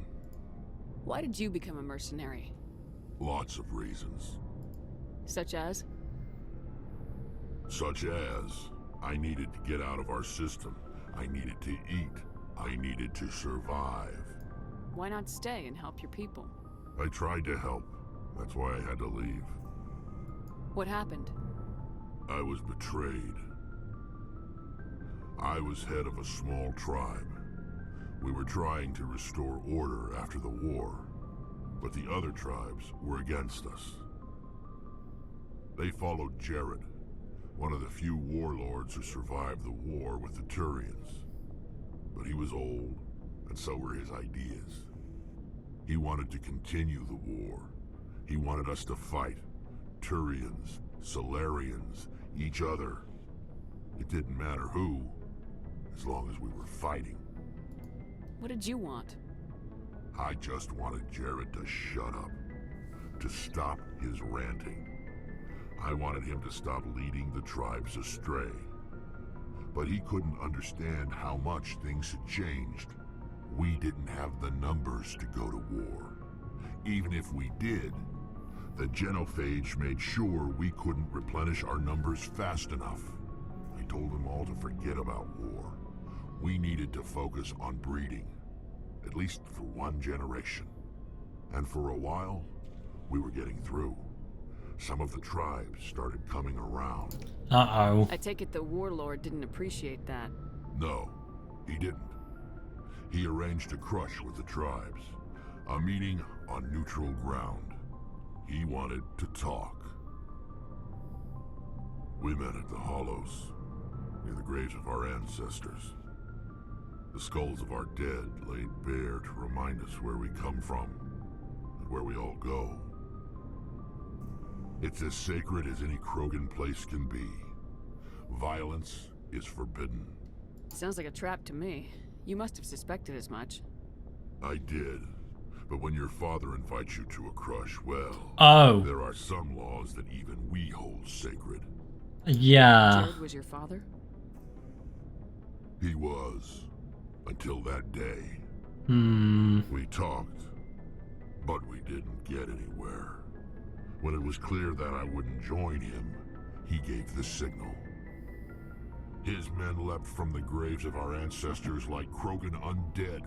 [SPEAKER 2] Why did you become a mercenary?
[SPEAKER 21] Lots of reasons.
[SPEAKER 2] Such as?
[SPEAKER 21] Such as, I needed to get out of our system. I needed to eat. I needed to survive.
[SPEAKER 2] Why not stay and help your people?
[SPEAKER 21] I tried to help. That's why I had to leave.
[SPEAKER 2] What happened?
[SPEAKER 21] I was betrayed. I was head of a small tribe. We were trying to restore order after the war, but the other tribes were against us. They followed Jared, one of the few warlords who survived the war with the Turians. But he was old, and so were his ideas. He wanted to continue the war. He wanted us to fight. Turians, Solarians, each other. It didn't matter who, as long as we were fighting.
[SPEAKER 2] What did you want?
[SPEAKER 21] I just wanted Jared to shut up, to stop his ranting. I wanted him to stop leading the tribes astray. But he couldn't understand how much things had changed. We didn't have the numbers to go to war. Even if we did, the genophage made sure we couldn't replenish our numbers fast enough. I told them all to forget about war. We needed to focus on breeding, at least for one generation. And for a while, we were getting through. Some of the tribes started coming around.
[SPEAKER 1] Uh-oh.
[SPEAKER 2] I take it the warlord didn't appreciate that.
[SPEAKER 21] No, he didn't. He arranged a crush with the tribes, a meeting on neutral ground. He wanted to talk. We met at the Hollows, near the graves of our ancestors. The skulls of our dead laid bare to remind us where we come from and where we all go. It's as sacred as any Krogan place can be. Violence is forbidden.
[SPEAKER 2] Sounds like a trap to me. You must have suspected as much.
[SPEAKER 21] I did. But when your father invites you to a crush, well, there are some laws that even we hold sacred.
[SPEAKER 1] Yeah.
[SPEAKER 2] Jared was your father?
[SPEAKER 21] He was. Until that day. We talked, but we didn't get anywhere. When it was clear that I wouldn't join him, he gave the signal. His men leapt from the graves of our ancestors like Krogan undead.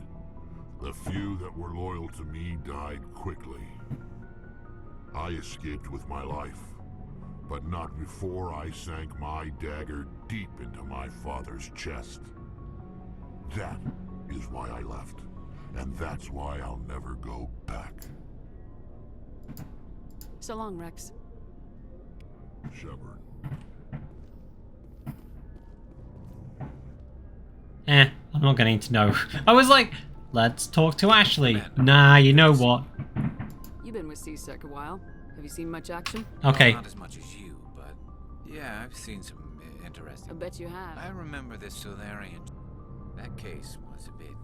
[SPEAKER 21] The few that were loyal to me died quickly. I escaped with my life, but not before I sank my dagger deep into my father's chest. That is why I left, and that's why I'll never go back.
[SPEAKER 2] So long, Rex.
[SPEAKER 21] Shepard.
[SPEAKER 1] I'm not getting to know. I was like, let's talk to Ashley. Nah, you know what?
[SPEAKER 2] You've been with C-Sec a while. Have you seen much action?
[SPEAKER 1] Okay.
[SPEAKER 17] Well, not as much as you, but yeah, I've seen some interesting.
[SPEAKER 2] I bet you have.
[SPEAKER 17] I remember this Solarian. That case was a bit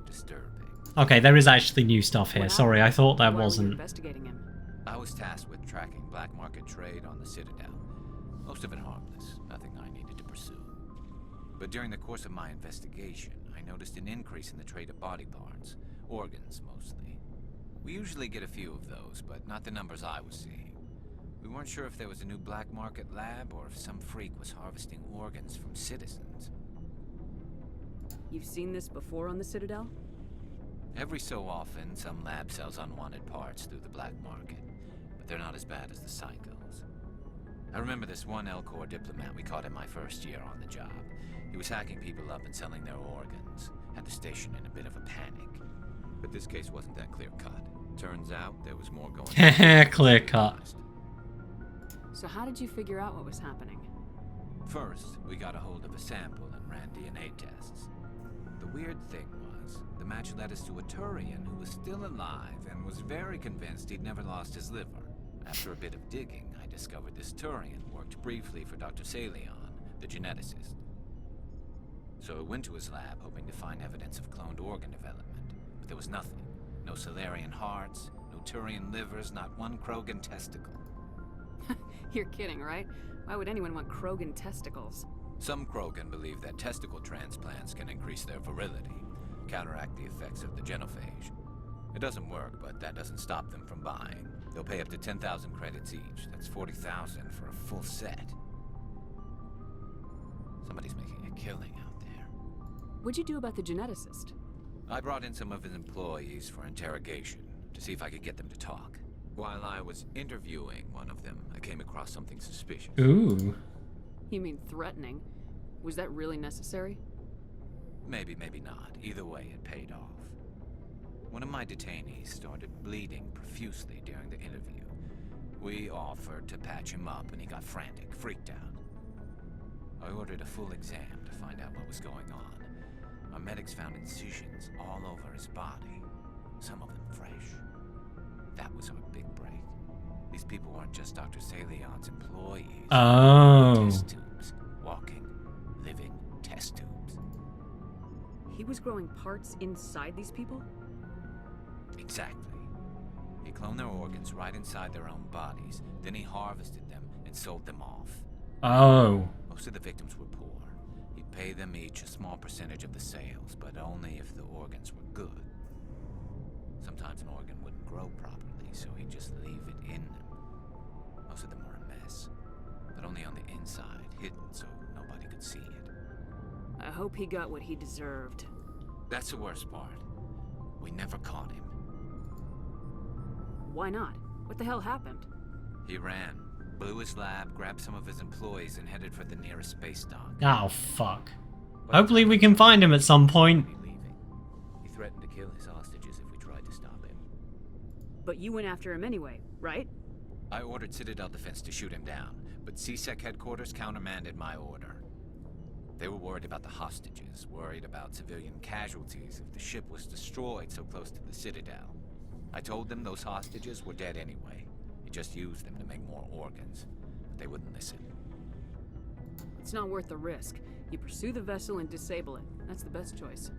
[SPEAKER 17] disturbing.
[SPEAKER 1] Okay, there is actually new stuff here. Sorry, I thought there wasn't.
[SPEAKER 2] Investigating him.
[SPEAKER 17] I was tasked with tracking black market trade on the Citadel. Most of it harmless, nothing I needed to pursue. But during the course of my investigation, I noticed an increase in the trade of body parts, organs mostly. We usually get a few of those, but not the numbers I was seeing. We weren't sure if there was a new black market lab or if some freak was harvesting organs from citizens.
[SPEAKER 2] You've seen this before on the Citadel?
[SPEAKER 17] Every so often, some lab sells unwanted parts through the black market, but they're not as bad as the psychos. I remember this one L-Corps diplomat we caught in my first year on the job. He was hacking people up and selling their organs. Had the station in a bit of a panic. But this case wasn't that clear-cut. Turns out there was more going on.
[SPEAKER 1] Clear-cut.
[SPEAKER 2] So how did you figure out what was happening?
[SPEAKER 17] First, we got a hold of a sample and ran DNA tests. The weird thing was, the match led us to a Turian who was still alive and was very convinced he'd never lost his liver. After a bit of digging, I discovered this Turian worked briefly for Dr. Salion, the geneticist. So I went to his lab hoping to find evidence of cloned organ development, but there was nothing. No Salarian hearts, no Turian livers, not one Krogan testicle.
[SPEAKER 2] You're kidding, right? Why would anyone want Krogan testicles?
[SPEAKER 17] Some Krogan believe that testicle transplants can increase their virility, counteract the effects of the genophage. It doesn't work, but that doesn't stop them from buying. They'll pay up to 10,000 credits each. That's 40,000 for a full set. Somebody's making a killing out there.
[SPEAKER 2] What'd you do about the geneticist?
[SPEAKER 17] I brought in some of his employees for interrogation to see if I could get them to talk. While I was interviewing one of them, I came across something suspicious.
[SPEAKER 1] Ooh.
[SPEAKER 2] You mean threatening? Was that really necessary?
[SPEAKER 17] Maybe, maybe not. Either way, it paid off. One of my detainees started bleeding profusely during the interview. We offered to patch him up and he got frantic, freaked out. I ordered a full exam to find out what was going on. Our medics found incisions all over his body, some of them fresh. That was our big break. These people weren't just Dr. Salion's employees.
[SPEAKER 1] Oh.
[SPEAKER 17] Test tubes. Walking, living test tubes.
[SPEAKER 2] He was growing parts inside these people?
[SPEAKER 17] Exactly. He cloned their organs right inside their own bodies. Then he harvested them and sold them off.
[SPEAKER 1] Oh.
[SPEAKER 17] Most of the victims were poor. He'd pay them each a small percentage of the sales, but only if the organs were good. Sometimes an organ wouldn't grow properly, so he'd just leave it in them. Most of them were a mess, but only on the inside, hidden so nobody could see it.
[SPEAKER 2] I hope he got what he deserved.
[SPEAKER 17] That's the worst part. We never caught him.
[SPEAKER 2] Why not? What the hell happened?
[SPEAKER 17] He ran, blew his lab, grabbed some of his employees, and headed for the nearest space dock.
[SPEAKER 1] Oh, fuck. Hopefully we can find him at some point.
[SPEAKER 17] He threatened to kill his hostages if we tried to stop him.
[SPEAKER 2] But you went after him anyway, right?
[SPEAKER 17] I ordered Citadel Defense to shoot him down, but CSEC headquarters countermanded my order. They were worried about the hostages, worried about civilian casualties if the ship was destroyed so close to the Citadel. I told them those hostages were dead anyway. He just used them to make more organs. But they wouldn't listen.
[SPEAKER 2] It's not worth the risk. You pursue the vessel and disable it. That's the best choice.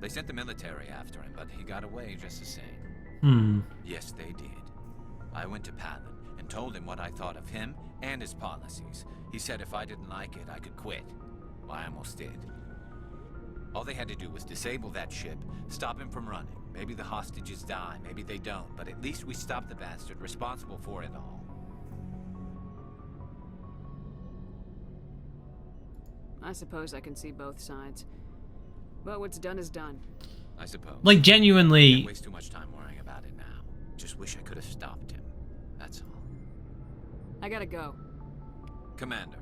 [SPEAKER 17] They sent the military after him, but he got away just the same.
[SPEAKER 1] Hmm.
[SPEAKER 17] Yes, they did. I went to Palin and told him what I thought of him and his policies. He said if I didn't like it, I could quit. Well, I almost did. All they had to do was disable that ship, stop him from running. Maybe the hostages die, maybe they don't, but at least we stopped the bastard responsible for it all.
[SPEAKER 2] I suppose I can see both sides. But what's done is done.
[SPEAKER 17] I suppose.
[SPEAKER 1] Like, genuinely.
[SPEAKER 17] Can't waste too much time worrying about it now. Just wish I could have stopped him. That's all.
[SPEAKER 2] I gotta go.
[SPEAKER 17] Commander.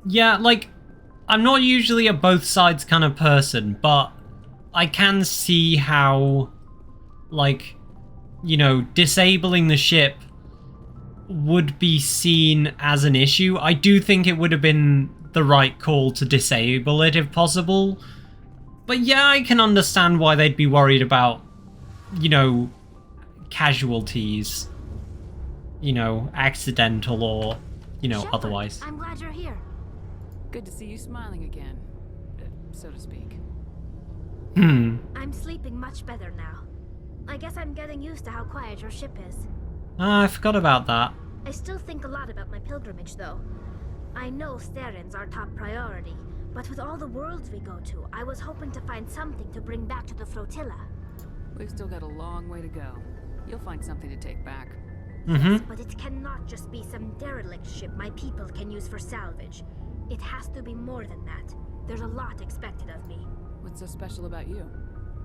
[SPEAKER 1] Yeah, like, I'm not usually a both sides kind of person, but I can see how, like, you know, disabling the ship would be seen as an issue. I do think it would have been the right call to disable it if possible. But yeah, I can understand why they'd be worried about, you know, casualties. You know, accidental or, you know,
[SPEAKER 10] Shepard,
[SPEAKER 1] otherwise.
[SPEAKER 10] I'm glad you're here.
[SPEAKER 2] Good to see you smiling again, so to speak.
[SPEAKER 10] I'm sleeping much better now. I guess I'm getting used to how quiet your ship is.
[SPEAKER 1] I forgot about that.
[SPEAKER 10] I still think a lot about my pilgrimage, though. I know Steren's our top priority, but with all the worlds we go to, I was hoping to find something to bring back to the flotilla.
[SPEAKER 2] We've still got a long way to go. You'll find something to take back.
[SPEAKER 10] Yes, but it cannot just be some derelict ship my people can use for salvage. It has to be more than that. There's a lot expected of me.
[SPEAKER 2] What's so special about you?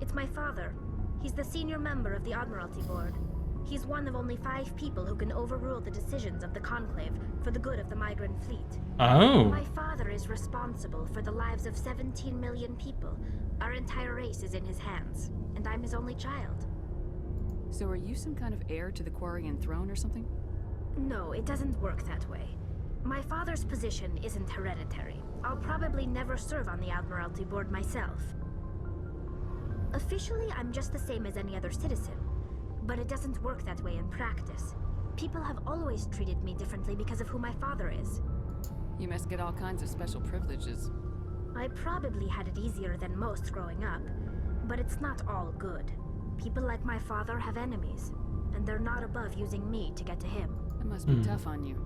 [SPEAKER 10] It's my father. He's the senior member of the Admiralty Board. He's one of only 5 people who can overrule the decisions of the Conclave for the good of the migrant fleet.
[SPEAKER 1] Oh.
[SPEAKER 10] My father is responsible for the lives of 17 million people. Our entire race is in his hands, and I'm his only child.
[SPEAKER 2] So are you some kind of heir to the Quarian throne or something?
[SPEAKER 10] No, it doesn't work that way. My father's position isn't hereditary. I'll probably never serve on the Admiralty Board myself. Officially, I'm just the same as any other citizen. But it doesn't work that way in practice. People have always treated me differently because of who my father is.
[SPEAKER 2] You must get all kinds of special privileges.
[SPEAKER 10] I probably had it easier than most growing up, but it's not all good. People like my father have enemies, and they're not above using me to get to him.
[SPEAKER 2] It must be tough on you.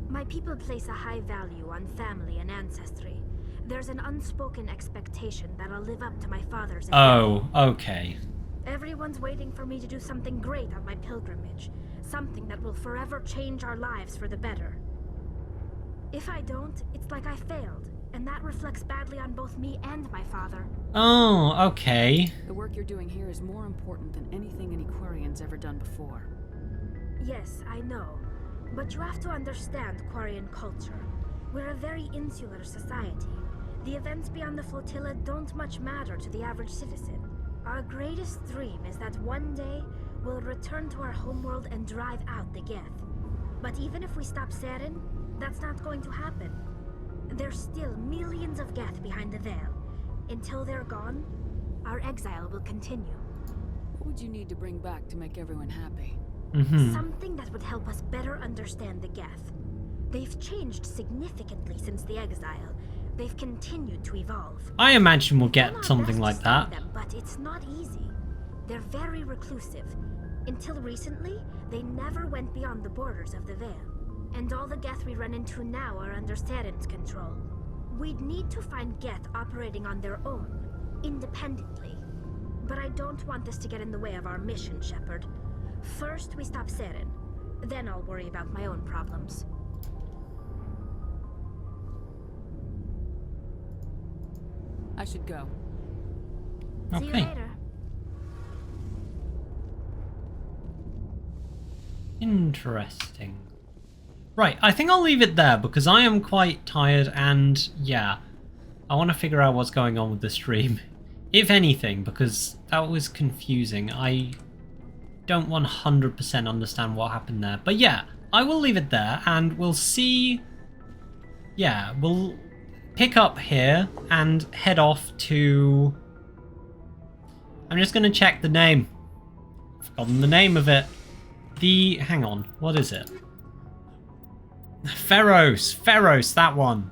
[SPEAKER 10] My people place a high value on family and ancestry. There's an unspoken expectation that I'll live up to my father's example.
[SPEAKER 1] Oh, okay.
[SPEAKER 10] Everyone's waiting for me to do something great on my pilgrimage. Something that will forever change our lives for the better. If I don't, it's like I failed, and that reflects badly on both me and my father.
[SPEAKER 1] Oh, okay.
[SPEAKER 2] The work you're doing here is more important than anything any Quarian's ever done before.
[SPEAKER 10] Yes, I know. But you have to understand Quarian culture. We're a very insular society. The events beyond the flotilla don't much matter to the average citizen. Our greatest dream is that one day we'll return to our homeworld and drive out the Geth. But even if we stop Saren, that's not going to happen. There's still millions of Geth behind the veil. Until they're gone, our exile will continue.
[SPEAKER 2] What would you need to bring back to make everyone happy?
[SPEAKER 10] Something that would help us better understand the Geth. They've changed significantly since the exile. They've continued to evolve.
[SPEAKER 1] I imagine we'll get something like that.
[SPEAKER 10] Them, but it's not easy. They're very reclusive. Until recently, they never went beyond the borders of the Veil. And all the Geth we run into now are under Saren's control. We'd need to find Geth operating on their own, independently. But I don't want this to get in the way of our mission, Shepard. First, we stop Saren. Then I'll worry about my own problems.
[SPEAKER 2] I should go.
[SPEAKER 10] See you later.
[SPEAKER 1] Interesting. Right, I think I'll leave it there because I am quite tired and yeah, I want to figure out what's going on with the stream. If anything, because that was confusing. I don't 100% understand what happened there. But yeah, I will leave it there and we'll see. Yeah, we'll pick up here and head off to... I'm just going to check the name. I've forgotten the name of it. Hang on, what is it? Faeros, that one.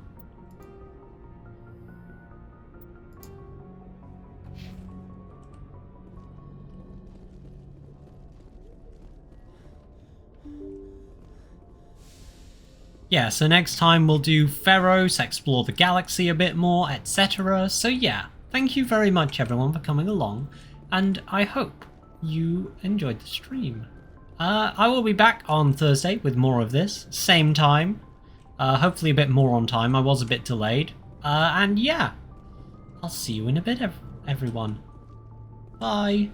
[SPEAKER 1] Yeah, so next time we'll do Faeros, explore the galaxy a bit more, etc. So yeah, thank you very much everyone for coming along, and I hope you enjoyed the stream. I will be back on Thursday with more of this, same time, hopefully a bit more on time. I was a bit delayed, and yeah, I'll see you in a bit everyone. Bye.